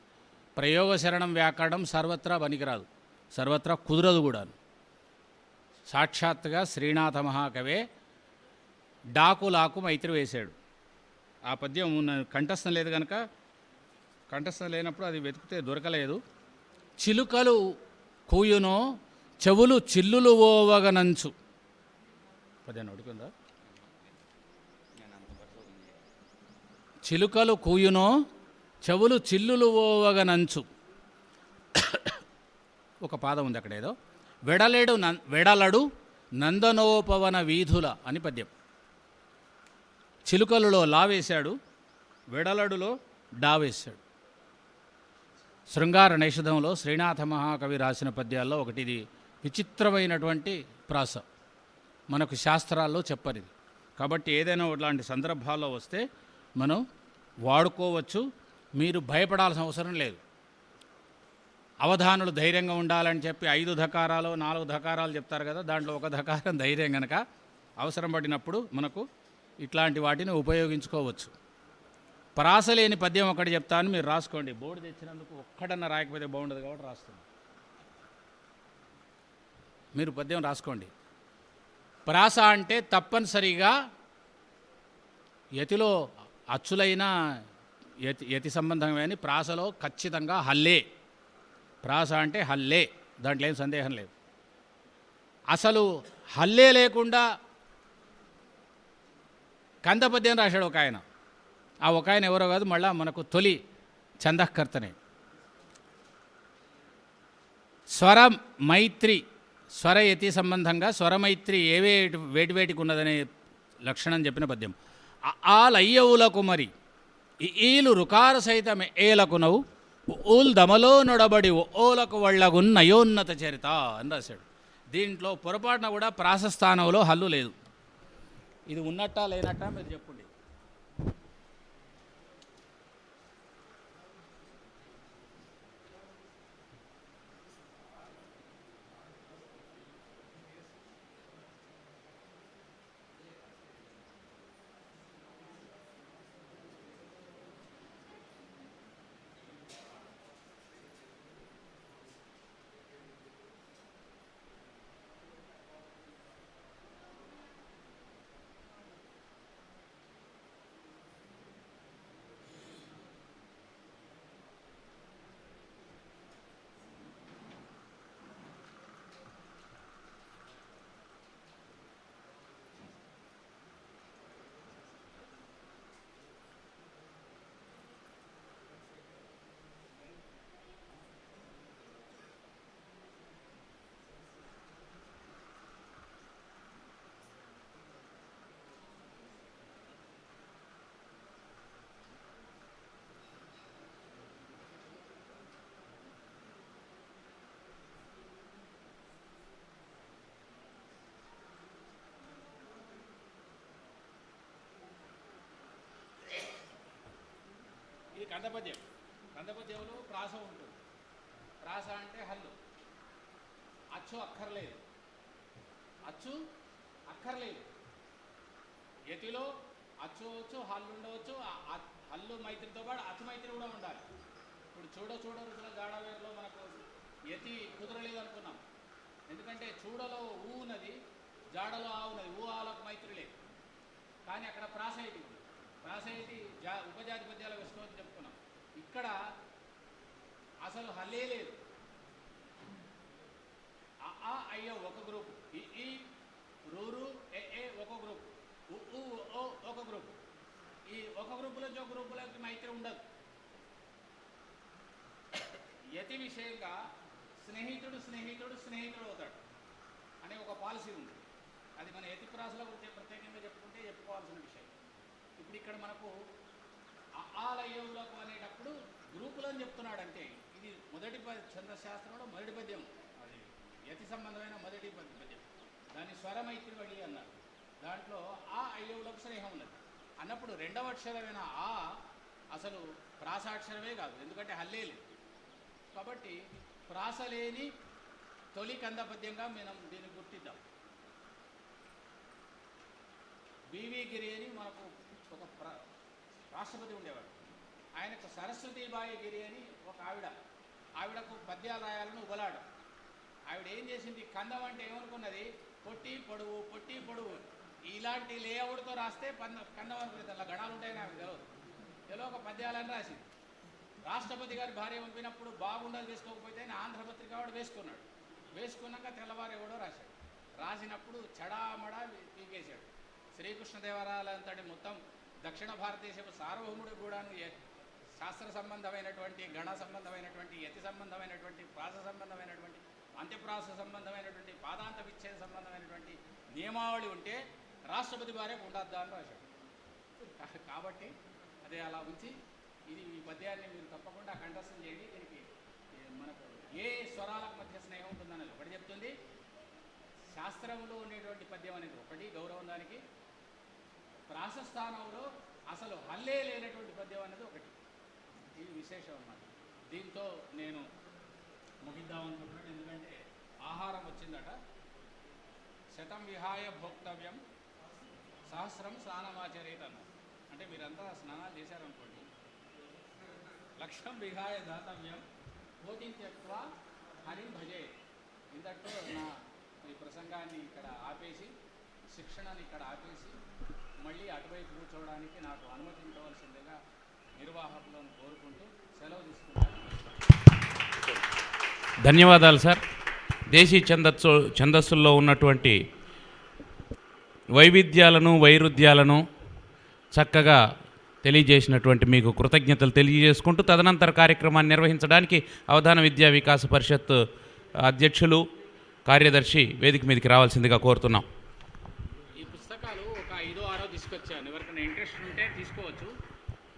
ప్రయోగ శరణం వ్యాకరణం సర్వత్రా పనికిరాదు, సర్వత్రా కుదరదు కూడాను. సాక్షాత్తుగా శ్రీనాథ మహాకవే డాకులాకు మైత్రి వేశాడు. ఆ పద్యం కంఠస్థం లేదు కనుక, కంఠస్థం లేనప్పుడు అది వెతికితే దొరకలేదు. చిలుకలు కూయునో చెవులు చిల్లులు ఓవగనంచు. పద్యాన్ని అడుగుందా? చిలుకలు కూయునో చెవులు చిల్లులు ఓవగనంచు. ఒక పాదం ఉంది అక్కడ ఏదో. వెడలడు నందనోపవన వీధుల అని పద్యం. చిలుకలులో లా వేశాడు, వెడలడులో డా వేశాడు. శృంగార నైషధంలో శ్రీనాథ మహాకవి రాసిన పద్యాల్లో ఒకటి. ఇది విచిత్రమైనటువంటి ప్రాస, మనకు శాస్త్రాల్లో చెప్పనిది. కాబట్టి ఏదైనా ఇలాంటి సందర్భాల్లో వస్తే మనం వాడుకోవచ్చు. మీరు భయపడాల్సిన అవసరం లేదు. అవధానులు ధైర్యంగా ఉండాలని చెప్పి 5 ధకారాలు 4 ధకారాలు చెప్తారు కదా, దాంట్లో 1 ధకారం ధైర్యం కనుక అవసరం పడినప్పుడు మనకు ఇట్లాంటి వాటిని ఉపయోగించుకోవచ్చు. ప్రాస లేని పద్యం ఒకటి చెప్తాను, మీరు రాసుకోండి. బోర్డు తెచ్చినందుకు ఒక్కడన్నా రాయకపోతే బాగుండదు కాబట్టి రాస్తుంది. మీరు పద్యం రాసుకోండి. ప్రాస అంటే తప్పనిసరిగా యతిలో అచ్చులైన యతి సంబంధమైన ప్రాసలో ఖచ్చితంగా హల్లే. ప్రాస అంటే హల్లే, దాంట్లో ఏం సందేహం లేదు. అసలు హల్లే లేకుండా కంద పద్యం రాశాడు ఒక ఆయన. ఆ ఒక ఆయన ఎవరో కాదు, మళ్ళా మనకు తొలి ఛందఃకర్తనే. స్వర మైత్రి, స్వరయతి సంబంధంగా స్వరమైత్రి వేటికి ఉన్నదనే లక్షణం చెప్పిన పద్యం. ఆలయ్యవులకు మరి ఈలు రుకార సహితం ఏలకునవు ఊల్ దమలో నొడబడి ఓలకు వాళ్ళగున్ నయోన్నత చరిత అని రాశాడు. దీంట్లో పొరపాటున కూడా ప్రాసస్థానంలో హల్లు లేదు. ఇది ఉన్నట్టా లేనట్టా మీరు చెప్పండి. కందపద్యం. కందపద్యంలో ప్రాస ఉంటుంది. ప్రాస అంటే హల్లు. అచ్చు అక్కర్లేదు. అచ్చు అక్కర్లేదు. యతిలో అచ్చు వచ్చు, హల్లు ఉండవచ్చు. హల్లు మైత్రితో పాటు అచ్చు మైత్రి కూడా ఉండాలి. ఇప్పుడు చూడ రుచుల జాడవేరులో మనకు యతి కుదరలేదు అనుకున్నాం. ఎందుకంటే చూడలో ఊ ఉన్నది, జాడలో ఆ ఉన్నది. ఊ ఆలకు మైత్రి లేదు. కానీ అక్కడ ప్రాసయతి ఉంది. ప్రాసయతి ఉపజాతి పద్యాల విష్ణువు చెప్పుకున్నాం. ఇక్కడ అసలు హల్లే లేదు. ఆ అయ్యో ఒక గ్రూపు, ఈ రూరు ఏ ఒక గ్రూపు, ఓ ఒక గ్రూపు. ఈ ఒక గ్రూపులోంచి ఒక గ్రూపులకి మైత్రి ఉండదు. యతి విషయంగా స్నేహితుడు అవుతాడు అనే ఒక పాలసీ ఉంది. అది మన యతి ప్రాసల గురించి ప్రత్యేకంగా చెప్పుకుంటే చెప్పుకోవాల్సిన విషయం. ఇప్పుడు ఇక్కడ మనకు ఆలయములకు అనేటప్పుడు గ్రూపులు అని చెప్తున్నాడంటే ఇది మొదటి ఛందశాస్త్రంలో మొదటి పద్యం. అది యతి సంబంధమైన మొదటి పద్యం. దాన్ని స్వరమైత్రి వడి అన్నారు. దాంట్లో ఆ అయ్యవులకు స్నేహం ఉన్నది అన్నప్పుడు రెండవ అక్షరమైన ఆ అసలు ప్రాసాక్షరమే కాదు, ఎందుకంటే హల్లే లేదు. కాబట్టి ప్రాస లేని తొలి కందపద్యంగా మనం దీన్ని గుర్తిద్దాం. బివి గిరి అని మనకు ఒక రాష్ట్రపతి ఉండేవాడు. ఆయనకు సరస్వతీబాయి గిరి అని ఒక ఆవిడకు పద్యాలు రాయాలని ఉబలాడు. ఆవిడ ఏం చేసింది, కందం అంటే ఏమనుకున్నది, పొట్టి పొడువు ఇలాంటి లేఅవుట్తో రాస్తే కందం అనుకునేది. అలా గణాలు ఉంటాయని ఆమె తెలియదు. ఒక పద్యాలని రాసింది. రాష్ట్రపతి గారి భార్య పంపినప్పుడు బాగుండాలి వేసుకోకపోతే ఆయన ఆంధ్రపత్రిక వాడు వేసుకున్నాక తెల్లవారు ఎవడో రాసినప్పుడు చడామడా పీకేశాడు. శ్రీకృష్ణదేవరాయలంతటి మొత్తం దక్షిణ భారతదేశపు సార్వభౌముడు కూడా శాస్త్ర సంబంధమైనటువంటి, గణ సంబంధమైనటువంటి, యతి సంబంధమైనటువంటి, ప్రాస సంబంధమైనటువంటి, అంత్యప్రాస సంబంధమైనటువంటి, పాదాంత విచ్ఛేద సంబంధమైనటువంటి నియమావళి ఉంటే రాష్ట్రపతి భార్యకు ఉండద్దా అని రాశాడు. కాబట్టి అదే అలా ఉంచి ఈ పద్యాన్ని మీరు తప్పకుండా కంఠస్థం చేయండి. దీనికి మనకు ఏ స్వరాలకు మధ్య స్నేహం ఉంటుందనేది ఒకటి చెప్తుంది. శాస్త్రంలో ఉండేటువంటి పద్యం అనేది ఒకటి, గౌరవం దానికి. ప్రాసస్థానంలో అసలు హల్లే లేనటువంటి పద్యం అనేది ఒకటి. ఇది విశేషం అన్నమాట. దీంతో నేను ముగిద్దామనుకుంటున్నాను. ఎందుకంటే ఆహారం వచ్చిందట. శతం విహాయ భోక్తవ్యం సహస్రం స్నానమాచరేత అన్నారు. అంటే మీరంతా స్నానాలు చేశారనుకోండి. లక్ష్యం విహాయ దాతవ్యం కోటిని త్యక్వా హరిం భజే. ఇంతటితో నా ఈ ప్రసంగాన్ని ఇక్కడ ఆపేసి, శిక్షణని ఇక్కడ ఆపేసి మళ్ళీ అటువైపు కూర్చోవడానికి నాకు అనుమతించవలసిందిగా నిర్వాహకులను కోరుకుంటూ సెలవు తీసుకుంటాను. ధన్యవాదాలు సార్. దేశీ ఛందస్సుల్లో ఉన్నటువంటి వైవిధ్యాలను, వైరుధ్యాలను చక్కగా తెలియజేసినటువంటి మీకు కృతజ్ఞతలు తెలియజేసుకుంటూ తదనంతర కార్యక్రమాన్ని నిర్వహించడానికి అవధాన విద్యా వికాస పరిషత్ అధ్యక్షులు, కార్యదర్శి వేదిక మీదకి రావాల్సిందిగా కోరుతున్నాం. ఈ పుస్తకాలు ఒక 5-6 తీసుకొచ్చాను. ఎవరికైనా ఇంట్రెస్ట్ ఉంటే తీసుకోవచ్చు.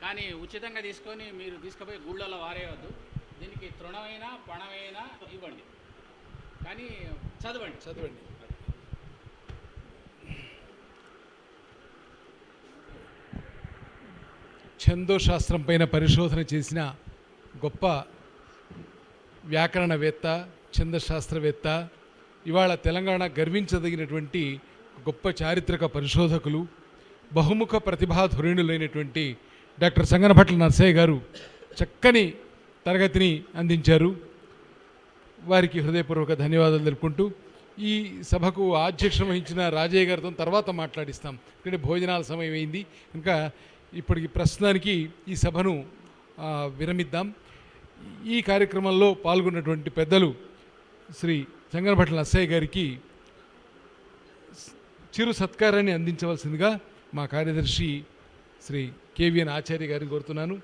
కానీ ఉచితంగా తీసుకొని మీరు తీసుకుపోయి గుళ్ళలో వారేయవద్దు. దీనికి తృణమైనా పణమైనా ఇవ్వండి, కానీ చదవండి. ఛందోశాస్త్రం పైన పరిశోధన చేసిన గొప్ప వ్యాకరణవేత్త, ఛందశాస్త్రవేత్త, ఇవాళ తెలంగాణ గర్వించదగినటువంటి గొప్ప చారిత్రక పరిశోధకులు, బహుముఖ ప్రతిభాధురిణులైనటువంటి డాక్టర్ సంగనభట్ల నరసయ్య గారు చక్కని తరగతిని అందించారు. వారికి హృదయపూర్వక ధన్యవాదాలు తెలుపుకుంటూ ఈ సభకు ఆధ్యక్షం వహించిన రాజయ్య గారితో తర్వాత మాట్లాడిస్తాం. ఎందుకంటే భోజనాల సమయం అయింది కనుక ఇప్పటికి ప్రస్తుతానికి ఈ సభను విరమిద్దాం. ఈ కార్యక్రమంలో పాల్గొన్నటువంటి పెద్దలు శ్రీ సంగనభట్ల నరసయ్య గారికి చిరు సత్కారాన్ని అందించవలసిందిగా మా కార్యదర్శి శ్రీ కేవీఎన్ ఆచార్య గారిని కోరుతున్నాను.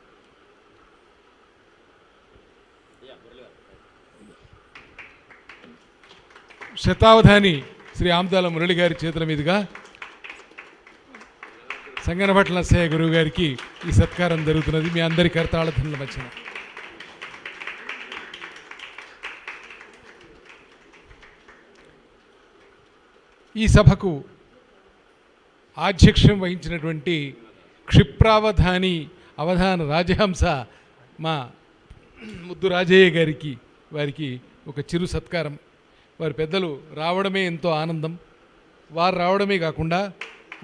శతావధాని శ్రీ ఆమ్దాల మురళి గారి చేతుల మీదుగా సంగనభట్ల నరసయ్య గురువు గారికి ఈ సత్కారం జరుగుతున్నది. మీ అందరి కరతాళధ్వనుల మధ్యన ఈ సభకు ఆధ్యక్షం వహించినటువంటి క్షిప్రావధాని అవధాన రాజహంస మా ముద్దు రాజయ్య గారికి వారికి ఒక చిరు సత్కారం. వారి పెద్దలు రావడమే ఎంతో ఆనందం. వారు రావడమే కాకుండా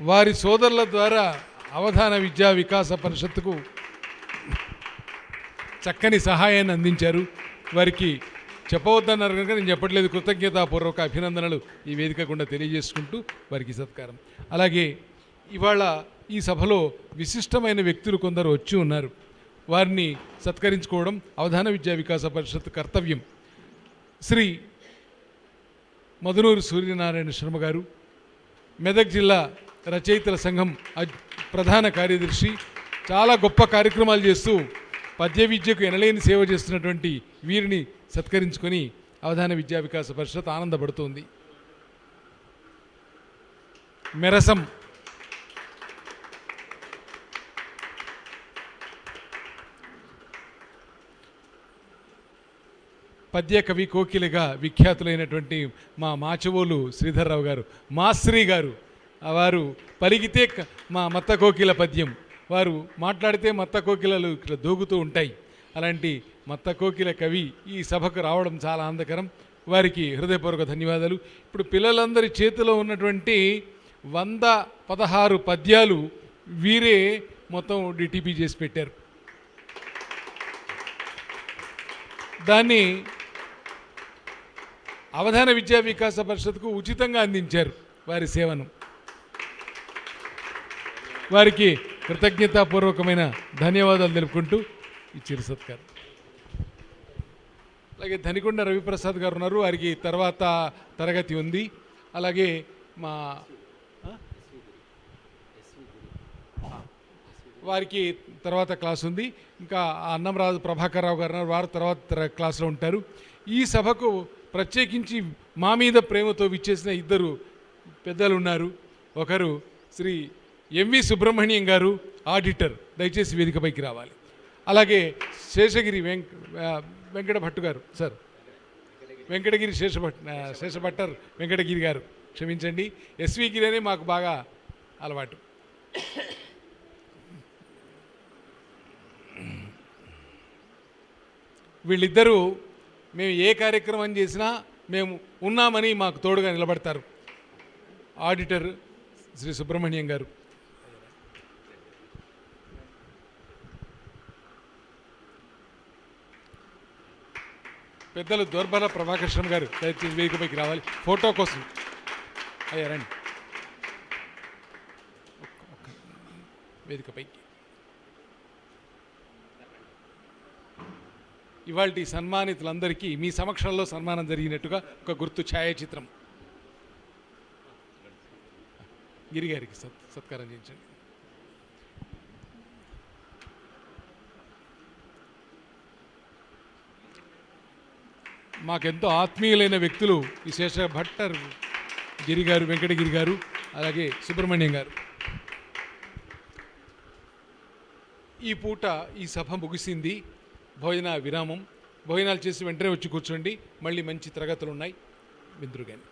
వారి సోదరుల ద్వారా అవధాన విద్యా వికాస పరిషత్తుకు చక్కని సహాయాన్ని అందించారు. వారికి చెప్పవద్దన్నారు కనుక నేను చెప్పట్లేదు. కృతజ్ఞతాపూర్వక అభినందనలు ఈ వేదిక గుండా తెలియజేసుకుంటూ వారికి సత్కారం. అలాగే ఇవాళ ఈ సభలో విశిష్టమైన వ్యక్తులు కొందరు వచ్చి ఉన్నారు. వారిని సత్కరించుకోవడం అవధాన విద్యా వికాస పరిషత్ కర్తవ్యం. శ్రీ మధునూరు సూర్యనారాయణ శర్మ గారు, మెదక్ జిల్లా రచయితల సంఘం ప్రధాన కార్యదర్శి, చాలా గొప్ప కార్యక్రమాలు చేస్తూ పద్య విద్యకు ఎనలేని సేవ చేస్తున్నటువంటి వీరిని సత్కరించుకొని అవధాన విద్యా వికాస పరిషత్ ఆనందపడుతోంది. మెరసం పద్య కవి కోకిలగా విఖ్యాతులైనటువంటి మా మాచవోలు శ్రీధర్రావు గారు, మాశ్రీ గారు, వారు పలికితే మా మత్త కోకిల పద్యం, వారు మాట్లాడితే మత్త కోకిలలు ఇట్లా దూకుతూ ఉంటాయి. అలాంటి మత్త కోకిల కవి ఈ సభకు రావడం చాలా ఆనందకరం. వారికి హృదయపూర్వక ధన్యవాదాలు. ఇప్పుడు పిల్లలందరి చేతిలో ఉన్నటువంటి 116 పద్యాలు వీరే మొత్తం డిటిపి చేసి పెట్టారు. దాన్ని అవధాన విద్యా వికాస పరిషత్కు ఉచితంగా అందించారు వారి సేవను. వారికి కృతజ్ఞతాపూర్వకమైన ధన్యవాదాలు తెలుపుకుంటూ ఇచ్చారు సత్కారం. అలాగే ధనికొండ రవిప్రసాద్ గారు ఉన్నారు. వారికి తర్వాత తరగతి ఉంది. అలాగే మా వారికి తర్వాత క్లాస్ ఉంది. ఇంకా అన్నంరాజు ప్రభాకర్ రావు గారు ఉన్నారు. వారు తర్వాత క్లాస్లో ఉంటారు. ఈ సభకు ప్రత్యేకించి మా మీద ప్రేమతో విచ్చేసిన ఇద్దరు పెద్దలు ఉన్నారు. ఒకరు శ్రీ ఎంవి సుబ్రహ్మణ్యం గారు, ఆడిటర్, దయచేసి వేదికపైకి రావాలి. అలాగే శేషగిరి వెంకట భట్టు గారు, సార్ వెంకటగిరి శేషభట్టర్ వెంకటగిరి గారు, క్షమించండి, ఎస్వి గిరి అనే మాకు బాగా అలవాటు. వీళ్ళిద్దరూ మేము ఏ కార్యక్రమం చేసినా మేము ఉన్నామని మాకు తోడుగా నిలబడతారు. ఆడిటర్ శ్రీ సుబ్రహ్మణ్యం గారు, పెద్దలు దోర్బల ప్రభాకర్ గారు, దయచేసి వేదికపైకి రావాలి ఫోటో కోసం. అయ్యా రండి వేదికపైకి. ఇవాళ సన్మానితులందరికీ మీ సమక్షంలో సన్మానం జరిగినట్టుగా ఒక గుర్తు ఛాయాచిత్రం గిరిగారికి సత్కారం చేయించండి. మాకెంతో ఆత్మీయులైన వ్యక్తులు ఈ శేషభట్టర్ గిరి గారు, వెంకటగిరి గారు, అలాగే సుబ్రహ్మణ్యం గారు. ఈ పూట ఈ సభ ముగిసింది. భోజన విరామం. భోజనాలు చేసి వెంటనే వచ్చి కూర్చోండి. మళ్ళీ మంచి తరగతులు ఉన్నాయి. విందురు కానీ